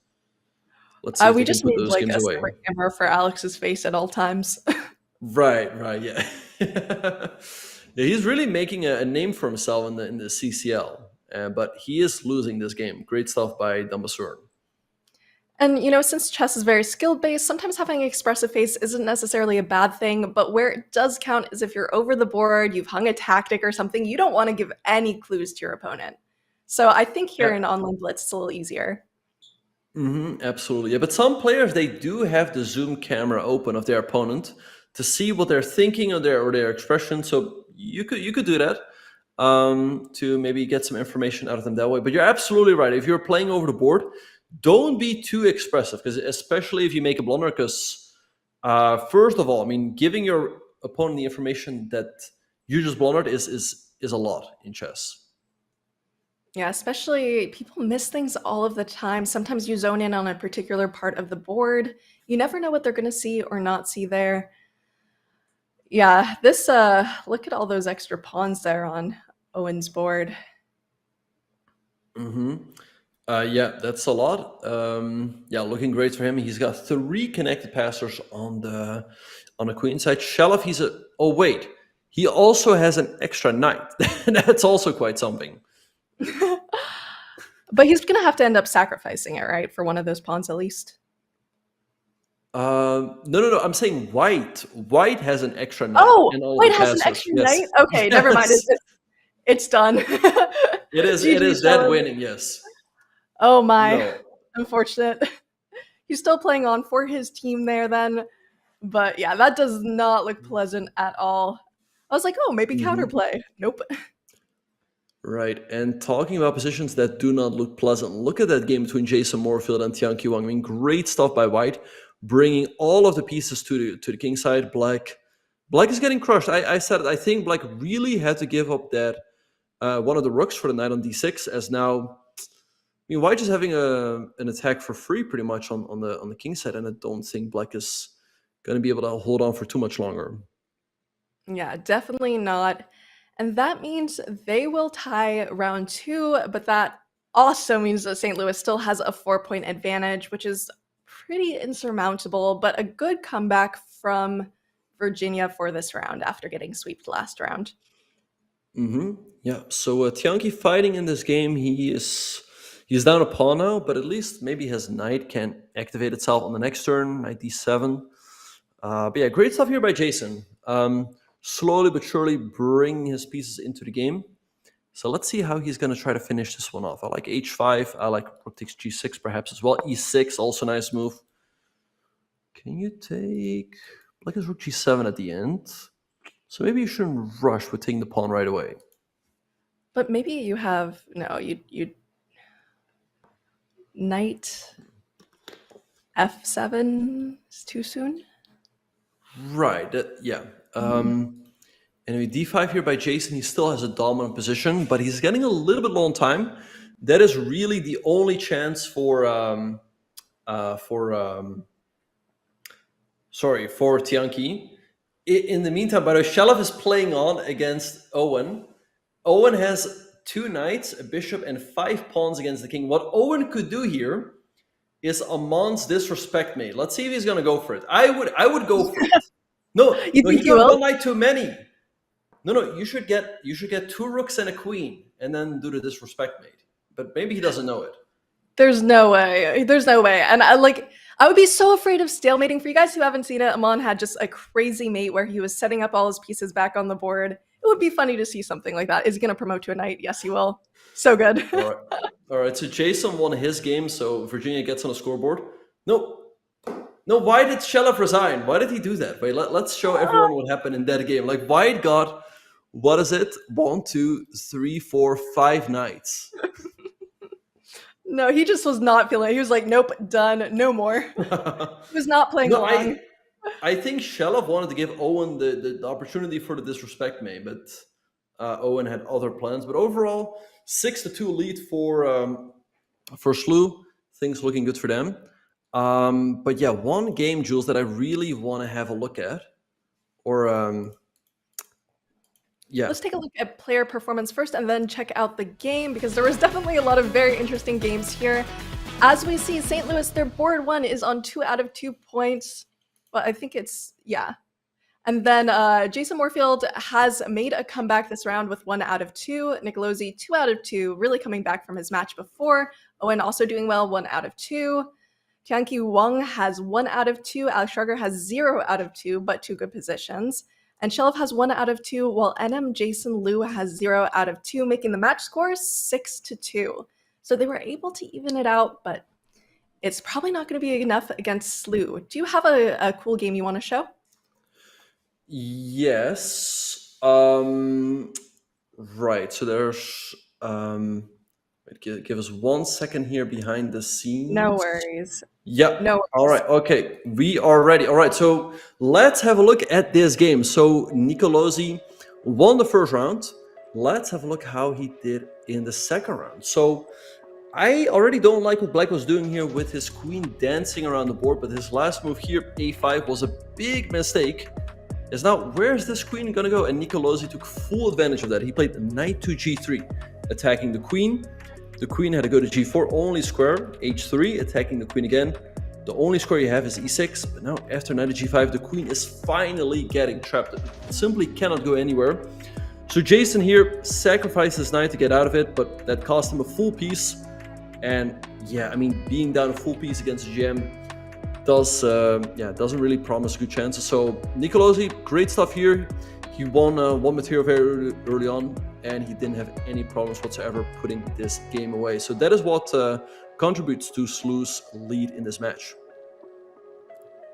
Let's see if we they can just put need those like games a away. separate camera for Alex's face at all times. Right, yeah. Yeah, he's really making a name for himself in the CCL. but he is losing this game. Great stuff by Dambasur. And, since chess is very skill-based, sometimes having an expressive face isn't necessarily a bad thing, but where it does count is if you're over the board, you've hung a tactic or something, you don't want to give any clues to your opponent. So I think here in Online Blitz, it's a little easier. Absolutely. Yeah, but some players, they do have the Zoom camera open of their opponent to see what they're thinking or their expression. So you could do that to maybe get some information out of them that way. But you're absolutely right. If you're playing over the board, don't be too expressive, because especially if you make a blunder, because first of all, giving your opponent the information that you just blundered is a lot in chess. Yeah, especially people miss things all of the time. Sometimes you zone in on a particular part of the board. You never know what they're going to see or not see there. Yeah, this, look at all those extra pawns there on Owen's board. Yeah, that's a lot. Yeah, looking great for him. He's got 3 connected passers on the queen side. Shelov, he also has an extra knight. That's also quite something. But he's going to have to end up sacrificing it, right? For one of those pawns at least. No. I'm saying white. White has an extra knight. Oh, and all white the has an passers. extra knight? Okay, never mind. It's done. It is dead winning, yes. Oh my, No. unfortunate. He's still playing on for his team there then. But yeah, that does not look pleasant at all. I was like, oh, maybe counterplay. Nope. Right, and talking about positions that do not look pleasant, look at that game between Jason Moorfield and Tianqi Wang. Great stuff by White, bringing all of the pieces to the king side. Black is getting crushed. I said it. I think Black really had to give up that one of the rooks for the knight on d6, as now White is having an attack for free pretty much on the king side, and I don't think Black is going to be able to hold on for too much longer. Yeah, definitely not. And that means they will tie round 2, but that also means that St. Louis still has a 4-point advantage, which is pretty insurmountable, but a good comeback from Virginia for this round after getting swept last round. Yeah, so Tianqi fighting in this game, he's down a pawn now, but at least maybe his knight can activate itself on the next turn, knight d7. But yeah, great stuff here by Jason. Slowly but surely bring his pieces into the game. So let's see how he's going to try to finish this one off. I like h5. I like rook takes g6 perhaps as well. e6, also nice move. Can you take... Black has rook g7 at the end. So maybe you shouldn't rush with taking the pawn right away. But maybe you have... No, you knight f7 is too soon? Right, yeah. Anyway, d5 here by Jason. He still has a dominant position, but he's getting a little bit low on time. That is really the only chance for Tianqi. In the meantime, by the way, Shelov is playing on against Owen. Owen has 2 knights, a bishop, and 5 pawns against the king. What Owen could do here is a Mons disrespect mate. Let's see if he's going to go for it. I would go for it. No, he got 1 knight too many. No, you should get 2 rooks and a queen, and then do the disrespect mate. But maybe he doesn't know it. There's no way. And I would be so afraid of stalemating. For you guys who haven't seen it, Amon had just a crazy mate where he was setting up all his pieces back on the board. It would be funny to see something like that. Is he going to promote to a knight? Yes, he will. So good. All right. So Jason won his game, so Virginia gets on the scoreboard. No, why did Shelov resign? Why did he do that? Wait, let's show everyone what happened in that game. Like, White got, 1, 2, 3, 4, 5 knights. No, he just was not feeling it. He was like, nope, done, no more. He was not playing along. I think Shelov wanted to give Owen the opportunity for the disrespect mate, but Owen had other plans. But overall, 6-2 lead for Slooh. Things looking good for them. But yeah, one game, Jules, that I really want to have a look at, Let's take a look at player performance first and then check out the game, because there was definitely a lot of very interesting games here. As we see, St. Louis, their board 1 is on 2 out of 2 points, but I think it's, yeah. And then Jason Moorfield has made a comeback this round with 1 out of 2. Nicolosi 2 out of 2, really coming back from his match before. Owen also doing well, 1 out of 2. Tianqi Wang has 1 out of 2. Alex Schrager has 0 out of 2, but 2 good positions. And Shelov has 1 out of 2, while NM Jason Liu has 0 out of 2, making the match score 6-2. So they were able to even it out, but it's probably not going to be enough against Slooh. Do you have a cool game you want to show? Yes. Right. So there's give us 1 second here behind the scenes. No worries. Yeah. No worries. All right. Okay. We are ready. All right. So let's have a look at this game. So Nicolosi won the first round. Let's have a look how he did in the second round. So I already don't like what Black was doing here with his queen dancing around the board, but his last move here, a5, was a big mistake. Is now, where's this queen gonna go? And Nicolosi took full advantage of that. He played knight to g3, attacking the queen. The queen had to go to g4, only square, h3, attacking the queen again. The only square you have is e6, but now after knight to g5, the queen is finally getting trapped. It simply cannot go anywhere. So Jason here sacrificed his knight to get out of it, but that cost him a full piece. And yeah, I mean, being down a full piece against a GM doesn't really promise good chances. So Nicolosi, great stuff here. He won one material very early on, and he didn't have any problems whatsoever putting this game away. So that is what contributes to Slooh's lead in this match.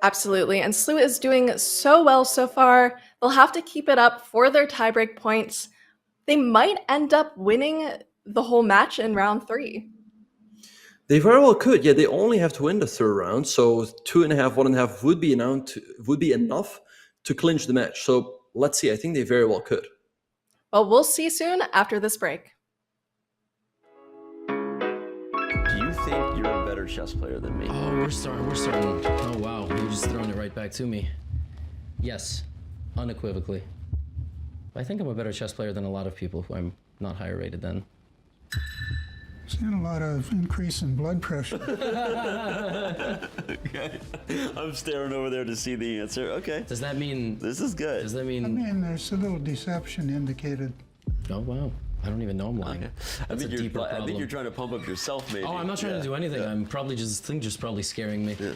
Absolutely, and Slooh is doing so well so far. They'll have to keep it up for their tiebreak points. They might end up winning the whole match in round 3. They very well could. Yeah, they only have to win the third round, so 2.5, 1.5 would be enough to clinch the match. So let's see. I think they very well could. Well, we'll see soon after this break. Do you think you're a better chess player than me? Oh, we're starting. Oh, wow. You're just throwing it right back to me. Yes, unequivocally. I think I'm a better chess player than a lot of people who I'm not higher rated than. Seen a lot of increase in blood pressure. Okay. I'm staring over there to see the answer. Okay. Does that mean... This is good. Does that mean... I mean, there's a little deception indicated. Oh, wow. I don't even know I'm lying. Okay. That's a deeper problem. I think you're trying to pump up yourself, maybe. Oh, I'm not trying to do anything. I'm probably just probably scaring me. Yeah.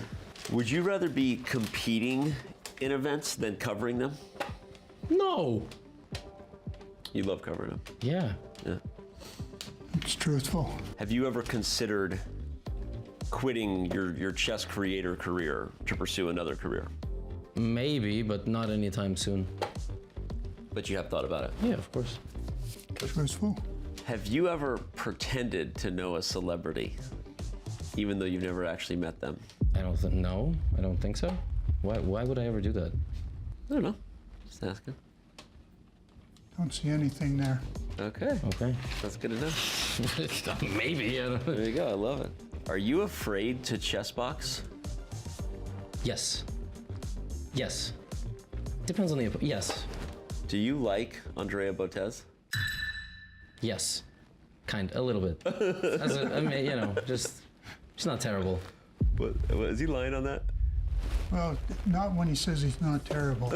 Would you rather be competing in events than covering them? No. You love covering them? Yeah. Yeah. It's truthful. Have you ever considered quitting your chess creator career to pursue another career? Maybe, but not anytime soon. But you have thought about it? Yeah, of course. Truthful. Have you ever pretended to know a celebrity, even though you've never actually met them? No, I don't think so. Why would I ever do that? I don't know. Just asking. Don't see anything there. Okay. Okay. That's good enough. Maybe. I don't know. There you go. I love it. Are you afraid to chess box? Yes. Yes. Depends on the... Yes. Do you like Andrea Botez? Yes. A little bit. I mean, you know, just... She's not terrible. What, is he lying on that? Well, not when he says he's not terrible.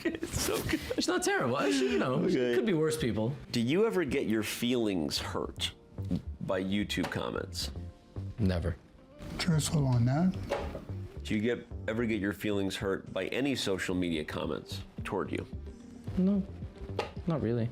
It's so good. She's not terrible. Actually, you know, okay. Could be worse people. Do you ever get your feelings hurt by YouTube comments? Never. Truthful on that. Do you ever get your feelings hurt by any social media comments toward you? No, not really.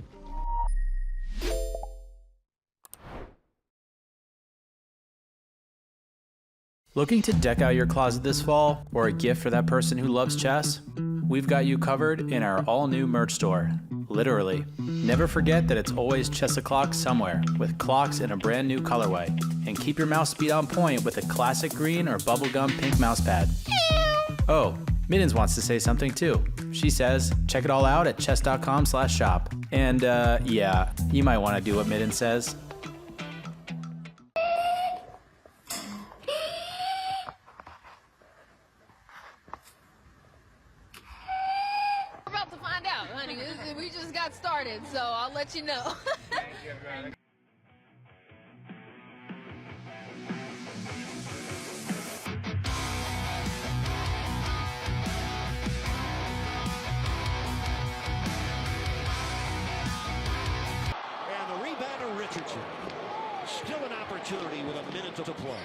Looking to deck out your closet this fall, or a gift for that person who loves chess? We've got you covered in our all-new merch store. Literally. Never forget that it's always chess o'clock somewhere, with clocks in a brand new colorway. And keep your mouse speed on point with a classic green or bubblegum pink mouse pad. Oh, Middens wants to say something too. She says, check it all out at chess.com/shop. And yeah, you might want to do what Middens says. We just got started, so I'll let you know. match or two. Still an opportunity with a minute to play.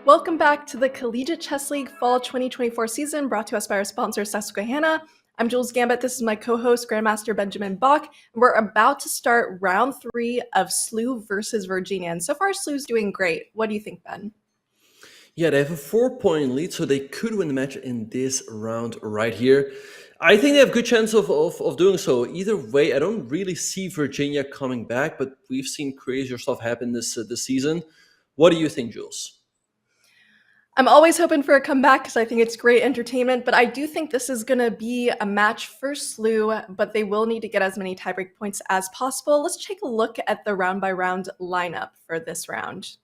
Welcome back to the Collegiate Chess League Fall 2024 season, brought to us by our sponsor, Susquehanna. I'm Jules Gambit. This is my co-host, Grandmaster Benjamin Bach. We're about to start round 3 of Slooh versus Virginia. And so far, Slooh's doing great. What do you think, Ben? Yeah, they have a 4-point lead, so they could win the match in this round right here. I think they have a good chance of doing so. Either way, I don't really see Virginia coming back, but we've seen crazier stuff happen this season. What do you think, Jules? I'm always hoping for a comeback because I think it's great entertainment, but I do think this is going to be a match for Slooh, but they will need to get as many tiebreak points as possible. Let's take a look at the round-by-round lineup for this round.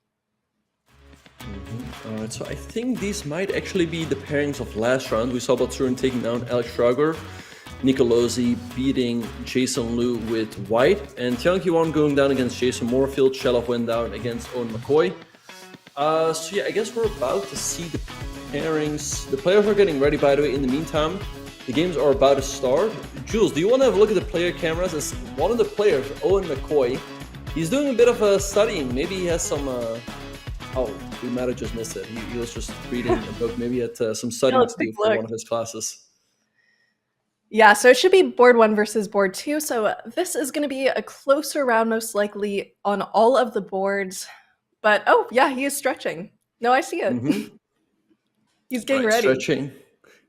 All right, so I think these might actually be the pairings of last round. We saw Batsurin taking down Alex Schrager, Nicolas beating Jason Liu with white, and Tian Qiwan going down against Jason Moorfield. Shelov went down against Owen McCoy. So yeah, I guess we're about to see the pairings. The players are getting ready, by the way. In the meantime, the games are about to start. Jules, do you want to have a look at the player cameras? As one of the players, Owen McCoy, he's doing a bit of studying. Maybe he has some... Oh, we might have just missed it. He was just reading a book. Maybe he had some studying to do for one of his classes. Yeah, so it should be board 1 versus board 2. So this is going to be a closer round, most likely, on all of the boards. But, oh, yeah, he is stretching. No, I see it. Mm-hmm. He's getting ready. Stretching.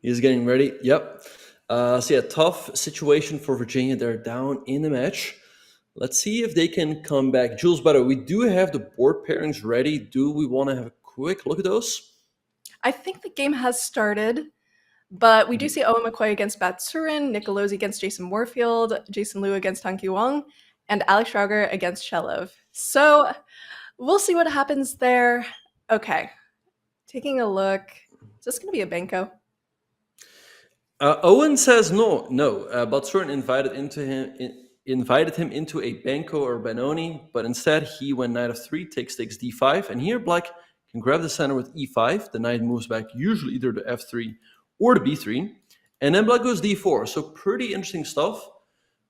He's getting ready. Yep. So, yeah, tough situation for Virginia. They're down in the match. Let's see if they can come back. Jules, by the way, we do have the board pairings ready. Do we want to have a quick look at those? I think the game has started, but we do see Owen McCoy against Batsurin, Nicolas against Jason Moorfield, Jason Liu against Tang Qiwang, and Alex Schrager against Shelov. So... we'll see what happens there. Okay, taking a look. Is this going to be a Benko? Owen says no. Batsurin invited him into a Benko or Benoni, but instead he went knight of 3, takes d5, and here black can grab the center with e5. The knight moves back, usually either to f3 or to b3, and then black goes d4. So pretty interesting stuff.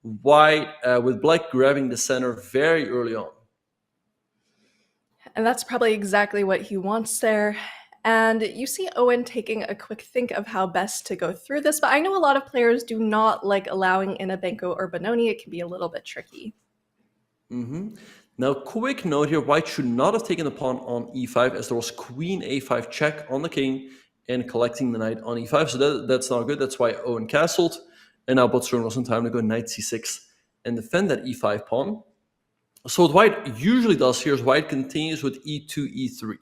White with black grabbing the center very early on. And that's probably exactly what he wants there. And you see Owen taking a quick think of how best to go through this, but I know a lot of players do not like allowing in a Benko or Benoni. It can be a little bit tricky. Now, quick note here, white should not have taken the pawn on e5 as there was queen a5 check on the king and collecting the knight on e5. So that's not good. That's why Owen castled. And now Botsurin was in time to go knight c6 and defend that e5 pawn. So what white usually does here is white continues with e2, e3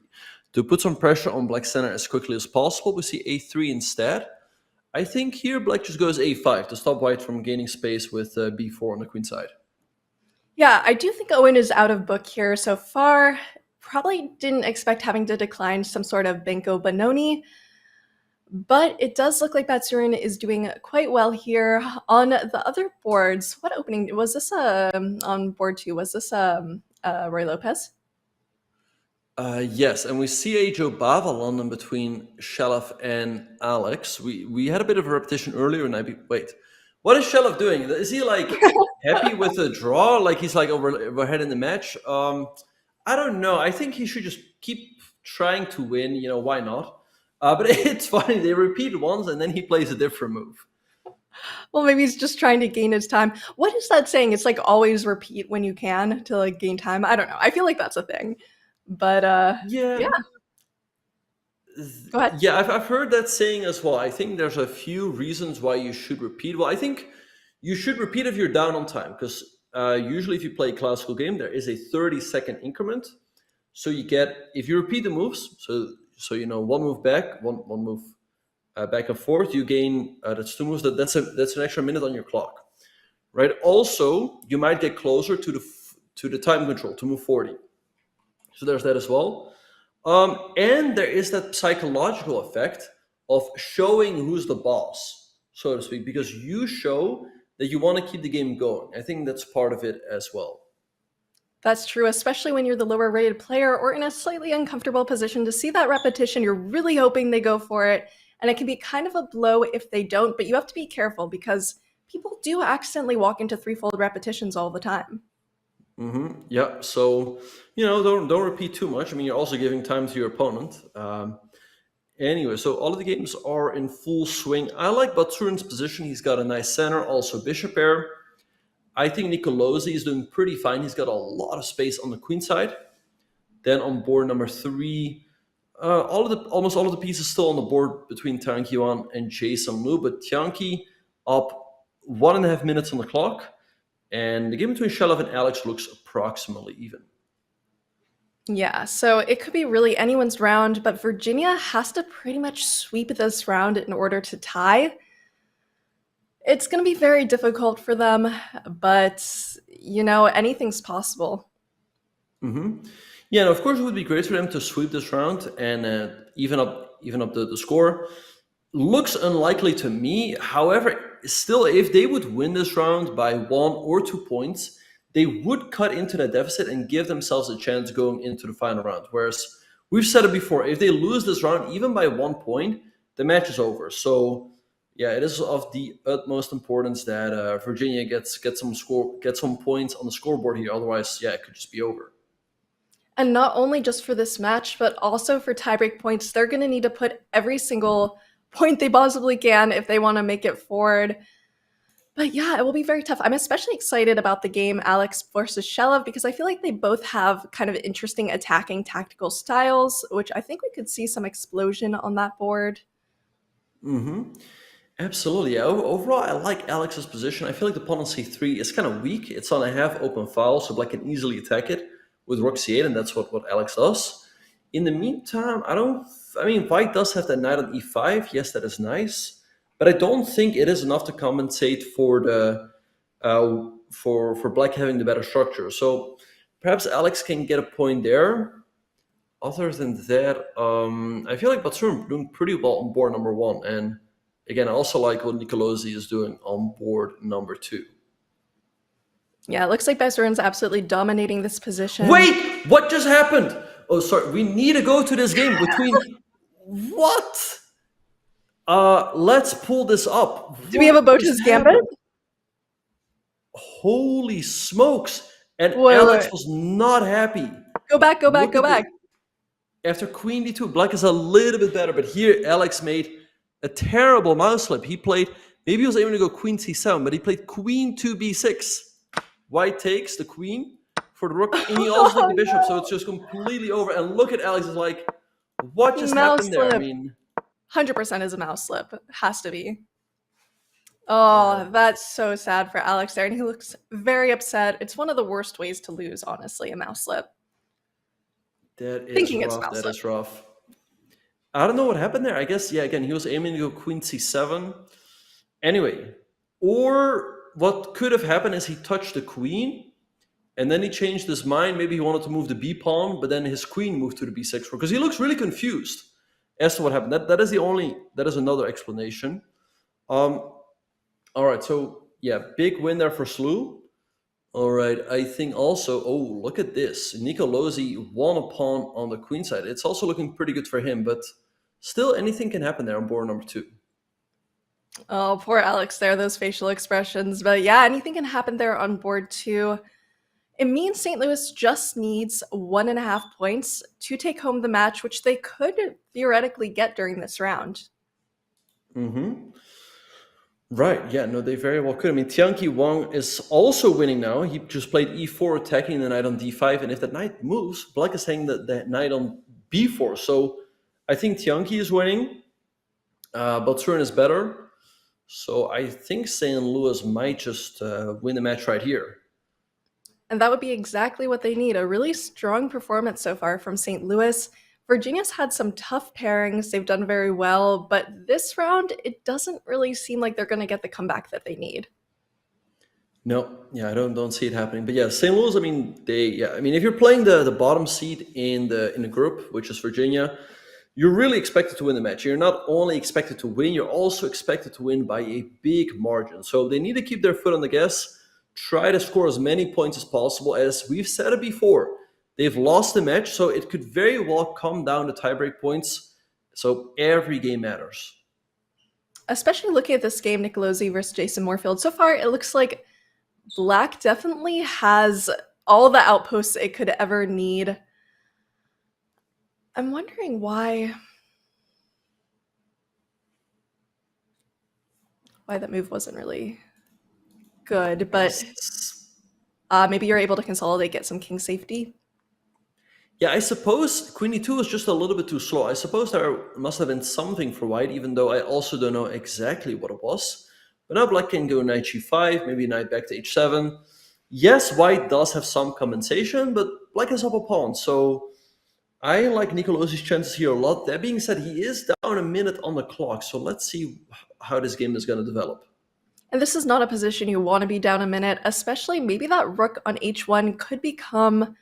to put some pressure on black center as quickly as possible. We see a3 instead. I think here black just goes a5 to stop white from gaining space with b4 on the queen side. Yeah, I do think Owen is out of book here so far. Probably didn't expect having to decline some sort of Benko Benoni. But it does look like Botsurin is doing quite well here. On the other boards, what opening was this? On board 2, was this Roy Lopez? Yes, and we see a Jobava London between Shelov and Alex. We had a bit of a repetition earlier, and wait, what is Shelov doing? Is he like happy with the draw? Like he's like overhead in the match? I don't know. I think he should just keep trying to win. You know, why not? But it's funny, they repeat once and then he plays a different move. Well, maybe he's just trying to gain his time. What is that saying? It's like always repeat when you can to like gain time. I don't know. I feel like that's a thing. But yeah. Go ahead. Yeah, I've heard that saying as well. I think there's a few reasons why you should repeat. Well, I think you should repeat if you're down on time, because usually if you play a classical game, there is a 30-second increment. So you get, if you repeat the moves, so you know, one move back, one move back and forth, you gain, that's 2 moves, that's an extra minute on your clock, right? Also, you might get closer to the time control, to move 40. So there's that as well. And there is that psychological effect of showing who's the boss, so to speak, because you show that you want to keep the game going. I think that's part of it as well. That's true, especially when you're the lower rated player or in a slightly uncomfortable position. To see that repetition, you're really hoping they go for it. And it can be kind of a blow if they don't, but you have to be careful because people do accidentally walk into threefold repetitions all the time. Mm-hmm. Yeah, so, you know, don't repeat too much. I mean, you're also giving time to your opponent. Anyway, so all of the games are in full swing. I like Botsurin's position. He's got a nice center, also bishop pair. I think Nicolosi is doing pretty fine. He's got a lot of space on the queen side. Then on board number 3, almost all of the pieces still on the board between Tianqi Yuan and Jason Liu, but Tianqi up 1.5 minutes on the clock. And the game between Shelov and Alex looks approximately even. Yeah, so it could be really anyone's round, but Virginia has to pretty much sweep this round in order to tie. It's going to be very difficult for them, but, you know, anything's possible. Mm-hmm. Yeah, and of course it would be great for them to sweep this round and even up the score. Looks unlikely to me. However, still, if they would win this round by 1 or 2 points, they would cut into that deficit and give themselves a chance going into the final round. Whereas, we've said it before, if they lose this round, even by 1 point, the match is over. So, yeah, it is of the utmost importance that Virginia gets some points on the scoreboard here. Otherwise, yeah, it could just be over. And not only just for this match, but also for tiebreak points, they're going to need to put every single point they possibly can if they want to make it forward. But yeah, it will be very tough. I'm especially excited about the game Alex versus Shelov because I feel like they both have kind of interesting attacking tactical styles, which I think we could see some explosion on that board. Mm-hmm. Absolutely. Yeah. Overall, I like Alex's position. I feel like the pawn on c3 is kind of weak. It's on a half open file, so black can easily attack it with rook c8, and that's what Alex does. In the meantime, white does have that knight on e5. Yes, that is nice. But I don't think it is enough to compensate for the for black having the better structure. So perhaps Alex can get a point there. Other than that, I feel like Botsurin doing pretty well on board number 1. And again, I also like what Nicolosi is doing on board number 2. Yeah, it looks like Botsurin's absolutely dominating this position. Wait! What just happened? Oh, sorry. We need to go to this game between... What? Let's pull this up. Do we have a Bocha's Gambit? Holy smokes. And Alex was not happy. Go back. After queen d2, black is a little bit better, but here Alex made a terrible mouse slip. Maybe he was aiming to go queen c7, but he played queen to b6. White takes the queen for the rook, and he also took the bishop, so it's just completely over. And look at Alex, is like, what just happened there? I mean, 100% is a mouse slip. Has to be. Oh, that's so sad for Alex there, and he looks very upset. It's one of the worst ways to lose, honestly, a mouse slip. That is Thinking it's rough. mouse That slip. is rough. I don't know what happened there. I guess, yeah, again, he was aiming to go queen c7. Anyway, or what could have happened is he touched the queen, and then he changed his mind. Maybe he wanted to move the b pawn, but then his queen moved to the b6 rook, because he looks really confused as to what happened. That is another explanation. All right, so yeah, big win there for Slooh. All right, I think also, oh, look at this. Nicolas won a pawn on the queen side. It's also looking pretty good for him, but still anything can happen there on board number 2. Oh, poor Alex there, those facial expressions. But yeah, anything can happen there on board 2. It means St. Louis just needs 1.5 points to take home the match, which they could theoretically get during this round. Mm-hmm. Right, yeah, no, they very well could. I mean, Tianqi Wang is also winning now. He just played e4, attacking the knight on d5, and if that knight moves, Black is saying that the knight on b4. So I think Tianqi is winning, but Surin is better. So I think St. Louis might just win the match right here. And that would be exactly what they need. A really strong performance so far from St. Louis. Virginia's had some tough pairings. They've done very well, but this round, it doesn't really seem like they're going to get the comeback that they need. No, yeah, I don't see it happening. But yeah, St. Louis, I mean, if you're playing the bottom seed in the group, which is Virginia, you're really expected to win the match. You're not only expected to win, you're also expected to win by a big margin. So they need to keep their foot on the gas, try to score as many points as possible. As we've said it before, they've lost the match, so it could very well come down to tiebreak points. So every game matters. Especially looking at this game, Nicolas versus Jason Moorfield. So far, it looks like Black definitely has all the outposts it could ever need. I'm wondering why that move wasn't really good, but maybe you're able to consolidate, get some king safety. Yeah, I suppose Queen e2 was just a little bit too slow. I suppose there must have been something for white, even though I also don't know exactly what it was. But now Black can go knight g5, maybe knight back to h7. Yes, white does have some compensation, but Black is up a pawn, so I like Nicolas' chances here a lot. That being said, he is down a minute on the clock, so let's see how this game is going to develop. And this is not a position you want to be down a minute, especially maybe that rook on h1 could become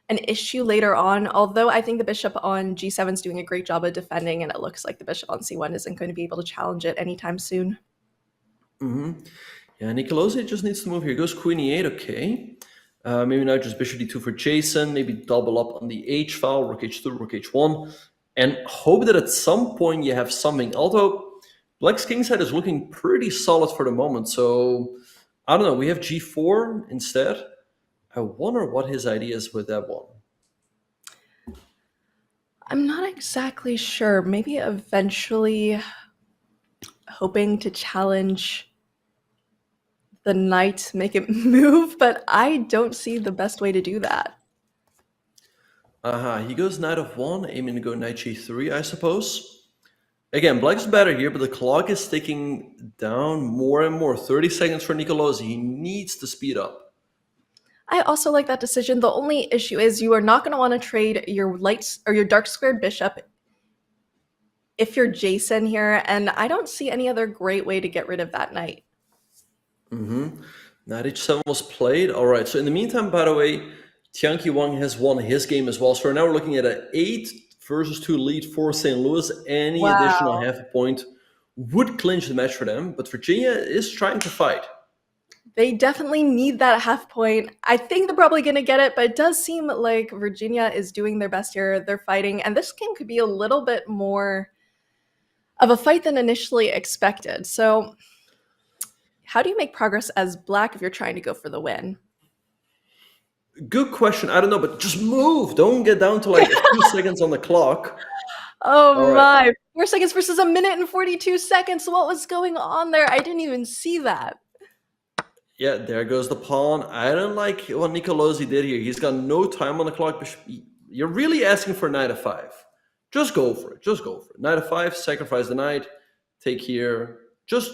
an issue later on, although I think the bishop on g7 is doing a great job of defending, and it looks like the bishop on c1 isn't going to be able to challenge it anytime soon. Mm-hmm. Yeah, Nicolas just needs to move here. Goes queen e8, okay. Maybe now just bishop d2 for Jason, maybe double up on the h file, rook h2, rook h1, and hope that at some point you have something. Although Black's kingside is looking pretty solid for the moment, so I don't know, we have g4 instead. I wonder what his idea is with that one. I'm not exactly sure. Maybe eventually hoping to challenge the knight, make it move, but I don't see the best way to do that. He goes knight f1, aiming to go knight g3, I suppose. Again, Black's better here, but the clock is ticking down more and more. 30 seconds for Nicolas. He needs to speed up. I also like that decision. The only issue is you are not going to want to trade your light or your dark squared bishop if you're Jason here, and I don't see any other great way to get rid of that knight. Mm-hmm. Knight h7 was played. All right, so in the meantime, by the way, Tianqi Wang has won his game as well. So now we're looking at an 8-2 lead for St. Louis. Any additional half a point would clinch the match for them, but Virginia is trying to fight. They definitely need that half point. I think they're probably going to get it, but it does seem like Virginia is doing their best here. They're fighting, and this game could be a little bit more of a fight than initially expected. So how do you make progress as Black if you're trying to go for the win? Good question. I don't know, but just move. Don't get down to like 2 seconds on the clock. Oh my. 4 seconds versus 1 minute and 42 seconds. What was going on there? I didn't even see that. Yeah, there goes the pawn. I don't like what Nicolas did here. He's got no time on the clock. You're really asking for knight f5. Just go for it. Just go for it. Knight f5, sacrifice the knight, take here. Just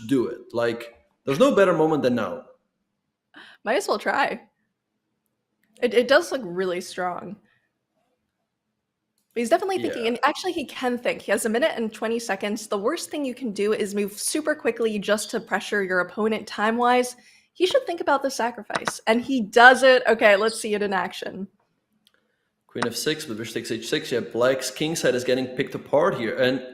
do it. Like, there's no better moment than now. Might as well try. It does look really strong. But he's definitely thinking, and actually he can think. He has 1 minute and 20 seconds. The worst thing you can do is move super quickly just to pressure your opponent time-wise. He should think about the sacrifice, and he does it. Okay, let's see it in action. Queen f6, but bishop takes h6. Yeah, black's kingside is getting picked apart here, and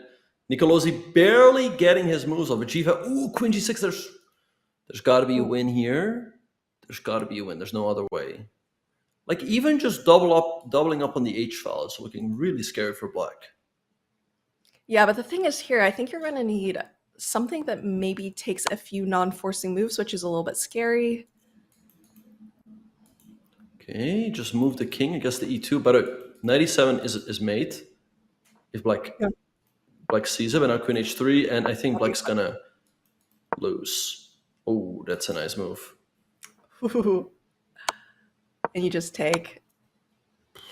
Nicolosi barely getting his moves off. But g5, ooh, queen g6. There's got to be a win here. There's got to be a win. There's no other way. Like, even just doubling up on the h file is looking really scary for black. Yeah, but the thing is here, I think you're going to need something that maybe takes a few non-forcing moves, which is a little bit scary. Okay, just move the king against the e2, but knight e7 is mate if black sees it, but now queen h3, and I think black's gonna lose. Oh, that's a nice move. Ooh. And you just take.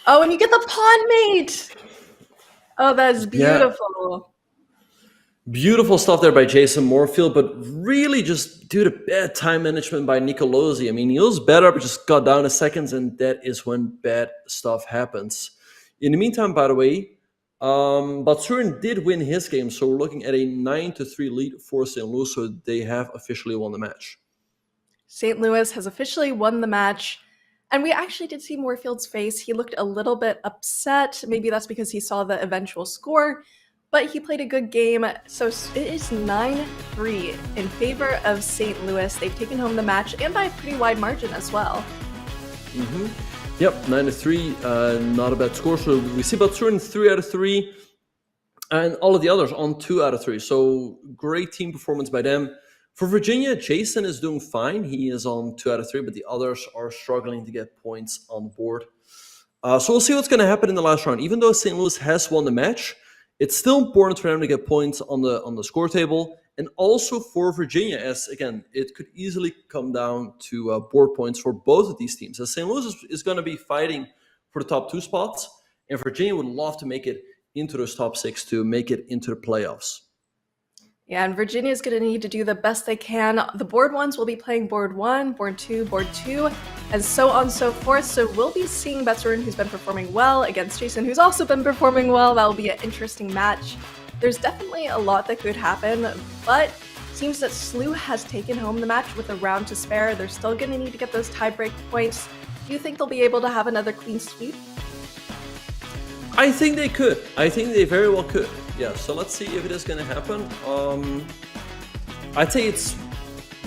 Oh, and you get the pawn mate! Oh, that's beautiful. Beautiful stuff there by Jason Moorfield, but really just due to bad time management by Nicolosi. I mean, he was better, but just got down to seconds, and that is when bad stuff happens. In the meantime, by the way, Batsurin did win his game, so we're looking at a 9-3 lead for St. Louis, so they have officially won the match. St. Louis has officially won the match, and we actually did see Moorfield's face. He looked a little bit upset. Maybe that's because he saw the eventual score. But he played a good game, so it is 9-3 in favor of St. Louis. They've taken home the match, and by a pretty wide margin as well. Yep, 9-3, not a bad score. So we see Batsurin 3 out of 3, and all of the others on 2 out of 3. So great team performance by them. For Virginia, Jason is doing fine. He is on 2 out of 3, but the others are struggling to get points on the board. So we'll see what's going to happen in the last round. Even though St. Louis has won the match, it's still important for them to get points on the score table, and also for Virginia, as again, it could easily come down to board points for both of these teams. As St. Louis is going to be fighting for the top 2 spots, and Virginia would love to make it into those top 6 to make it into the playoffs. Yeah, and Virginia is going to need to do the best they can. The board ones will be playing board 1, board 2, and so on and so forth. So we'll be seeing Batsurin, who's been performing well, against Jason, who's also been performing well. That will be an interesting match. There's definitely a lot that could happen, but it seems that Slooh has taken home the match with a round to spare. They're still going to need to get those tiebreak points. Do you think they'll be able to have another clean sweep? I think they could. I think they very well could. Yeah, so let's see if it is going to happen. I'd say it's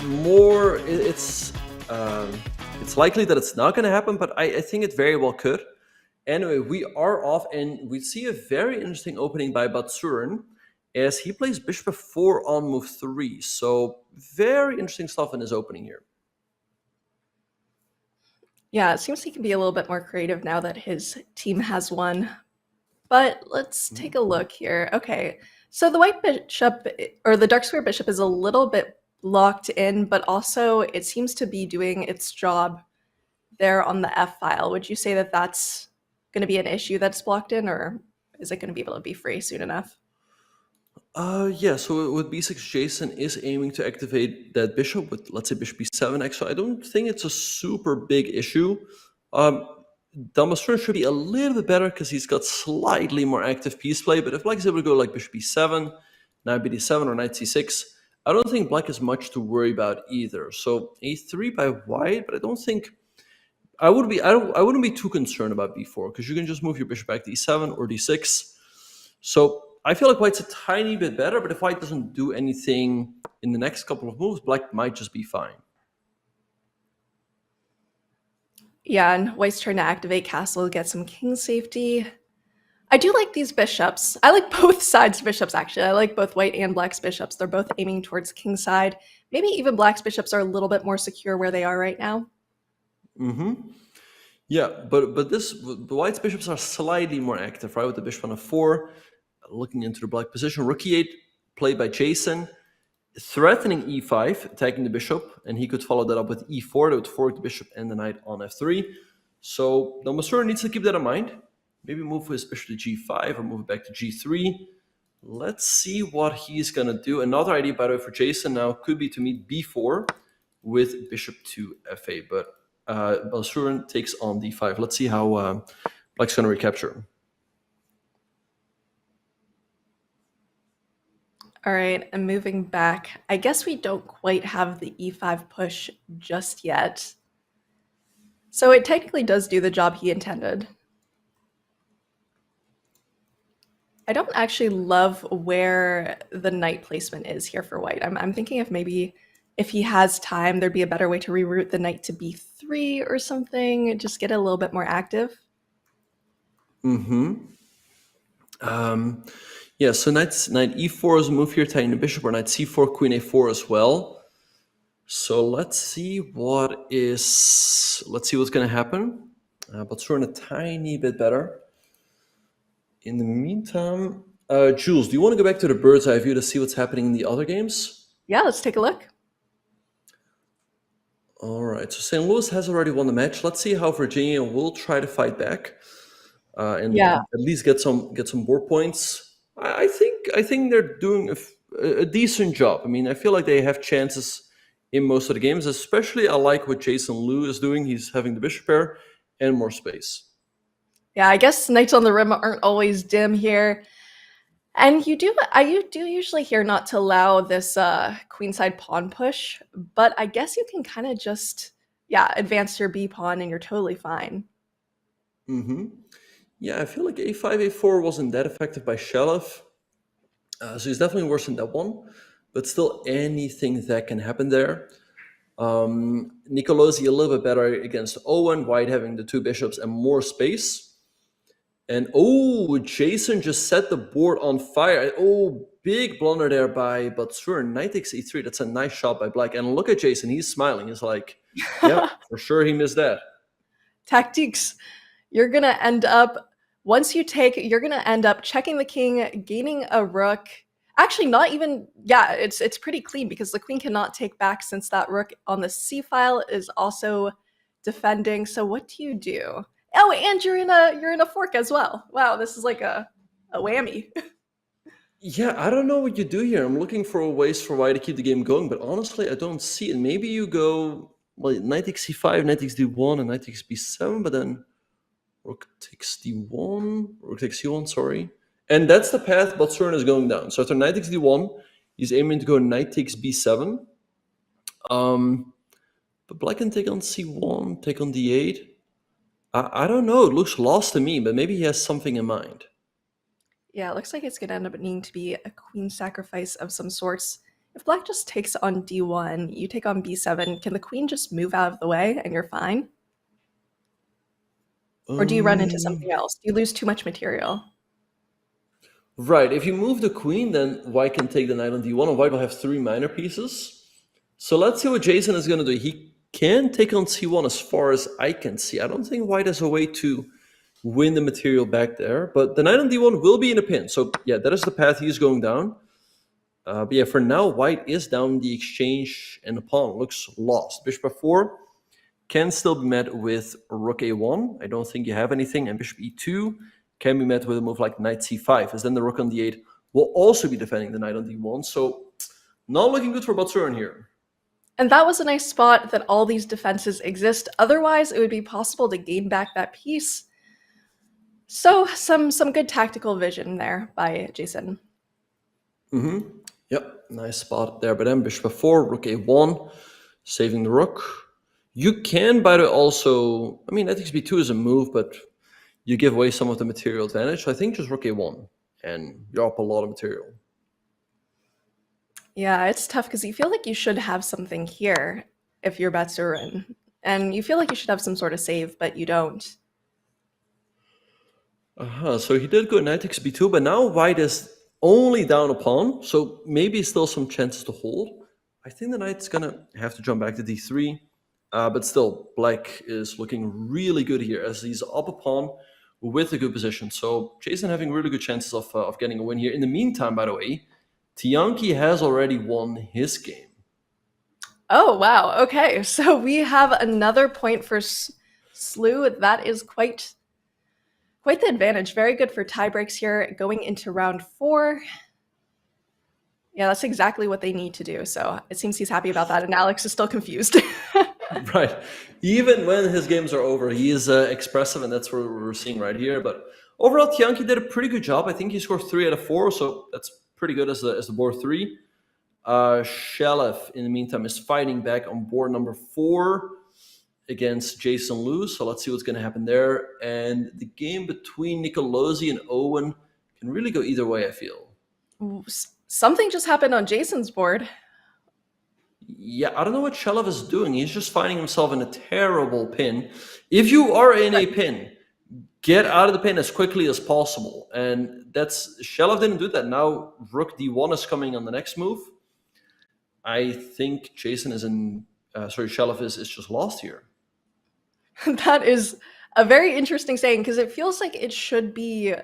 more, it's likely that it's not going to happen, but I think it very well could. Anyway, we are off, and we see a very interesting opening by Batsurin as he plays bishop f4 on move 3. So very interesting stuff in his opening here. Yeah, it seems he can be a little bit more creative now that his team has won. But let's take a look here. Okay, so the white bishop, or the dark square bishop, is a little bit locked in, but also it seems to be doing its job there on the F file. Would you say that that's going to be an issue that's blocked in, or is it going to be able to be free soon enough? Yeah, so with b6, Jason is aiming to activate that bishop with, let's say, bishop b7 next. So I don't think it's a super big issue. Batsurin should be a little bit better because he's got slightly more active piece play, but if black is able to go like bishop b7, knight b7, or knight c6, I don't think black has much to worry about either. So a3 by white, but I don't think I wouldn't be too concerned about b4 because you can just move your bishop back to e7 or d6. So I feel like white's a tiny bit better, but if white doesn't do anything in the next couple of moves, black might just be fine. Yeah, and white's trying to activate castle, get some king safety. I do like these bishops. I like both sides' bishops, actually. I like both white and black's bishops. They're both aiming towards king side. Maybe even black's bishops are a little bit more secure where they are right now. Yeah, but the white's bishops are slightly more active, right? With the bishop on f4, looking into the black position. Rook e8 played by Jason, threatening e5, attacking the bishop, and he could follow that up with e4. That would fork the bishop and the knight on f3. So Batsurin needs to keep that in mind. Maybe move his bishop to g5 or move it back to g3. Let's see what he's going to do. Another idea, by the way, for Jason now could be to meet b4 with bishop to fa, but Balsurin takes on d5. Let's see how Black's going to recapture. All right, I'm moving back. I guess we don't quite have the e5 push just yet. So it technically does do the job he intended. I don't actually love where the knight placement is here for white. I'm thinking if maybe if he has time, there'd be a better way to reroute the knight to b3 or something, just get it a little bit more active. Yeah, so knight e4 is a move here, taking the bishop, or knight c4, queen a4 as well. So let's see what's going to happen. But throwing a tiny bit better. In the meantime, Jules, do you want to go back to the bird's eye view to see what's happening in the other games? Yeah, let's take a look. All right, so St. Louis has already won the match. Let's see how Virginia will try to fight back and at least get some board points. I think they're doing a decent job. I mean, I feel like they have chances in most of the games. Especially, I like what Jason Liu is doing. He's having the bishop pair and more space. Yeah, I guess knights on the rim aren't always dim here. And you do usually hear not to allow this queenside pawn push, but I guess you can kind of just, advance your b pawn and you're totally fine. Yeah, I feel like a5, a4 wasn't that effective by Shalev. So he's definitely worse than that one, but still anything that can happen there. Nicolosi a little bit better against Owen, white having the two bishops and more space. And Jason just set the board on fire. Big blunder there by Batsurin. Knight takes e3. That's a nice shot by Black. And look at Jason. He's smiling. He's like, yeah, for sure he missed that. Tactics. You're going to end up, once you take, you're going to end up checking the king, gaining a rook. Actually, not even, it's pretty clean because the queen cannot take back since that rook on the c file is also defending. So what do you do? Oh, and you're in a fork as well. Wow, this is like a whammy. Yeah, I don't know what you do here. I'm looking for ways for white to keep the game going, but honestly, I don't see it. Maybe you go knight takes c5, knight takes d1, and knight takes b7, but then rook takes d1, rook takes c1, sorry. And that's the path Batsurin is going down. So after knight takes d1, he's aiming to go knight takes b7. But Black can take on c1, take on d8. I don't know. It looks lost to me, but maybe he has something in mind. Yeah, it looks like it's going to end up needing to be a queen sacrifice of some sorts. If Black just takes on d1, you take on b7, can the queen just move out of the way and you're fine? Or do you run into something else? Do you lose too much material? Right. If you move the queen, then white can take the knight on d1, and white will have 3 minor pieces. So let's see what Jason is going to do. He can take on c1 as far as I can see. I don't think white has a way to win the material back there, but the knight on d1 will be in a pin. So yeah, that is the path he's going down. But yeah, for now, white is down the exchange and the pawn looks lost. Bishop f4 can still be met with rook a1. I don't think you have anything. And bishop e2 can be met with a move like knight c5, as then the rook on d8 will also be defending the knight on d1. So not looking good for Batsurin here. And that was a nice spot that all these defenses exist. Otherwise, it would be possible to gain back that piece. So some good tactical vision there by Jason. Yep, nice spot there. But then bishop f4, rook a1, saving the rook. You can, by the way, also, I mean, knight takes b2 is a move, but you give away some of the material advantage. So I think just rook a1, and you're up a lot of material. Yeah, it's tough because you feel like you should have something here if you're Batsurin. And you feel like you should have some sort of save, but you don't. So he did go knight takes b2, but now white is only down a pawn, so maybe still some chances to hold. I think the knight's going to have to jump back to d3, but still, Black is looking really good here as he's up a pawn with a good position. So Jason having really good chances of getting a win here. In the meantime, by the way, Tianki has already won his game. Oh, wow. Okay, so we have another point for Slooh. That is quite Quite the advantage. Very good for tie breaks here going into round 4. Yeah, that's exactly what they need to do. So it seems he's happy about that. And Alex is still confused. Right. Even when his games are over, he is expressive, and that's what we're seeing right here. But overall, Tianki did a pretty good job. I think he scored 3 out of 4, so that's pretty good as the board 3. Shalev, in the meantime, is fighting back on board number 4 against Jason Liu. So let's see what's going to happen there. And the game between Nicolosi and Owen can really go either way, I feel. Something just happened on Jason's board. Yeah, I don't know what Shalev is doing. He's just finding himself in a terrible pin. If you are in a pin, get out of the pin as quickly as possible. And that's Shalev didn't do that. Now Rook D1 is coming on the next move. I think Jason is Shalev is just lost here. That is a very interesting saying, because it feels like it should be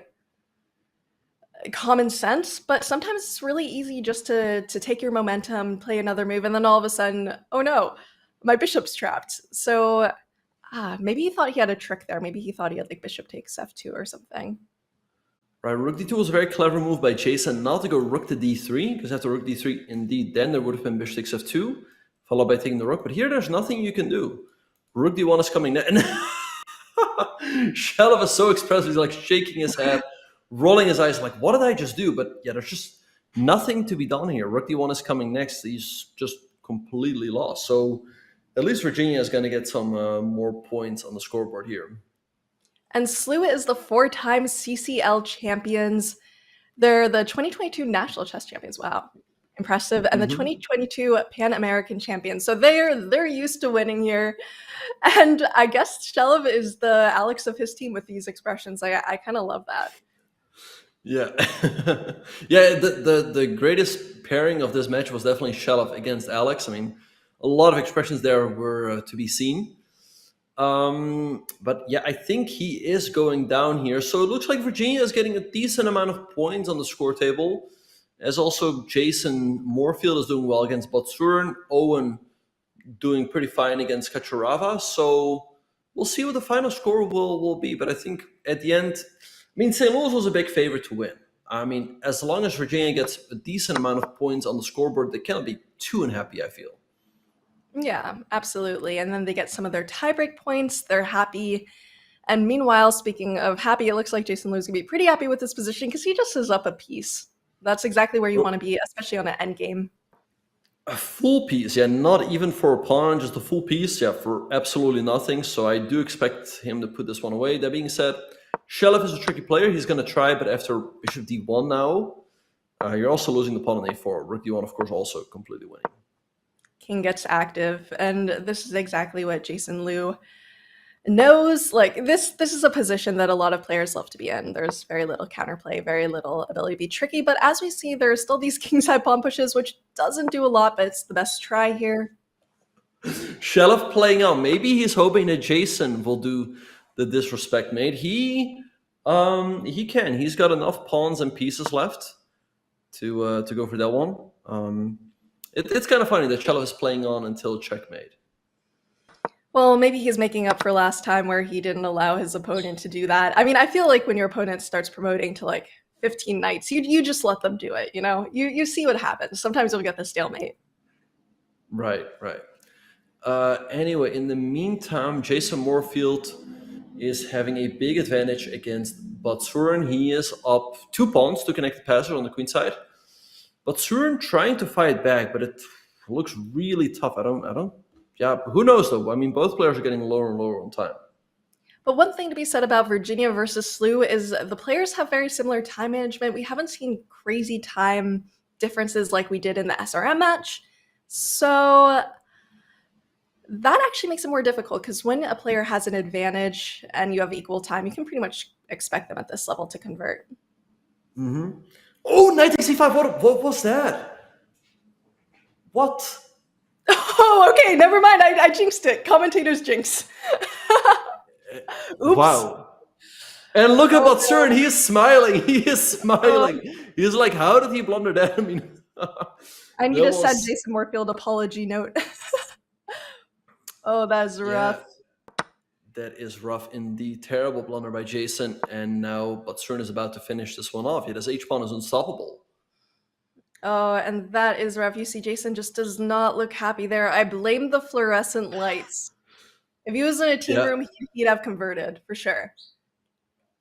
common sense, but sometimes it's really easy just to take your momentum, play another move, and then all of a sudden, oh no, my bishop's trapped. So maybe he thought he had a trick there. Maybe he thought he had like bishop takes f2 or something. Right, rook d2 was a very clever move by Jason, not to go rook to d3, because after rook d3, indeed, then there would have been bishop takes f2, followed by taking the rook. But here, there's nothing you can do. Rook d1 is coming next. Shalev is so expressive. He's like shaking his head, rolling his eyes, like, what did I just do? But yeah, there's just nothing to be done here. Rook d1 is coming next. He's just completely lost. So at least Virginia is going to get some more points on the scoreboard here. And Slooh is the 4-time CCL champions. They're the 2022 National Chess Champions. Wow, impressive. And the 2022 Pan American champions. So they're used to winning here. And I guess Shalev is the Alex of his team with these expressions. I kind of love that. Yeah. Yeah, the greatest pairing of this match was definitely Shalev against Alex. I mean, a lot of expressions there were to be seen. But yeah, I think he is going down here. So it looks like Virginia is getting a decent amount of points on the score table, as also Jason Moorfield is doing well against Botsurin, Owen doing pretty fine against Kacharava. So we'll see what the final score will be. But I think at the end, I mean, St. Louis was a big favorite to win. I mean, as long as Virginia gets a decent amount of points on the scoreboard, they cannot be too unhappy, I feel. Yeah, absolutely. And then they get some of their tiebreak points. They're happy. And meanwhile, speaking of happy, it looks like Jason Liu's going to be pretty happy with this position because he just is up a piece. That's exactly where you want to be, especially on an endgame. A full piece, yeah, not even for a pawn, just a full piece, yeah, for absolutely nothing. So I do expect him to put this one away. That being said, Shalev is a tricky player. He's going to try, but after bishop d1 now, you're also losing the pawn on a4. Rook d1, of course, also completely winning. King gets active, and this is exactly what Jason Liu knows. Like, this is a position that a lot of players love to be in. There's very little counterplay, very little ability to be tricky, but as we see, there are still these kingside pawn pushes, which doesn't do a lot, but it's the best try here. Shalev playing out. Maybe he's hoping that Jason will do the disrespect mate. He can. He's got enough pawns and pieces left to go for that one. It's kind of funny that Shalev is playing on until checkmate. Well, maybe he's making up for last time where he didn't allow his opponent to do that. I mean, I feel like when your opponent starts promoting to like 15 knights, you just let them do it, you know? You see what happens. Sometimes you'll get the stalemate. Right. Anyway, in the meantime, Jason Moorfield is having a big advantage against Botsurin. He is up 2 pawns to connect the passer on the queen side. Botsurin trying to fight back, but it looks really tough. Yeah, who knows though? I mean, both players are getting lower and lower on time. But one thing to be said about Virginia versus Slooh is the players have very similar time management. We haven't seen crazy time differences like we did in the SRM match. So that actually makes it more difficult because when a player has an advantage and you have equal time, you can pretty much expect them at this level to convert. Mm-hmm. Oh, knight takes c5. What was that? What? Oh, okay. Never mind. I jinxed it. Commentator's jinx. Oops. Wow. And look at Botsurin. He is smiling. He's like, how did he blunder that? I mean, I need to send Jason Moorfield apology note. Oh, that's rough. That is rough indeed. Terrible blunder by Jason. And now Batsurin is about to finish this one off. Yet his H-pawn is unstoppable. Oh, and that is rough. You see, Jason just does not look happy there. I blame the fluorescent lights. If he was in a team room, he'd have converted, for sure.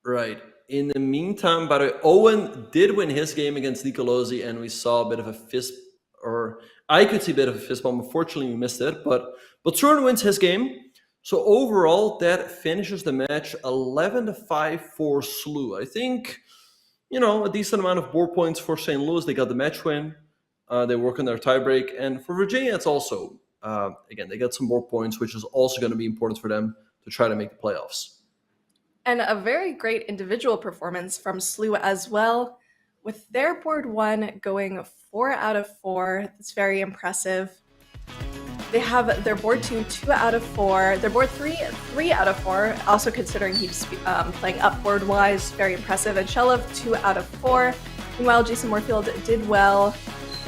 Right. In the meantime, by the way, Owen did win his game against Nicolosi, and we saw a bit of a fist, or I could see a bit of a fist bump. Unfortunately, we missed it, but Batsurin wins his game. So overall, that finishes the match 11-5 for Slooh. I think, a decent amount of board points for St. Louis. They got the match win. They work on their tiebreak. And for Virginia, it's also, again, they got some board points, which is also going to be important for them to try to make the playoffs. And a very great individual performance from Slooh as well, with their board 1 going 4 out of 4. That's very impressive. They have their board 2, 2 out of 4. Their board 3, 3 out of 4. Also considering he's playing up board-wise, very impressive. And Shelov, 2 out of 4. Meanwhile, Jason Moorfield did well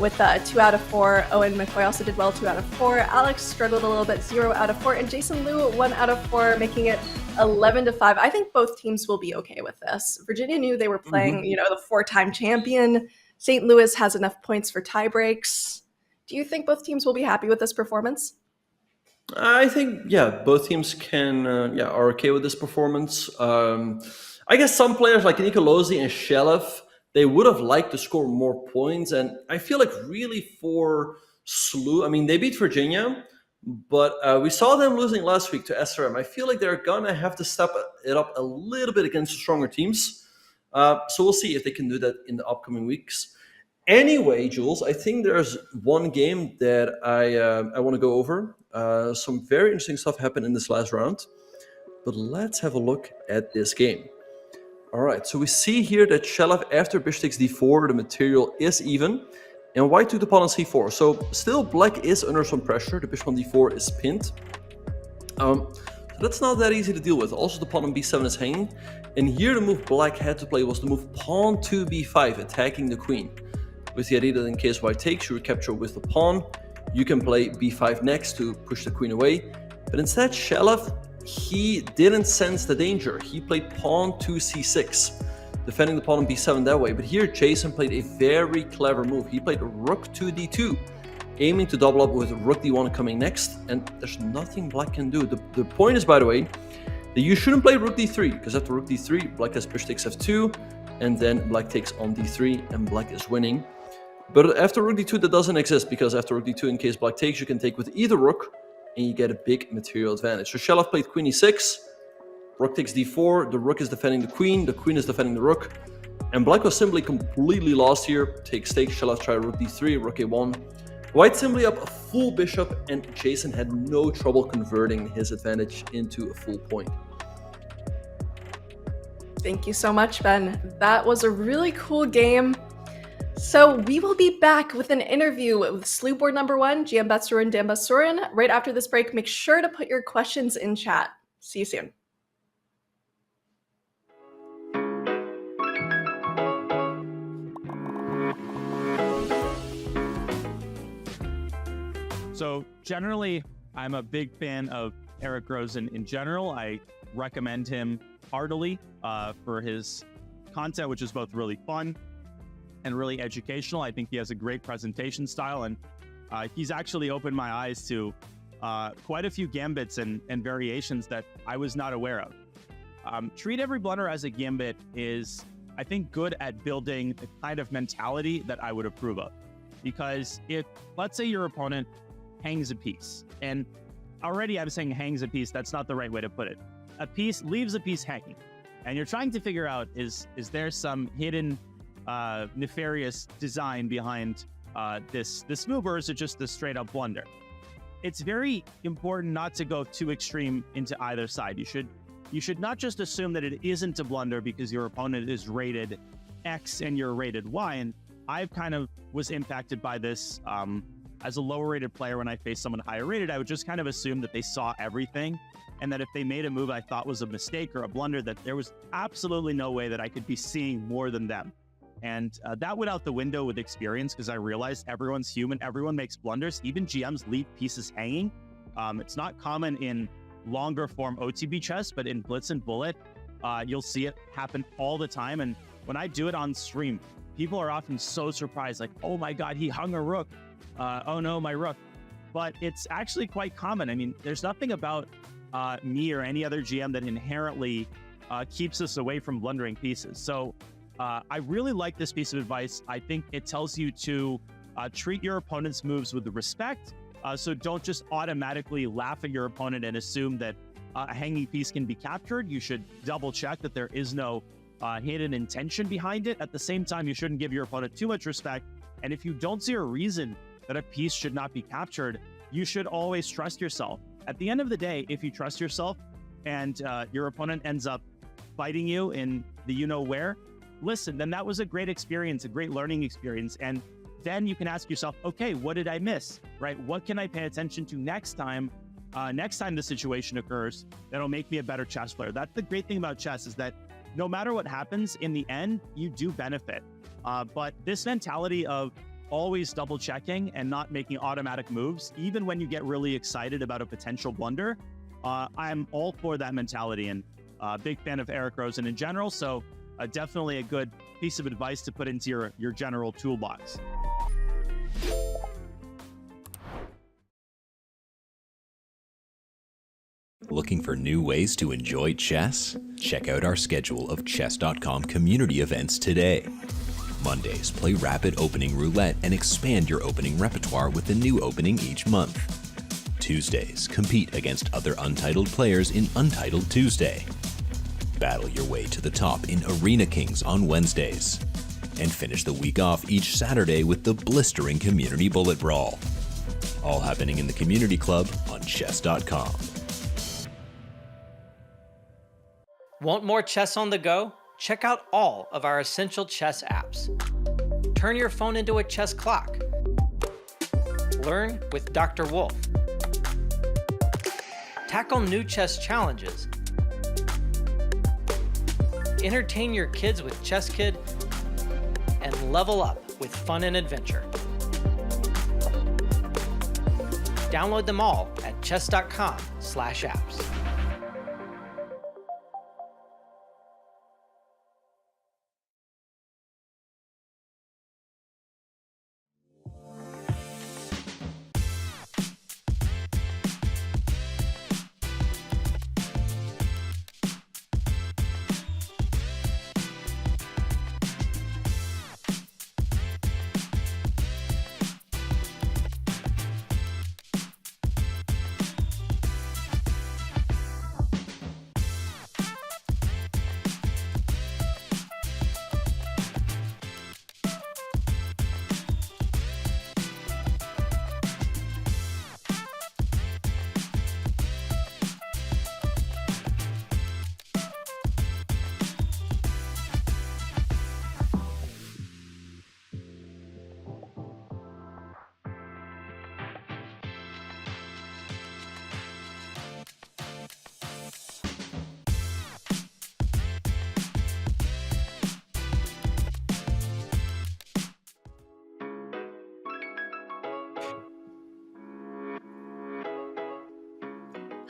with 2 out of 4. Owen McCoy also did well, 2 out of 4. Alex struggled a little bit, 0 out of 4. And Jason Liu, 1 out of 4, making it 11-5. I think both teams will be okay with this. Virginia knew they were playing, the 4-time champion. St. Louis has enough points for tie breaks. Do you think both teams will be happy with this performance? I think, both teams are okay with this performance. I guess some players like Nicolosi and Shelov, they would have liked to score more points. And I feel like really for Slooh, they beat Virginia, but we saw them losing last week to SRM. I feel like they're going to have to step it up a little bit against the stronger teams. So we'll see if they can do that in the upcoming weeks. Anyway, Jules, I think there's one game that I want to go over. Some very interesting stuff happened in this last round. But let's have a look at this game. All right, so we see here that Shelov, after bishop takes d4, the material is even. And white took the pawn on c4. So still black is under some pressure. The bishop on d4 is pinned. So that's not that easy to deal with. Also, the pawn on b7 is hanging. And here the move black had to play was to move pawn to b5, attacking the queen. With the idea that in case white takes, you recapture with the pawn. You can play b5 next to push the queen away. But instead, Shelov, he didn't sense the danger. He played pawn to c6, defending the pawn on b7 that way. But here, Jason played a very clever move. He played rook to d2, aiming to double up with rook d1 coming next. And there's nothing black can do. The point is, by the way, that you shouldn't play rook d3, because after rook d3, black has bishop takes f2, and then black takes on d3, and black is winning. But after rook d2, that doesn't exist, because after rook d2, in case black takes, you can take with either rook, and you get a big material advantage. So Shelov played queen e6, rook takes d4, the rook is defending the queen is defending the rook, and black was simply completely lost here. Takes, Shelov tried rook d3, rook a1. White simply up a full bishop, and Jason had no trouble converting his advantage into a full point. Thank you so much, Ben. That was a really cool game. So we will be back with an interview with Slooh board number 1, GM Batsurin, Dan Batsurin. Right after this break, make sure to put your questions in chat. See you soon. So generally, I'm a big fan of Eric Rosen in general. I recommend him heartily for his content, which is both really fun and really educational. I think he has a great presentation style, and he's actually opened my eyes to quite a few gambits and variations that I was not aware of. Treat Every Blunder as a gambit is, I think, good at building the kind of mentality that I would approve of. Because if, let's say your opponent hangs a piece, and already I'm saying hangs a piece, that's not the right way to put it. A piece leaves a piece hanging, and you're trying to figure out, is there some hidden nefarious design behind this move, or is it just a straight up blunder? It's very important not to go too extreme into either side. You should not just assume that it isn't a blunder because your opponent is rated X and you're rated Y. And I've kind of was impacted by this as a lower rated player. When I faced someone higher rated, I would just kind of assume that they saw everything, and that if they made a move I thought was a mistake or a blunder, that there was absolutely no way that I could be seeing more than them. And that went out the window with experience, because I realized everyone's human, everyone makes blunders. Even GMs leave pieces hanging. It's not common in longer form OTB chess, but in Blitz and Bullet, you'll see it happen all the time. And when I do it on stream, people are often so surprised, like, oh my God, he hung a rook. Oh no, my rook. But it's actually quite common. I mean, there's nothing about me or any other GM that inherently keeps us away from blundering pieces. So I really like this piece of advice. I think it tells you to treat your opponent's moves with respect. So don't just automatically laugh at your opponent and assume that a hanging piece can be captured. You should double check that there is no hidden intention behind it. At the same time, you shouldn't give your opponent too much respect. And if you don't see a reason that a piece should not be captured, you should always trust yourself. At the end of the day, if you trust yourself and your opponent ends up fighting you in the you-know-where, listen, then that was a great experience, a great learning experience. And then you can ask yourself, okay, what did I miss, right? What can I pay attention to next time the situation occurs that'll make me a better chess player? That's the great thing about chess, is that no matter what happens, in the end, you do benefit. But this mentality of always double checking and not making automatic moves, even when you get really excited about a potential blunder, I'm all for that mentality, and big fan of Eric Rosen in general. So definitely a good piece of advice to put into your general toolbox. Looking for new ways to enjoy chess? Check out our schedule of Chess.com community events today. Mondays, play Rapid Opening Roulette and expand your opening repertoire with a new opening each month. Tuesdays, compete against other Untitled players in Untitled Tuesday. Battle your way to the top in Arena Kings on Wednesdays. And finish the week off each Saturday with the blistering Community Bullet Brawl. All happening in the Community Club on Chess.com. Want more chess on the go? Check out all of our essential chess apps. Turn your phone into a chess clock. Learn with Dr. Wolf. Tackle new chess challenges. Entertain your kids with Chess Kid, and level up with fun and adventure. Download them all at chess.com/apps.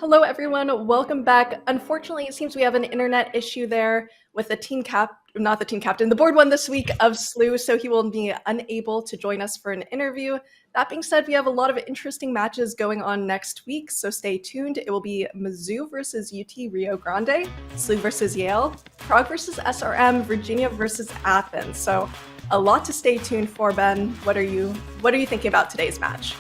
Hello everyone, welcome back. Unfortunately, it seems we have an internet issue there with the board one this week of Slooh, so he will be unable to join us for an interview. That being said, we have a lot of interesting matches going on next week, so stay tuned. It will be Mizzou versus UT Rio Grande, Slooh versus Yale, Prague versus SRM, Virginia versus Athens. So a lot to stay tuned for, Ben. What are you thinking about today's match?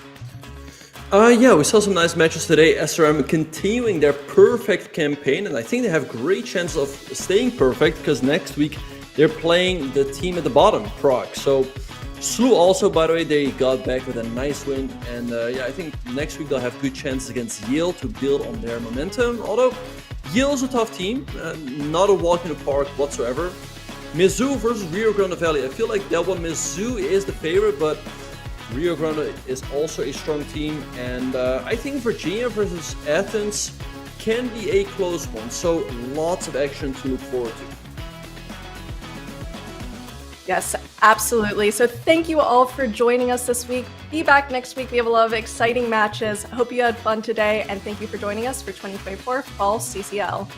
Yeah, we saw some nice matches today. SRM continuing their perfect campaign, and I think they have great chance of staying perfect because next week they're playing the team at the bottom, Prague. So Slooh also, by the way, they got back with a nice win, and yeah, I think next week they'll have good chances against Yale to build on their momentum. Although Yale is a tough team, not a walk in the park whatsoever. Mizzou versus Rio Grande Valley. I feel like that one, Mizzou is the favorite, but Rio Grande is also a strong team, and I think Virginia versus Athens can be a close one, so lots of action to look forward to. Yes, absolutely. So thank you all for joining us this week. Be back next week. We have a lot of exciting matches. I hope you had fun today, and thank you for joining us for 2024 Fall CCL.